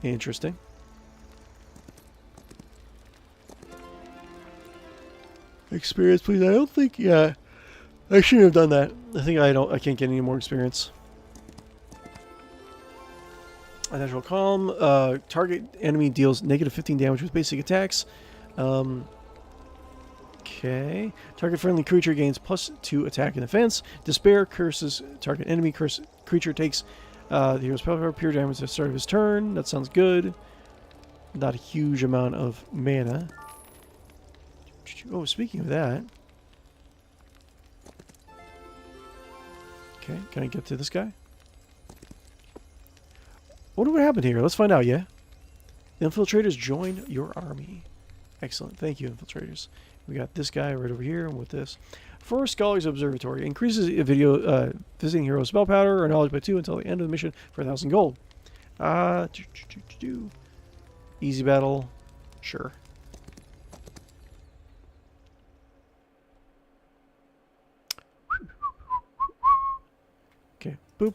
Interesting. Experience, please. I don't think... Yeah. I shouldn't have done that. I can't get any more experience. A natural calm. Target enemy deals -15 damage with basic attacks. Okay. Target friendly creature gains +2 attack and defense. Despair curses target enemy. Creature takes the hero's power pure damage at the start of his turn. That sounds good. Not a huge amount of mana. Oh, speaking of that. Okay, can I get to this guy? What happened here? Let's find out, yeah? The infiltrators join your army. Excellent. Thank you, infiltrators. We got this guy right over here, and with this. For Scholar's Observatory, increases visiting hero spell power or knowledge by 2 until the end of the mission for 1,000 gold. Easy battle. Sure. Okay, boop.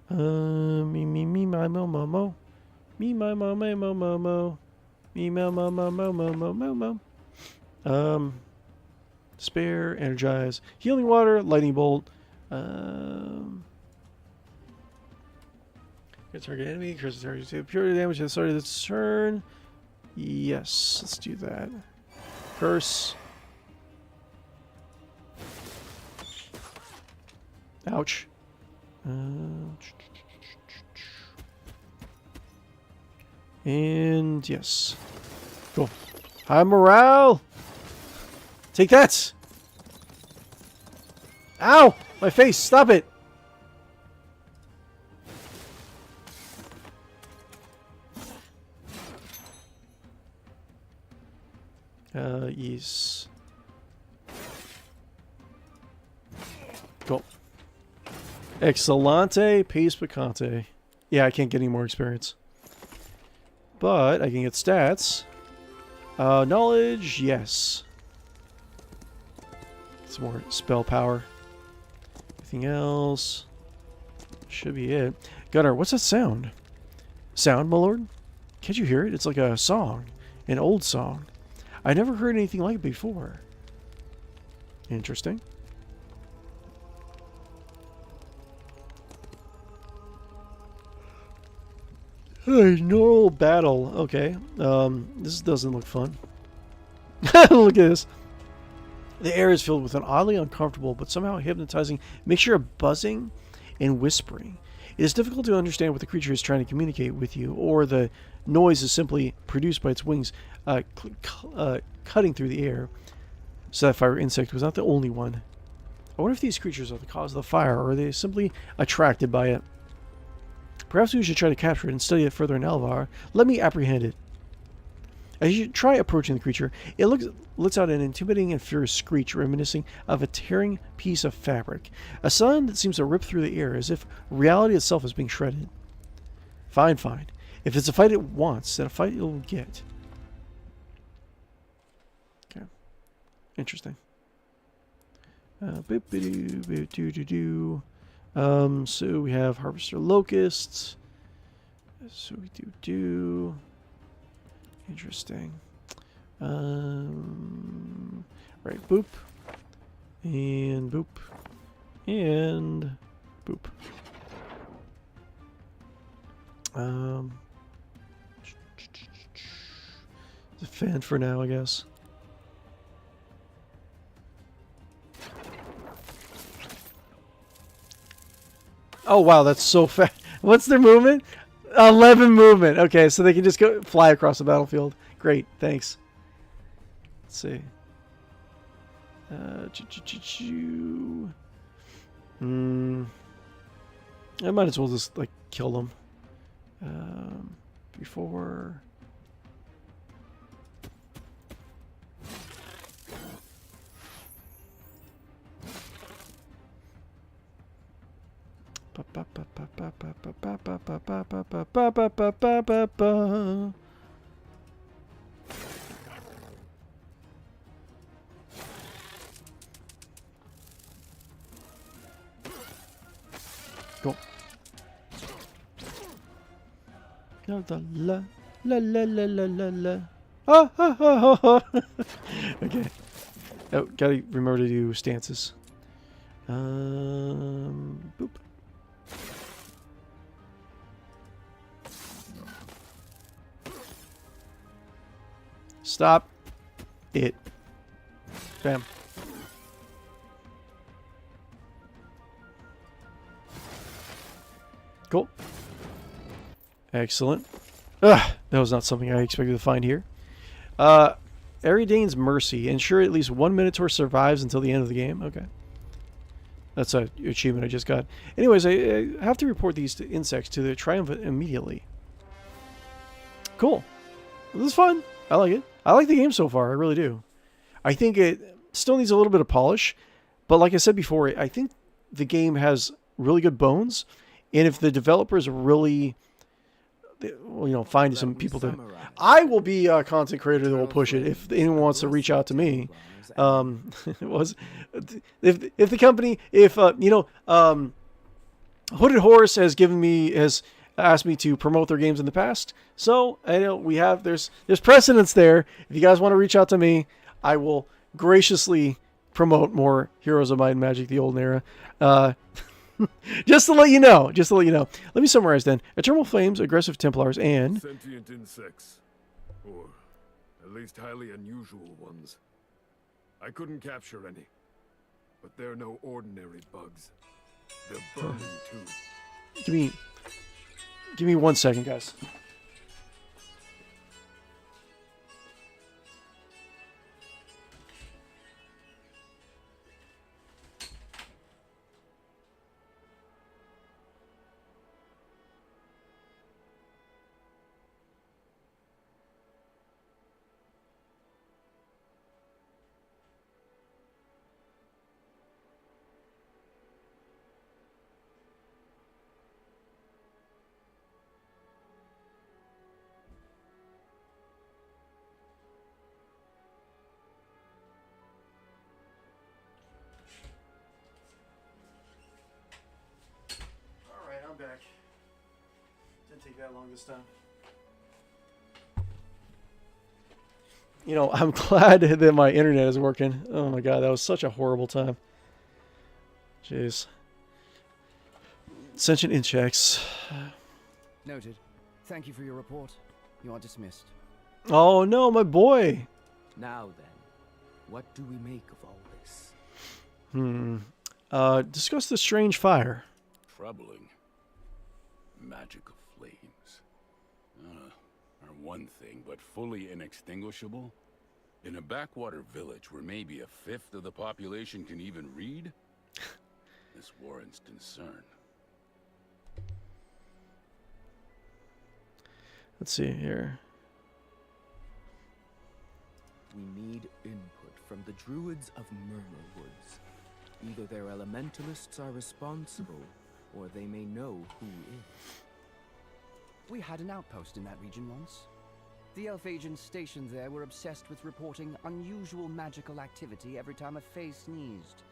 Me, my, mo. Me, my, mo. Me, my, mo. Spare, energize, healing water, lightning bolt. Get target enemy, curse the target to pure damage at the start of this turn. Yes, let's do that. Curse. Ouch. And yes. Cool. High morale! Take that! Ow! My face! Stop it! Yes. Cool. Excellente, pace picante. Yeah, I can't get any more experience. But I can get stats. Knowledge, yes. Some more spell power. Anything else? Should be it. Gunnar, what's that sound? Sound, my lord? Can't you hear it? It's like a song. An old song. I never heard anything like it before. Interesting. Normal battle. Okay. This doesn't look fun. Look at this. The air is filled with an oddly uncomfortable but somehow hypnotizing mixture of buzzing and whispering. It is difficult to understand what the creature is trying to communicate with you, or the noise is simply produced by its wings cutting through the air. So that fire insect was not the only one. I wonder if these creatures are the cause of the fire, or are they simply attracted by it? Perhaps we should try to capture it and study it further in Alvar. Let me apprehend it. As you try approaching the creature, it lets out an intimidating and furious screech reminiscing of a tearing piece of fabric. A sound that seems to rip through the air as if reality itself is being shredded. Fine, fine. If it's a fight it wants, then a fight it will get. Okay. Interesting. So we have Harvester Locusts. So we do. Interesting. Right, boop. And boop. And boop. Defend for now, I guess. Oh wow, that's so fast. What's their movement? 11 movement. Okay, so they can just go fly across the battlefield. Great, thanks. Let's see. I might as well just like kill them. Before. Go. La la la la la la la la. Ah, ha, ha, ha, ha. Okay. Oh, gotta remember to do stances. Boop. Stop it. Bam. Cool. Excellent. Ugh, that was not something I expected to find here. Eridane's Mercy. Ensure at least one Minotaur survives until the end of the game. Okay. That's a achievement I just got. Anyways, I have to report these insects to the Triumvirate immediately. Cool. Well, this is fun. I like it. I like the game so far. I really do. I think it still needs a little bit of polish. But like I said before, I think the game has really good bones. And if the developers really, find some people to... I will be a content creator that will push it if anyone wants to reach out to me. If the company, Hooded Horse has asked me to promote their games in the past, so I know there's precedence there. If you guys want to reach out to me, I will graciously promote more Heroes of Might and Magic: The Olden Era. Just to let you know. Let me summarize then. Eternal Flames, Aggressive Templars, and sentient insects, or at least highly unusual ones. I couldn't capture any, but they're no ordinary bugs. They're burning too. Give me 1 second, guys. Back. Didn't take that long this time. I'm glad that my internet is working. Oh my god, that was such a horrible time. Jeez. Sentient insects. Noted. Thank you for your report. You are dismissed. Oh no, my boy. Now then, what do we make of all this? Discuss the strange fire. Troubling. Magic of flames. Are one thing, but fully inextinguishable? In a backwater village where maybe a fifth of the population can even read? This warrants concern. Let's see here. We need input from the druids of Murmur Woods. Either their elementalists are responsible, or they may know who is. We had an outpost in that region once. The elf agents stationed there were obsessed with reporting unusual magical activity every time a fae sneezed.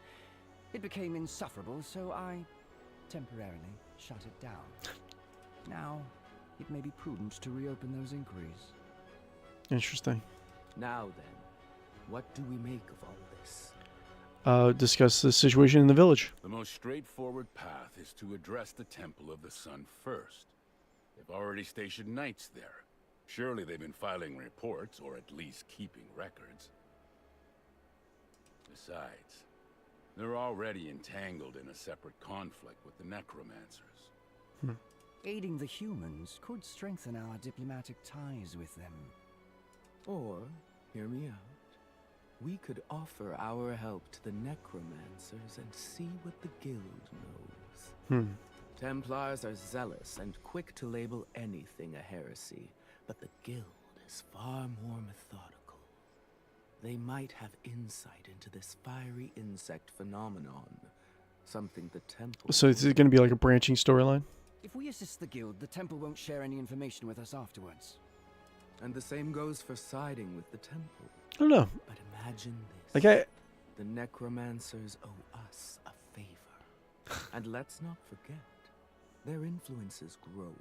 It became insufferable, so I temporarily shut it down. Now, it may be prudent to reopen those inquiries. Interesting. Now then, what do we make of all this? Discuss the situation in the village. The most straightforward path is to address the Temple of the Sun first. They've already stationed knights there. Surely they've been filing reports, or at least keeping records. Besides, they're already entangled in a separate conflict with the necromancers. Aiding the humans could strengthen our diplomatic ties with them. Or, hear me out, we could offer our help to the necromancers and see what the guild knows. Templars are zealous and quick to label anything a heresy, but the guild is far more methodical. They might have insight into this fiery insect phenomenon, something the temple... So is it going to be like a branching storyline? If we assist the guild, the temple won't share any information with us afterwards. And the same goes for siding with the temple. I don't know. But imagine this. Like The necromancers owe us a favor. And let's not forget, their influence is growing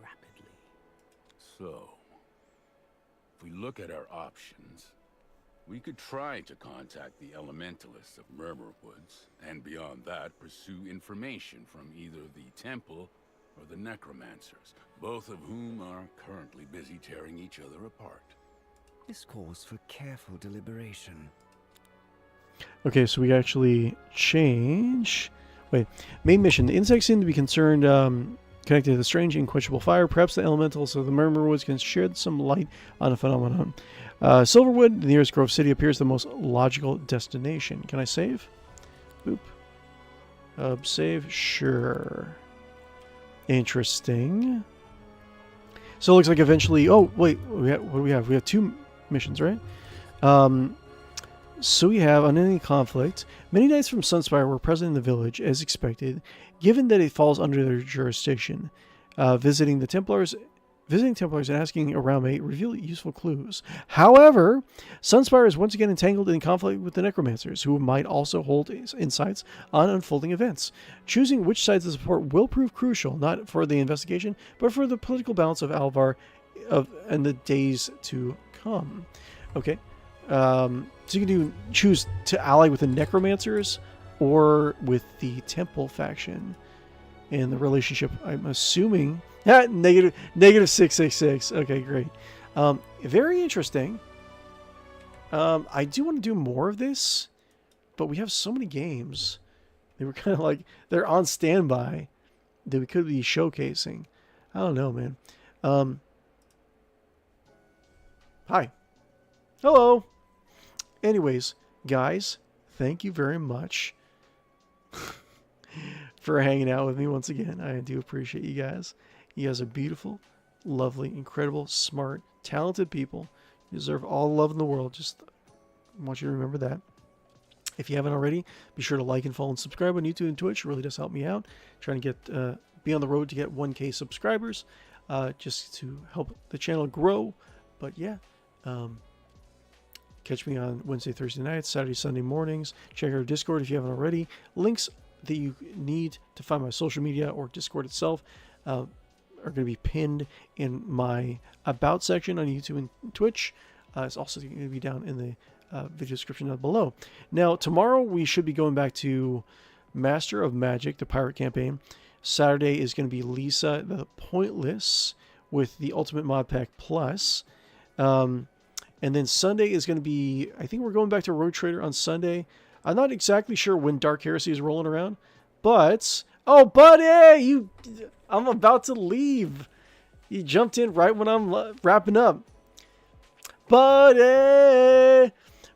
rapidly. So, if we look at our options, we could try to contact the elementalists of Murmur Woods, and beyond that, pursue information from either the temple or the necromancers, both of whom are currently busy tearing each other apart. This calls for careful deliberation. Okay, so we actually change. Wait, main mission. The insects seem to be concerned, connected to the strange, unquenchable fire. Perhaps the elementals of the Murmur Woods can shed some light on the phenomenon. Silverwood, the nearest Grove City, appears the most logical destination. Can I save? Boop. Save? Sure. Interesting. So it looks like eventually... Oh, wait. What do we have? We have 2 missions, right? So we have unending conflict. Many knights from Sunspire were present in the village, as expected, given that it falls under their jurisdiction. Visiting Templars and asking around may reveal useful clues. However, Sunspire is once again entangled in conflict with the Necromancers, who might also hold insights on unfolding events. Choosing which sides to support will prove crucial, not for the investigation, but for the political balance of Alvar and the days to come. Okay. So you can choose to ally with the Necromancers or with the Temple faction. And the relationship, I'm assuming... negative 666. Okay, great. Very interesting. I do want to do more of this, but we have so many games. They were kind of like, they're on standby that we could be showcasing. I don't know, man. Hi. Hello. Anyways, guys, thank you very much for hanging out with me once again. I do appreciate you guys. You guys are beautiful, lovely, incredible, smart, talented people. You deserve all the love in the world. Just want you to remember that. If you haven't already, be sure to like and follow and subscribe on YouTube and Twitch. It really does help me out. Trying to get be on the road to get 1K subscribers, just to help the channel grow. But yeah, catch me on Wednesday, Thursday nights, Saturday, Sunday mornings. Check out our Discord if you haven't already. Links that you need to find my social media or Discord itself are going to be pinned in my About section on YouTube and Twitch. It's also going to be down in the video description down below. Now, tomorrow we should be going back to Master of Magic, the pirate campaign. Saturday is going to be Lisa the Pointless, with the Ultimate Mod Pack Plus. And then Sunday is going to be, I think we're going back to Road Trader on Sunday. I'm not exactly sure when Dark Heresy is rolling around, but, oh, buddy, I'm about to leave. You jumped in right when I'm wrapping up. Buddy!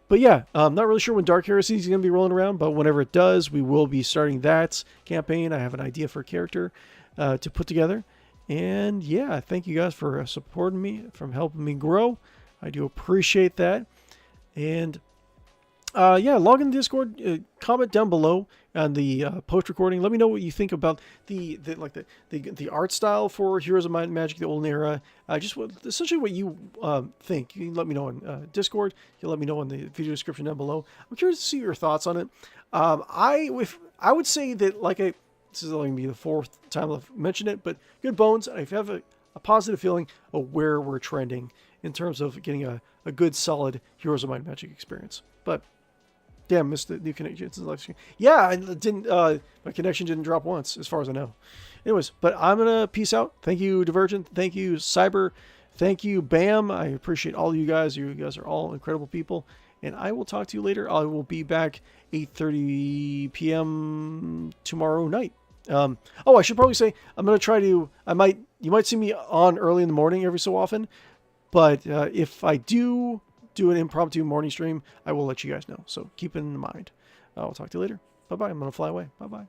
But yeah, I'm not really sure when Dark Heresy is going to be rolling around, but whenever it does, we will be starting that campaign. I have an idea for a character to put together. And yeah, thank you guys for supporting me, from helping me grow. I do appreciate that. And yeah, log in the Discord, comment down below on the post recording. Let me know what you think about the art style for Heroes of Might and Magic: The Olden Era. Essentially what you think. You can let me know on Discord. You can let me know in the video description down below. I'm curious to see your thoughts on it. I would say that, this is only going to be the 4th time I've mentioned it, but good bones. I have a positive feeling of where we're trending in terms of getting a good, solid Heroes of Might and Magic experience. But damn, missed the new connection. Yeah, I didn't. My connection didn't drop once, as far as I know. Anyways, but I'm gonna peace out. Thank you, Divergent. Thank you, Cyber. Thank you, Bam. I appreciate all of you guys. You guys are all incredible people. And I will talk to you later. I will be back 8:30 p.m. tomorrow night. Oh, I should probably say I'm gonna try to. You might see me on early in the morning every so often, but if I do an impromptu morning stream, I will let you guys know. So keep it in mind. I'll talk to you later. Bye-bye. I'm going to fly away. Bye-bye.